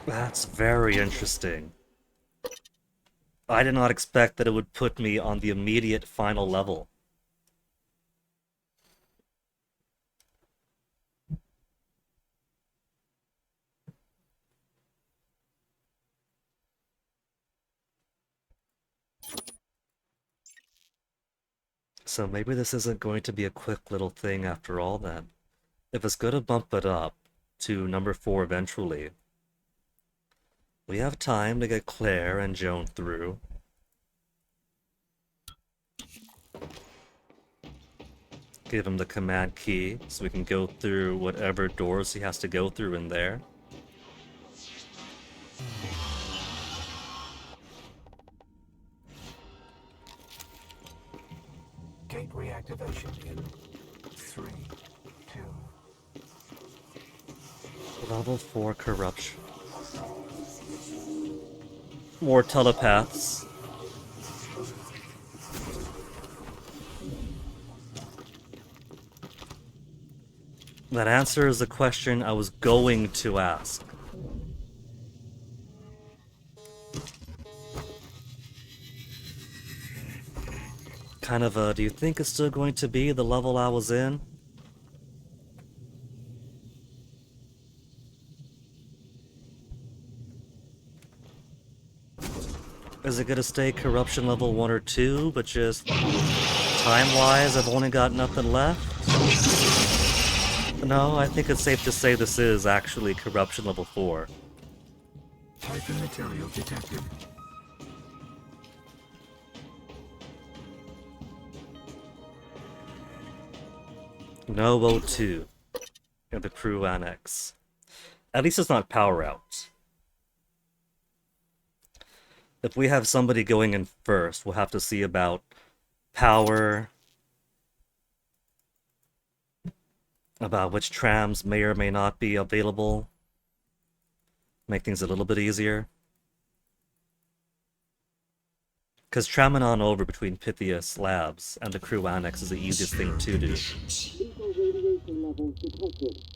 That's very interesting. I did not expect that it would put me on the immediate final level. So maybe this isn't going to be a quick little thing after all then. If it's going to bump it up to number 4 eventually, we have time to get Claire and Joan through. Give him the command key so we can go through whatever doors he has to go through in there. Gate reactivation in 3, 2. Level 4 corruption. More telepaths. That answers the question I was going to ask. Kind of a, do you think it's still going to be the level I was in? Is it gonna stay corruption level 1 or 2, but just time-wise I've only got nothing left? No, I think it's safe to say this is actually corruption level 4. Typhon material detected. No O2 in the crew annex. At least it's not power out. If we have somebody going in first, we'll have to see about power, about which trams may or may not be available. Make things a little bit easier. Because tramming on over between Pythias Labs and the crew annex is the easiest thing to do. Lethal radiation levels detected.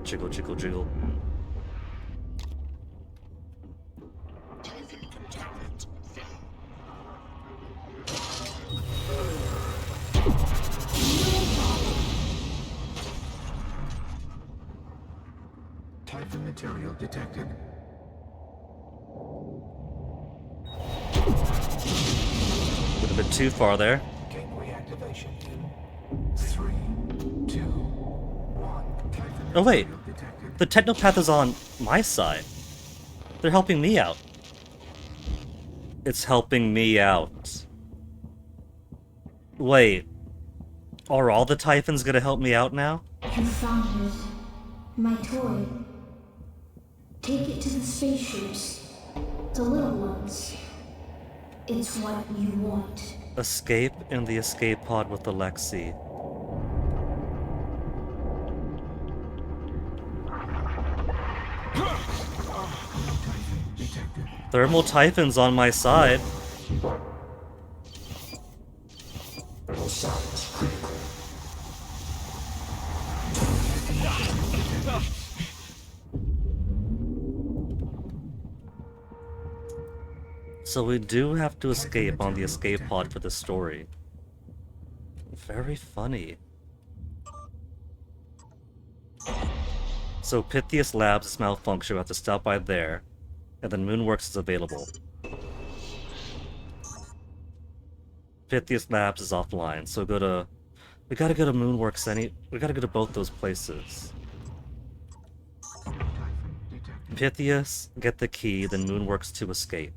Jiggle, jiggle, jiggle. Typhon material detected. Went a bit too far there. Gateway activation in 3, 2, 1. Typhon Oh wait, material detected. the Technopath is on my side. They're helping me out. It's helping me out. Wait, are all the Typhons gonna help me out now? You found it. My toy. Take it to the spaceships. The little ones. It's what you want. Escape in the escape pod with Alexei. Thermal Typhon's on my side. So we do have to escape on the escape pod for this story. Very funny. So Pythias Labs is malfunctioned, we have to stop by there. And then Moonworks is available. Pythias Labs is offline, so we gotta go to Moonworks we gotta go to both those places. Pythias, get the key, then Moonworks to escape.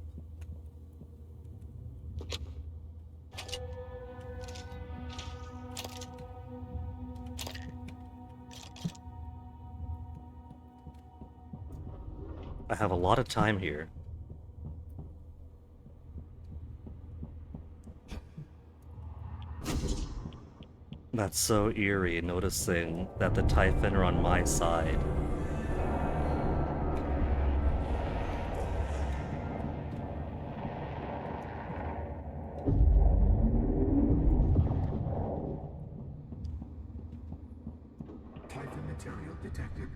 I have a lot of time here. That's so eerie, noticing that the Typhon are on my side. Typhon material detected.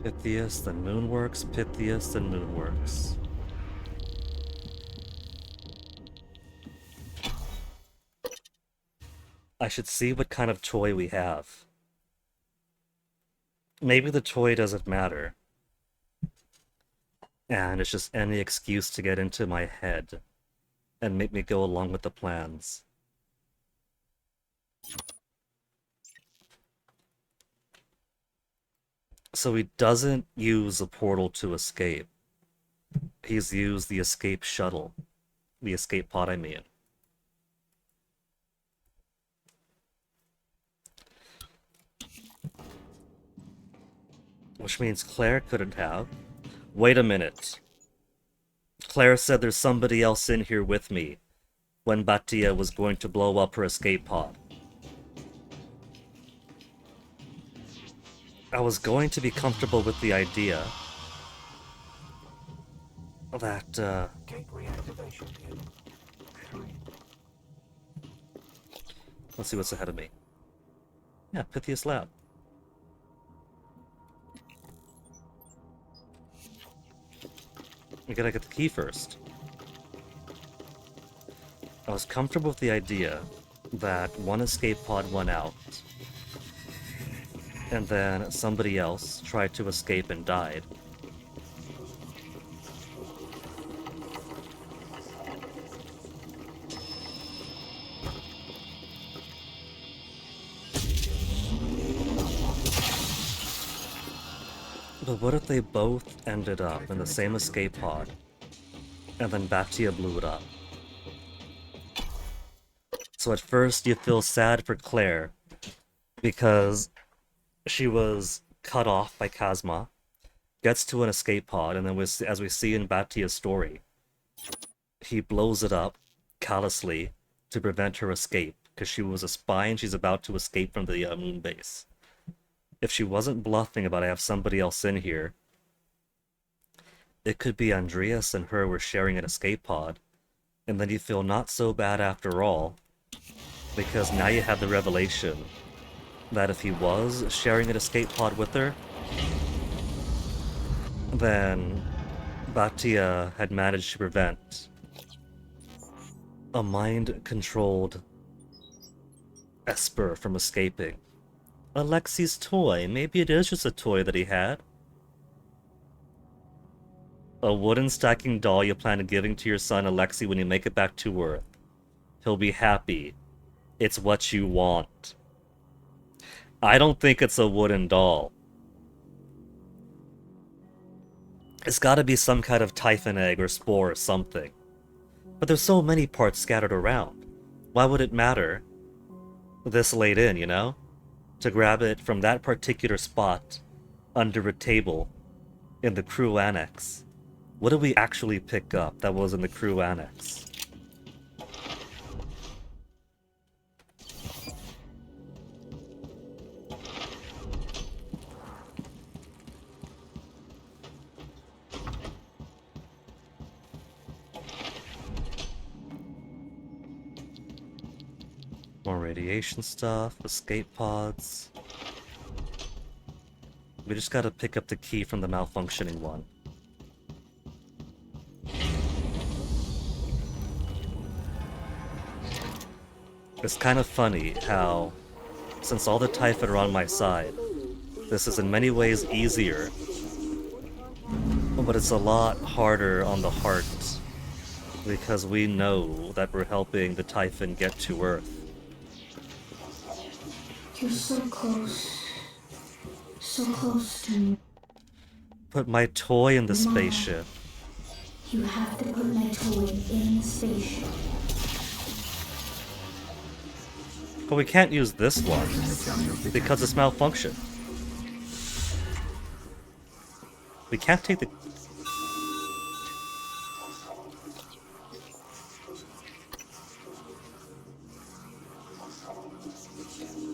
Pythias, then Moonworks, Pythias, then Moonworks. I should see what kind of toy we have. Maybe the toy doesn't matter. And it's just any excuse to get into my head and make me go along with the plans. So he doesn't use a portal to escape. He's used the escape shuttle. The escape pod, I mean. Which means Claire couldn't have. Wait a minute. Claire said there's somebody else in here with me when Batia was going to blow up her escape pod. I was going to be comfortable with the idea that, Gateway activation in 3. Let's see what's ahead of me. Yeah, Pythias Lab. We gotta get the key first. I was comfortable with the idea that one escape pod went out, and then somebody else tried to escape and died. But what if they both ended up in the same escape pod, and then Batia blew it up? So at first you feel sad for Claire, because she was cut off by Kazma, gets to an escape pod, and then as we see in Batia's story, he blows it up callously to prevent her escape, because she was a spy and she's about to escape from the moon base. If she wasn't bluffing about I have somebody else in here, it could be Andreas and her were sharing an escape pod, and then you feel not so bad after all, because now you have the revelation that if he was sharing an escape pod with her, then Batia had managed to prevent a mind-controlled Esper from escaping. Alexi's toy. Maybe it is just a toy that he had. A wooden stacking doll you plan on giving to your son Alexi when you make it back to Earth. He'll be happy. It's what you want. I don't think it's a wooden doll. It's gotta be some kind of typhon egg or spore or something. But there's so many parts scattered around. Why would it matter this late in, you know? To grab it from that particular spot under a table in the crew annex. What did we actually pick up that was in the crew annex? More radiation stuff, escape pods. We just gotta pick up the key from the malfunctioning one. It's kind of funny how, since all the Typhon are on my side, this is in many ways easier, but it's a lot harder on the heart, because we know that we're helping the Typhon get to Earth. You're so close. So close to me. Put my toy in the spaceship. You have to put my toy in the spaceship. But we can't use this one, because it's malfunctioned. We can't take the...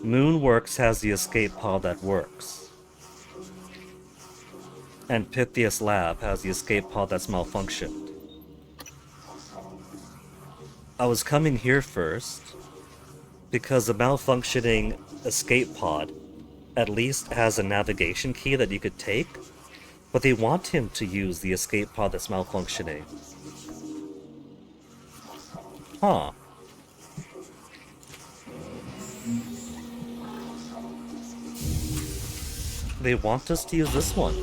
Moonworks has the escape pod that works. And Pythias Lab has the escape pod that's malfunctioned. I was coming here first because the malfunctioning escape pod at least has a navigation key that you could take, but they want him to use the escape pod that's malfunctioning. Huh. They want us to use this one.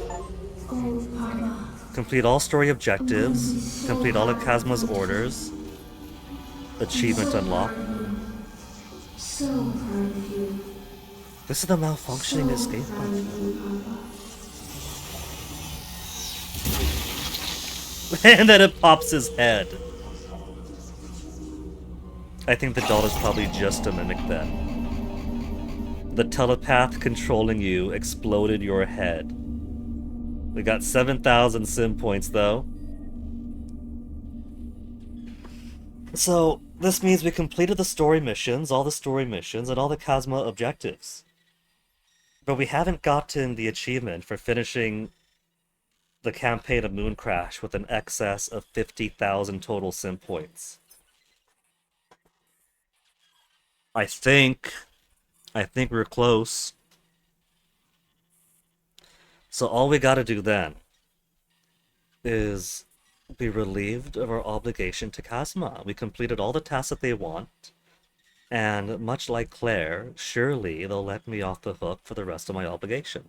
Complete all story objectives, complete all of Kazma's orders, achievement unlocked. So proud of you. This is the malfunctioning escape pod. And then it pops his head. I think the doll is probably just a mimic then. The telepath controlling you exploded your head. We got 7,000 sim points though. So, this means we completed the story missions, all the story missions, and all the Kazma objectives. But we haven't gotten the achievement for finishing the campaign of Mooncrash with an excess of 50,000 total sim points. I think we're close. So all we gotta do then is be relieved of our obligation to Kazma. We completed all the tasks that they want, and much like Claire, surely they'll let me off the hook for the rest of my obligation.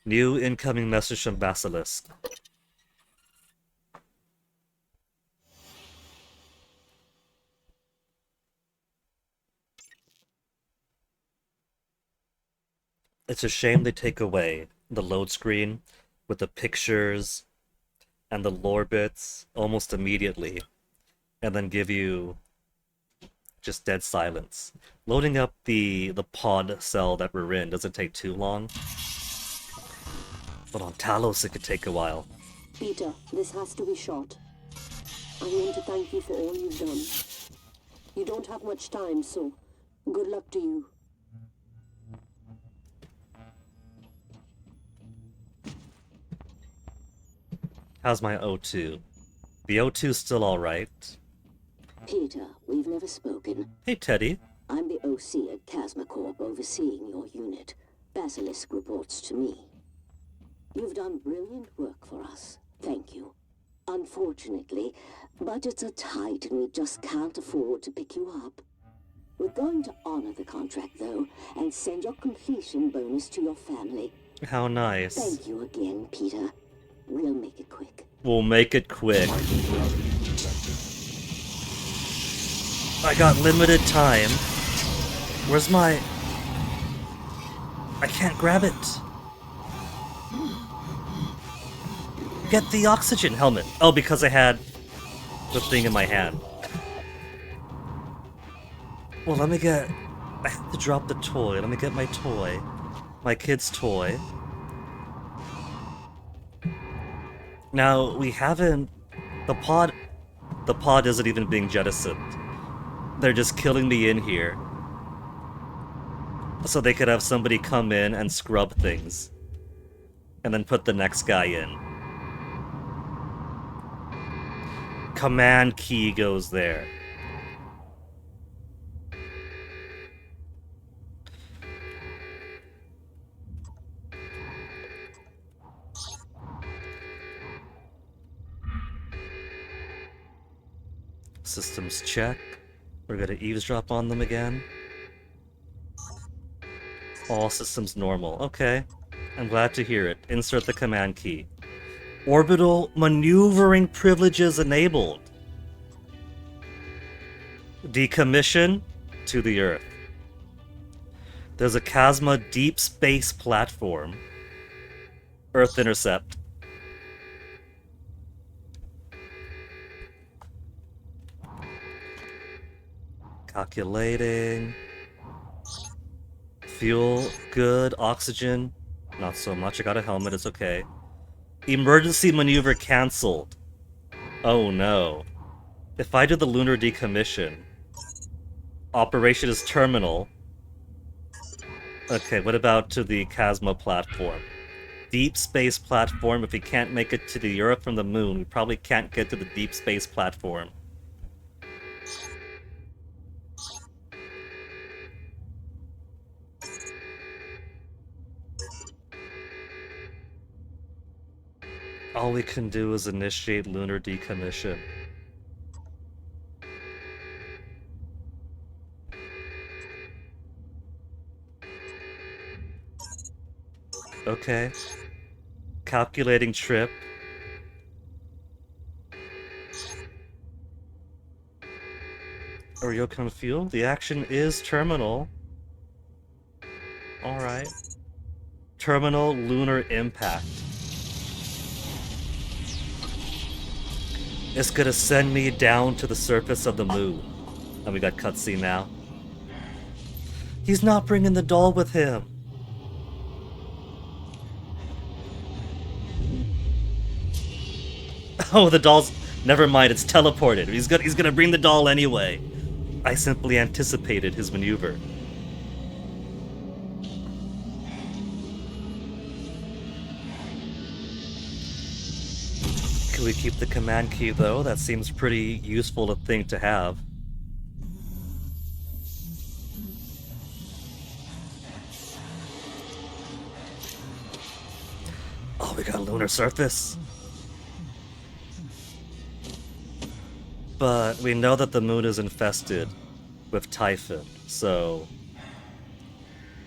New incoming message from Basilisk. It's a shame they take away the load screen with the pictures and the lore bits almost immediately, and then give you just dead silence. Loading up the pod cell that we're in doesn't take too long, but on Talos it could take a while. Peter, this has to be short. I want to thank you for all you've done. You don't have much time, so good luck to you. How's my O2? The O2's still alright. Peter, we've never spoken. Hey, Teddy. I'm the OC at Chasma Corp overseeing your unit. Basilisk reports to me. You've done brilliant work for us. Thank you. Unfortunately, budgets are tight and we just can't afford to pick you up. We're going to honor the contract, though, and send your completion bonus to your family. How nice. Thank you again, Peter. We'll make it quick. We'll make it quick. I got limited time. Where's my... I can't grab it. Get the oxygen helmet. Oh, because I had the thing in my hand. Well, let me get... I have to drop the toy. Let me get my toy. My kid's toy. Now, we haven't... The pod isn't even being jettisoned. They're just killing me in here. So they could have somebody come in and scrub things. And then put the next guy in. Command key goes there. Systems check. We're gonna eavesdrop on them again. All systems normal. Okay. I'm glad to hear it. Insert the command key. Orbital maneuvering privileges enabled. Decommission to the Earth. There's a Chasma deep space platform. Earth intercept. Calculating. Fuel, good. Oxygen, not so much. I got a helmet, it's okay. Emergency maneuver cancelled. Oh no. If I do the lunar decommission, operation is terminal. Okay, what about to the Chasma platform? Deep space platform. If we can't make it to the Earth from the moon, we probably can't get to the deep space platform. All we can do is initiate lunar decommission. Okay. Calculating trip. Ryokan fuel. The action is terminal. Alright. Terminal lunar impact. It's gonna send me down to the surface of the moon. And we got cutscene now. He's not bringing the doll with him. Oh, the doll's... Never mind, it's teleported. He's gonna bring the doll anyway. I simply anticipated his maneuver. Can we keep the command key though? That seems pretty useful a thing to have. Oh, we got a lunar surface. But we know that the moon is infested with Typhon, so...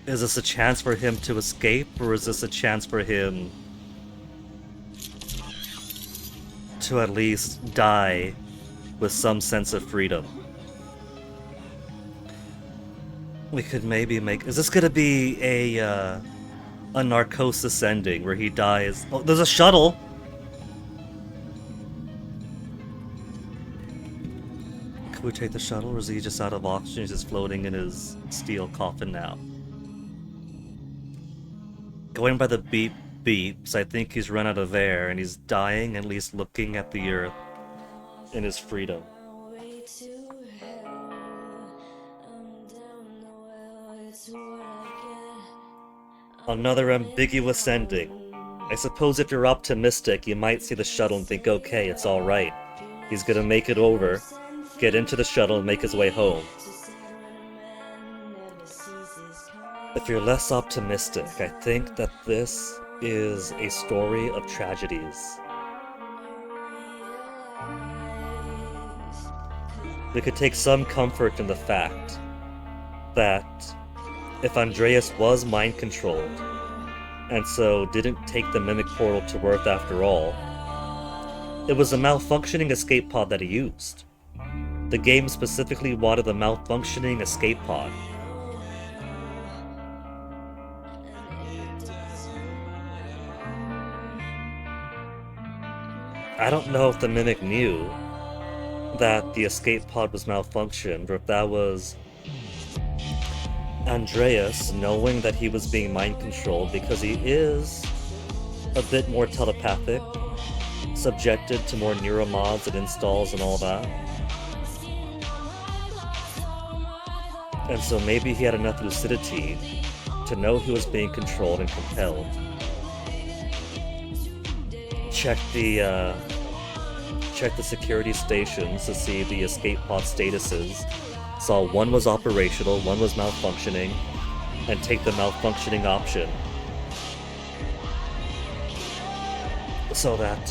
Is this a chance for him to escape, or is this a chance for him to at least die with some sense of freedom? We could maybe make... Is this gonna be a Narcosis ending where he dies? Oh, there's a shuttle! Could we take the shuttle, or is he just out of oxygen? He's just floating in his steel coffin now. Going by the beeps, I think he's run out of air and he's dying, at least looking at the Earth in his freedom. Another ambiguous ending. I suppose if you're optimistic, you might see the shuttle and think, okay, it's alright. He's gonna make it over. get into the shuttle and make his way home. If you're less optimistic, I think that this is a story of tragedies. We could take some comfort in the fact that if Andreas was mind-controlled, and so didn't take the Mimic Portal to Earth after all, it was a malfunctioning escape pod that he used. The game specifically wanted a malfunctioning escape pod. I don't know if the Mimic knew that the escape pod was malfunctioned, or if that was Andreas knowing that he was being mind-controlled, because he is a bit more telepathic, subjected to more neuromods and installs and all that. And so maybe he had enough lucidity to know he was being controlled and compelled. Check the security stations to see the escape pod statuses. Saw one was operational, one was malfunctioning, and take the malfunctioning option. So that,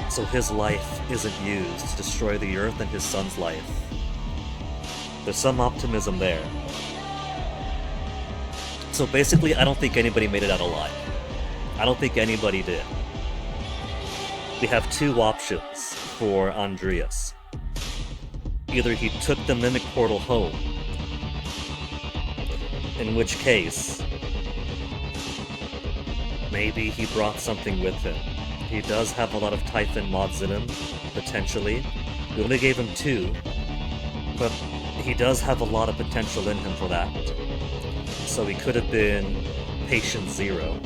so his life isn't used to destroy the Earth and his son's life. There's some optimism there. So basically, I don't think anybody made it out alive. I don't think anybody did. We have two options for Andreas. Either he took the Mimic Portal home, in which case, maybe he brought something with him. He does have a lot of Typhon mods in him, potentially. We only gave him 2, but he does have a lot of potential in him for that. So he could have been Patient Zero.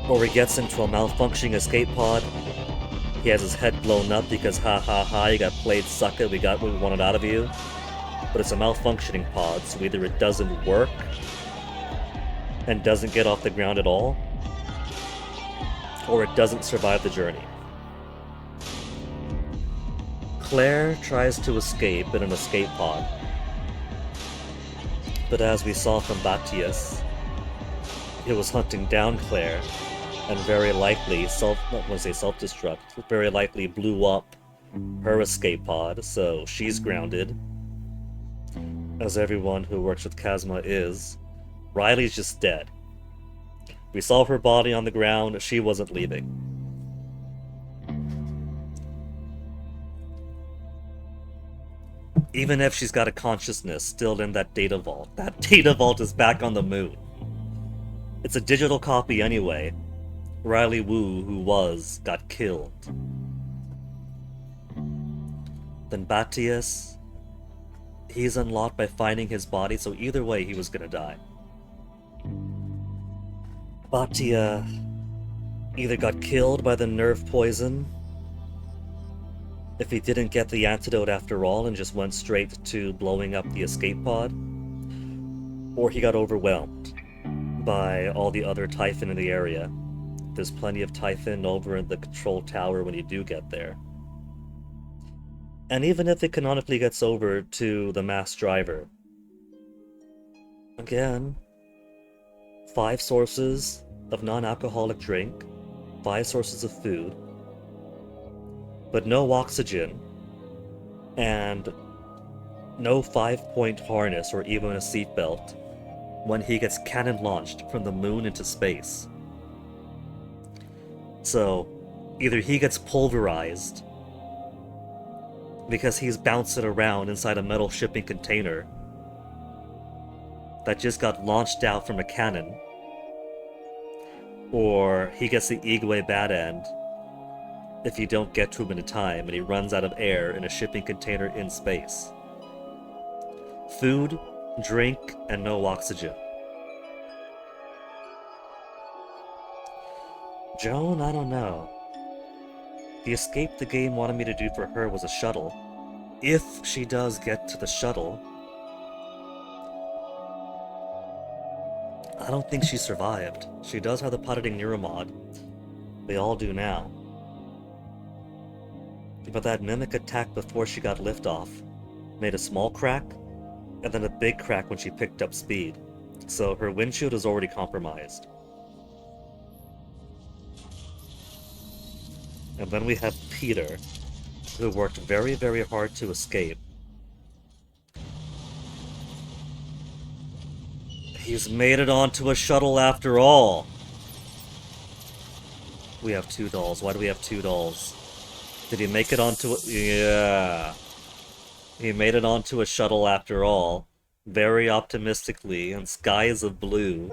Or he gets into a malfunctioning escape pod. He has his head blown up because ha ha ha, you got played sucker, we got what we wanted out of you. But it's a malfunctioning pod, so either it doesn't work and doesn't get off the ground at all, or it doesn't survive the journey. Claire tries to escape in an escape pod, but as we saw from Batius, it was hunting down Claire, and very likely self-destruct, very likely blew up her escape pod, so she's grounded. As everyone who works with Chasma is, Riley's just dead. We saw her body on the ground, she wasn't leaving. Even if she's got a consciousness still in that data vault, that data vault is back on the moon. It's a digital copy anyway. Riley Wu, who got killed. Then Batius, he's unlocked by finding his body, so either way he was gonna die. Batia either got killed by the nerve poison, if he didn't get the antidote after all and just went straight to blowing up the escape pod, or he got overwhelmed by all the other Typhon in the area. There's plenty of Typhon over in the control tower when you do get there. And even if it canonically gets over to the mass driver, again, 5 sources of non-alcoholic drink, 5 sources of food, but no oxygen, and no 5-point harness or even a seatbelt when he gets cannon launched from the moon into space. So, either he gets pulverized because he's bouncing around inside a metal shipping container that just got launched out from a cannon, or he gets the Igwe bad end if you don't get to him in time and he runs out of air in a shipping container in space. Food, drink, and no oxygen. Joan, I don't know. The escape the game wanted me to do for her was a shuttle. If she does get to the shuttle, I don't think she survived. She does have the piloting neuromod. They all do now. But that mimic attack before she got liftoff made a small crack, and then a big crack when she picked up speed. So her windshield is already compromised. And then we have Peter, who worked very, very hard to escape. He's made it onto a shuttle after all. We have 2 dolls. Why do we have 2 dolls? Did he make it onto a... Yeah. He made it onto a shuttle after all. Very optimistically, in skies of blue.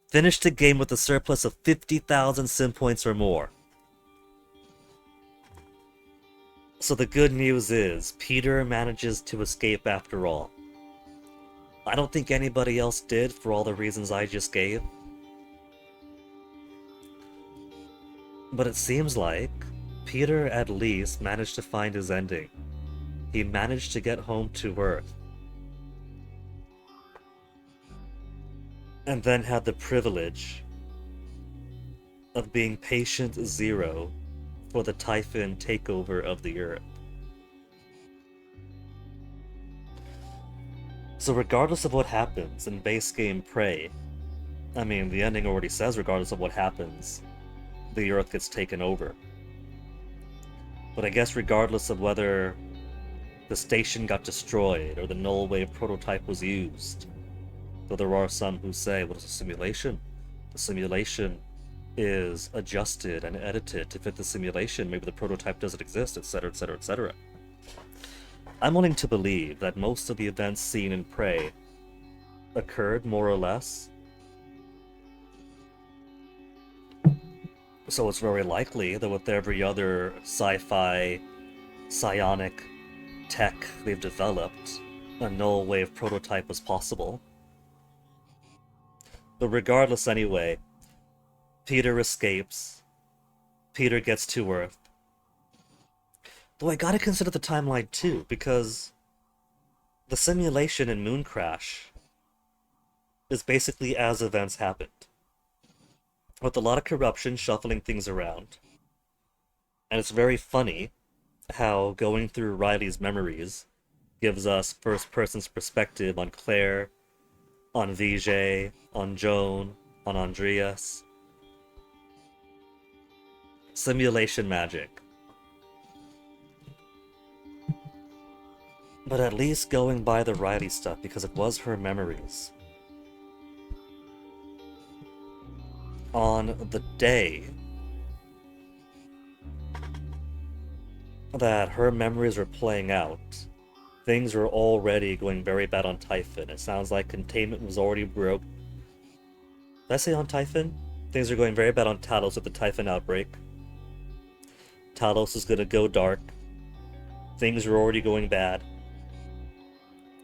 Finished the game with a surplus of 50,000 sim points or more. So the good news is, Peter manages to escape after all. I don't think anybody else did for all the reasons I just gave. But it seems like Peter at least managed to find his ending. He managed to get home to Earth. And then had the privilege of being patient zero for the Typhon takeover of the Earth. So regardless of what happens in base game Prey, I mean, the ending already says regardless of what happens, the Earth gets taken over. But I guess regardless of whether the station got destroyed or the null wave prototype was used, though there are some who say, well, it's a simulation. The simulation is adjusted and edited to fit the simulation. Maybe the prototype doesn't exist, etc., etc., etc. I'm willing to believe that most of the events seen in Prey occurred more or less. So it's very likely that with every other sci-fi psionic tech they've developed, a null wave prototype was possible. But regardless anyway, Peter escapes. Peter gets to Earth. Though I gotta consider the timeline too, because the simulation in Moon Crash is basically as events happened. With a lot of corruption shuffling things around. And it's very funny how going through Riley's memories gives us first person's perspective on Claire, on Vijay, on Joan, on Andreas. Simulation magic. But at least going by the Riley stuff, because it was her memories. On the day that her memories were playing out, things were already going very bad on Typhon. It sounds like containment was already broke. Did I say on Typhon? Things are going very bad on Talos with the Typhon outbreak. Talos is gonna go dark. Things were already going bad.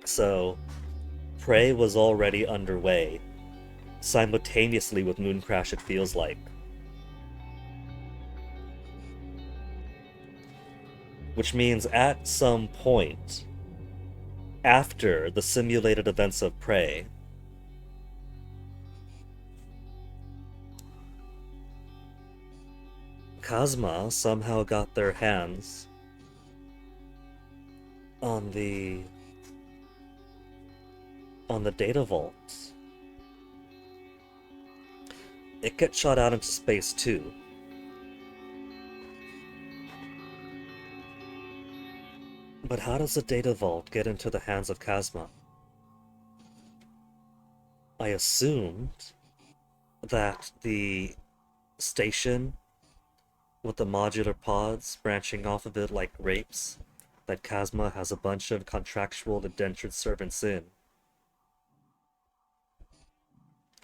So, Prey was already underway, simultaneously with Moon Crash, it feels like. Which means at some point, after the simulated events of Prey, Kazma somehow got their hands on the data vaults. It gets shot out into space too. But how does the data vault get into the hands of Kazma? I assumed that the station with the modular pods branching off of it like grapes, that Kazma has a bunch of contractual indentured servants in.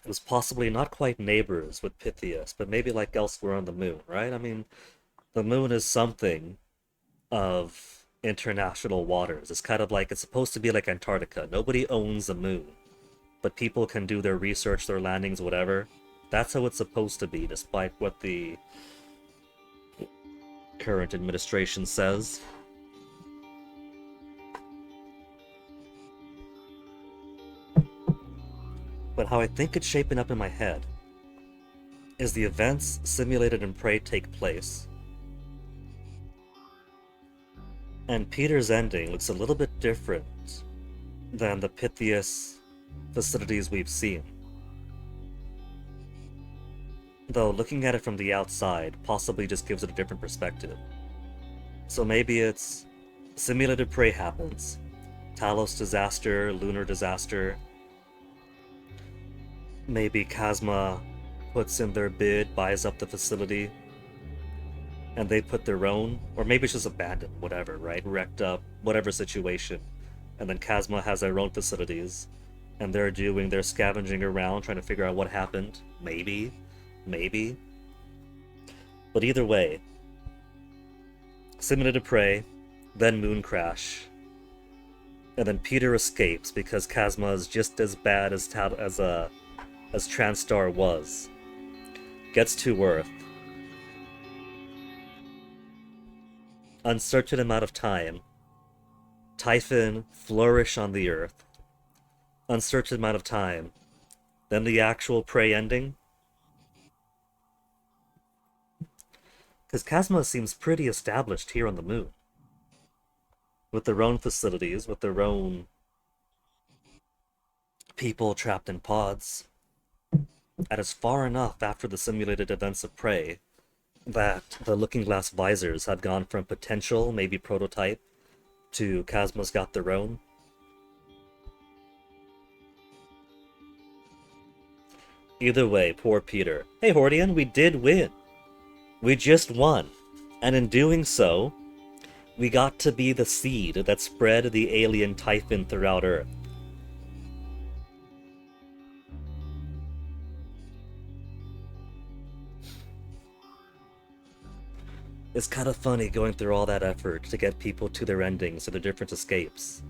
It was possibly not quite neighbors with Pythias, but maybe like elsewhere on the moon, right? I mean, the moon is something of international waters. It's kind of like, it's supposed to be like Antarctica. Nobody owns the moon, but people can do their research, their landings, whatever. That's how it's supposed to be, despite what the current administration says. But how I think it's shaping up in my head is the events simulated in Prey take place And Peter's ending looks a little bit different than the Pythias facilities we've seen. Though looking at it from the outside possibly just gives it a different perspective. So maybe it's simulated prey happens, Talos disaster, lunar disaster. Maybe Chasma puts in their bid, buys up the facility, and they put their own, or maybe it's just abandoned, whatever, right? Wrecked up, whatever situation. And then Chasma has their own facilities, and they're doing their scavenging around, trying to figure out what happened. Maybe. Maybe. But either way, simulated prey, then moon crash, and then Peter escapes because Chasma is just as bad as Transstar was. Gets to Earth. Uncertain amount of time. Typhon flourish on the Earth. Uncertain amount of time. Then the actual prey ending. Because Chasma seems pretty established here on the moon. With their own facilities, with their own people trapped in pods. And it's far enough after the simulated events of prey that the Looking Glass visors have gone from potential, maybe prototype, to Chasma's got their own. Either way, poor Peter. Hey Hordian, we did win. We just won. And in doing so, we got to be the seed that spread the alien Typhon throughout Earth. It's kind of funny going through all that effort to get people to their endings, to their different escapes.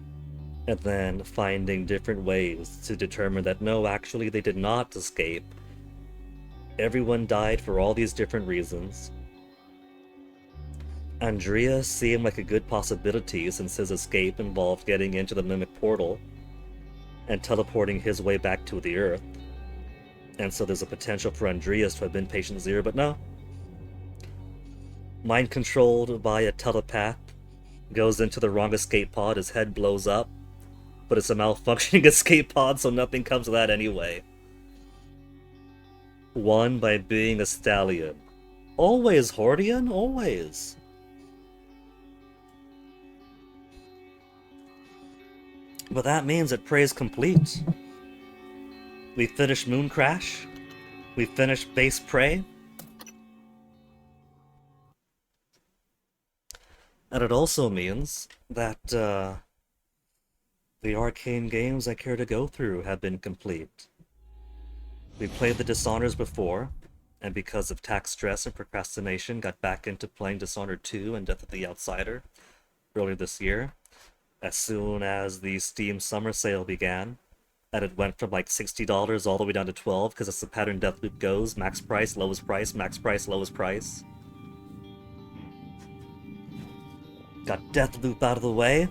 And then finding different ways to determine that no, actually they did not escape. Everyone died for all these different reasons. Andrea seemed like a good possibility since his escape involved getting into the Mimic portal and teleporting his way back to the Earth. And so there's a potential for Andreas to have been Patient Zero, but no. Mind controlled by a telepath, goes into the wrong escape pod, his head blows up, but it's a malfunctioning escape pod, so nothing comes of that anyway. Won by being a stallion. Always, Hordian, always. But that means that Prey is complete. We finished Moon Crash. We finished Base Prey. And it also means that the arcane games I care to go through have been complete. We played the Dishonors before, and because of tax stress and procrastination, got back into playing Dishonored 2 and Death of the Outsider earlier this year, as soon as the Steam summer sale began, and it went from like $60 all the way down to $12, because that's the pattern Deathloop goes, max price, lowest price, max price, lowest price. Got Deathloop out of the way,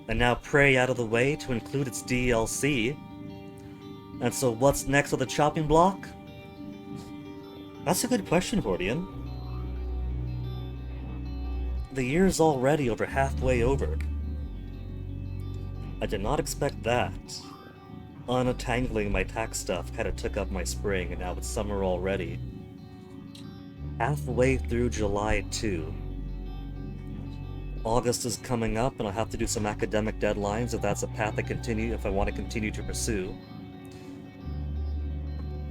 and now Prey out of the way to include its DLC. And so what's next on the chopping block? That's a good question, Hordian. The year's already over halfway over. I did not expect that. Untangling my tax stuff kinda took up my spring, and now it's summer already. Halfway through July too. August is coming up, and I'll have to do some academic deadlines if that's a path if I want to continue to pursue.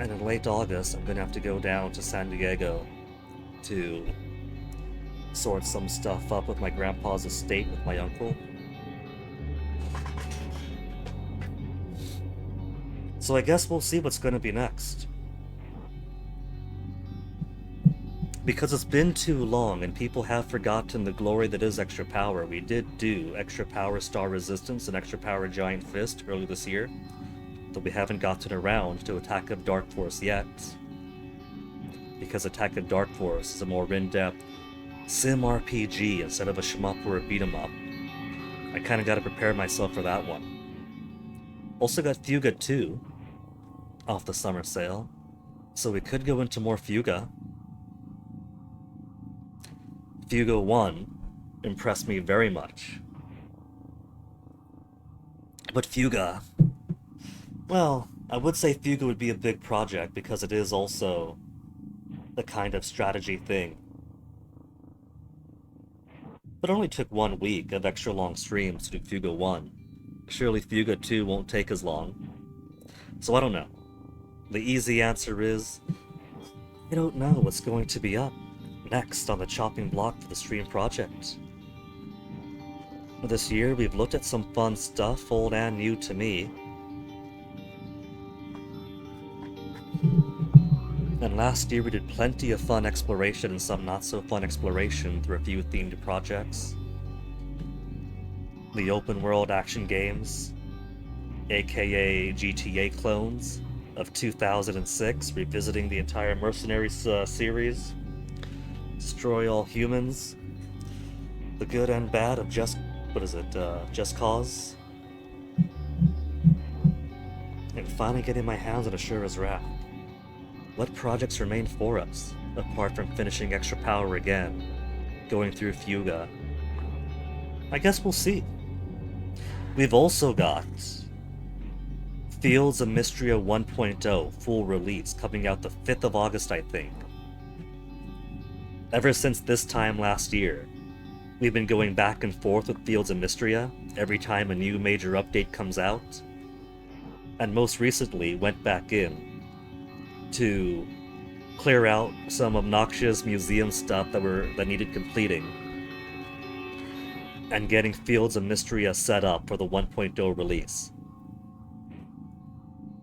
And in late August, I'm gonna have to go down to San Diego to sort some stuff up with my grandpa's estate with my uncle. So I guess we'll see what's gonna be next. Because it's been too long and people have forgotten the glory that is Extra Power, we did do Extra Power Star Resistance and Extra Power Giant Fist earlier this year, but we haven't gotten around to Attack of Dark Force yet. Because Attack of Dark Force is a more in-depth sim RPG instead of a shmup or a beat-em-up. I kinda gotta prepare myself for that one. Also got Fuga 2 off the summer sale, so we could go into more Fuga. Fuga 1 impressed me very much. But Fuga, well, I would say Fuga would be a big project because it is also the kind of strategy thing. But it only took 1 week of extra long streams to do Fuga 1. Surely Fuga 2 won't take as long. So I don't know. The easy answer is, I don't know what's going to be up next on the chopping block for the stream project. This year we've looked at some fun stuff, old and new to me. And last year we did plenty of fun exploration and some not so fun exploration through a few themed projects. The open world action games, aka GTA clones, of 2006, revisiting the entire Mercenaries series, Destroy All Humans, the good and bad of Just Cause, and finally getting my hands on Ashura's Wrath. What projects remain for us, apart from finishing Extra Power again, going through Fuga? I guess we'll see. We've also got Fields of Mystria 1.0 full release coming out the 5th of August, I think. Ever since this time last year, we've been going back and forth with Fields of Mystria every time a new major update comes out, and most recently went back in to clear out some obnoxious museum stuff that needed completing, and getting Fields of Mystria set up for the 1.0 release.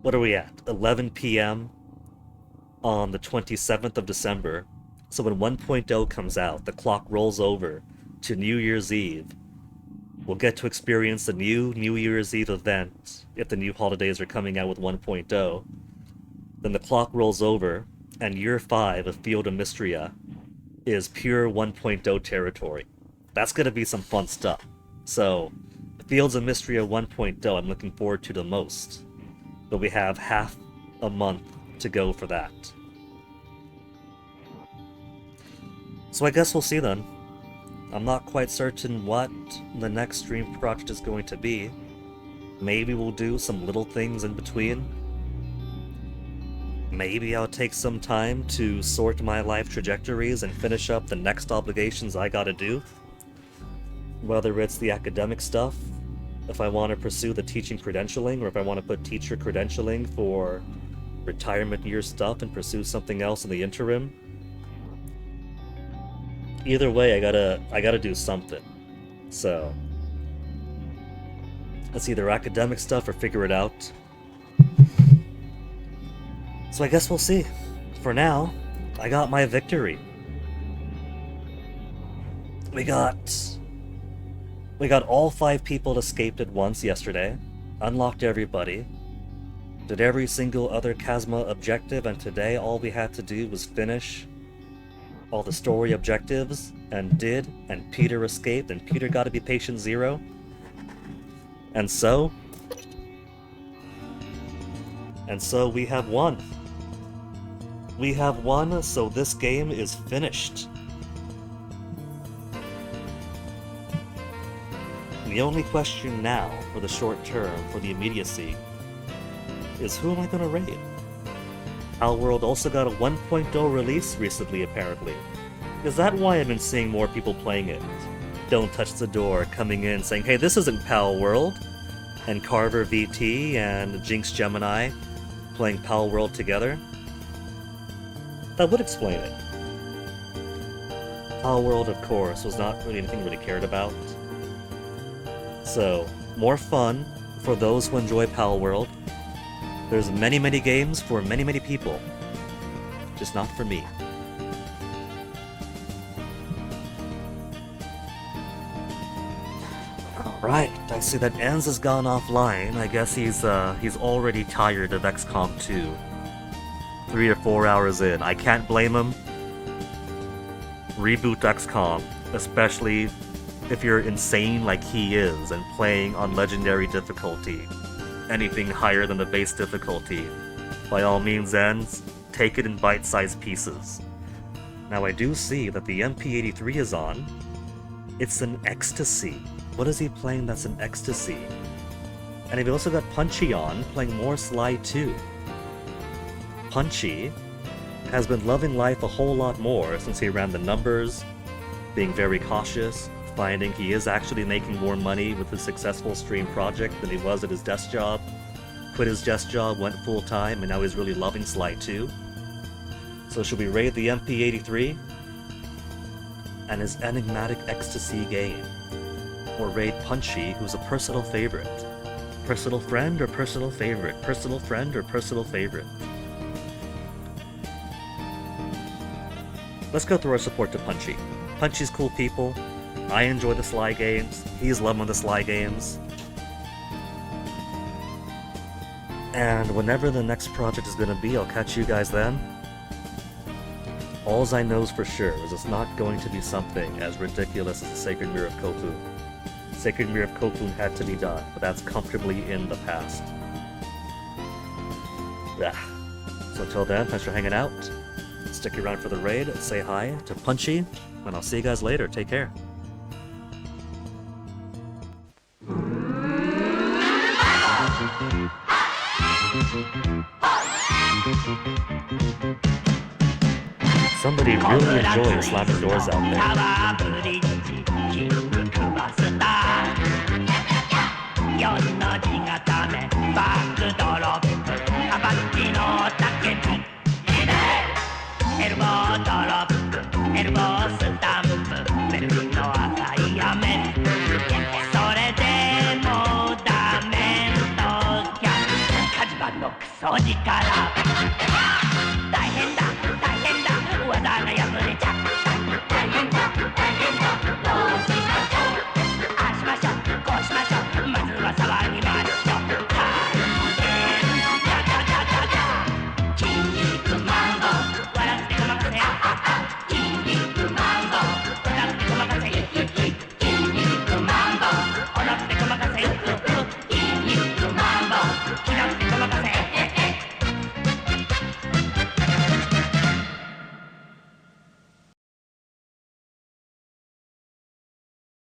What are we at? 11 p.m. on the 27th of December. So when 1.0 comes out, the clock rolls over to New Year's Eve. We'll get to experience the new New Year's Eve event if the new holidays are coming out with 1.0. Then the clock rolls over, and Year 5 of Field of Mystria is pure 1.0 territory. That's gonna be some fun stuff. So, Fields of Mystria 1.0 I'm looking forward to the most. But we have half a month to go for that. So I guess we'll see then. I'm not quite certain what the next stream project is going to be. Maybe we'll do some little things in between. Maybe I'll take some time to sort my life trajectories and finish up the next obligations I gotta do. Whether it's the academic stuff, if I want to pursue the teaching credentialing, or if I want to put teacher credentialing for retirement year stuff and pursue something else in the interim. Either way, I gotta do something. So it's either academic stuff or figure it out. So I guess we'll see. For now, I got my victory. We got all 5 people escaped at once yesterday, unlocked everybody, did every single other Chasma objective, and today all we had to do was finish all the story objectives, and Peter escaped, and Peter got to be patient 0. And so we have won. We have won, so this game is finished. The only question now, for the short term, for the immediacy, is who am I gonna raid? Palworld also got a 1.0 release recently, apparently. Is that why I've been seeing more people playing it? Don't Touch the Door coming in saying, hey, this isn't Palworld, and Carver VT and Jinx Gemini playing Palworld together? That would explain it. Palworld, of course, was not really anything really cared about. So, more fun for those who enjoy Palworld. There's many, many games for many, many people. Just not for me. Alright, I see that Enz has gone offline. I guess he's already tired of XCOM 2. 3 or 4 hours in. I can't blame him. Reboot XCOM, especially if you're insane like he is and playing on legendary difficulty. Anything higher than the base difficulty. By all means, Enz, take it in bite-sized pieces. Now I do see that the MP83 is on. It's an ecstasy. What is he playing that's an ecstasy? And we've also got Punchy on, playing more Sly 2. Punchy has been loving life a whole lot more since he ran the numbers, being very cautious, finding he is actually making more money with his successful stream project than he was at his desk job. Quit his desk job, went full-time, and now he's really loving Sly 2. So should we raid the MP83 and his enigmatic ecstasy game? Or raid Punchy, who's a personal favorite? Personal friend or personal favorite? Personal friend or personal favorite? Let's go through our support to Punchy. Punchy's cool people. I enjoy the Sly games. He's loving the Sly games. And whenever the next project is going to be, I'll catch you guys then. Alls I knows for sure is it's not going to be something as ridiculous as the Sacred Mirror of Kofun. Sacred Mirror of Kofun had to be done, but that's comfortably in the past. Yeah. So until then, thanks for hanging out. Stick around for the raid, say hi to Punchy, and I'll see you guys later. Take care. Somebody really enjoys slamming doors out there. Soy cara.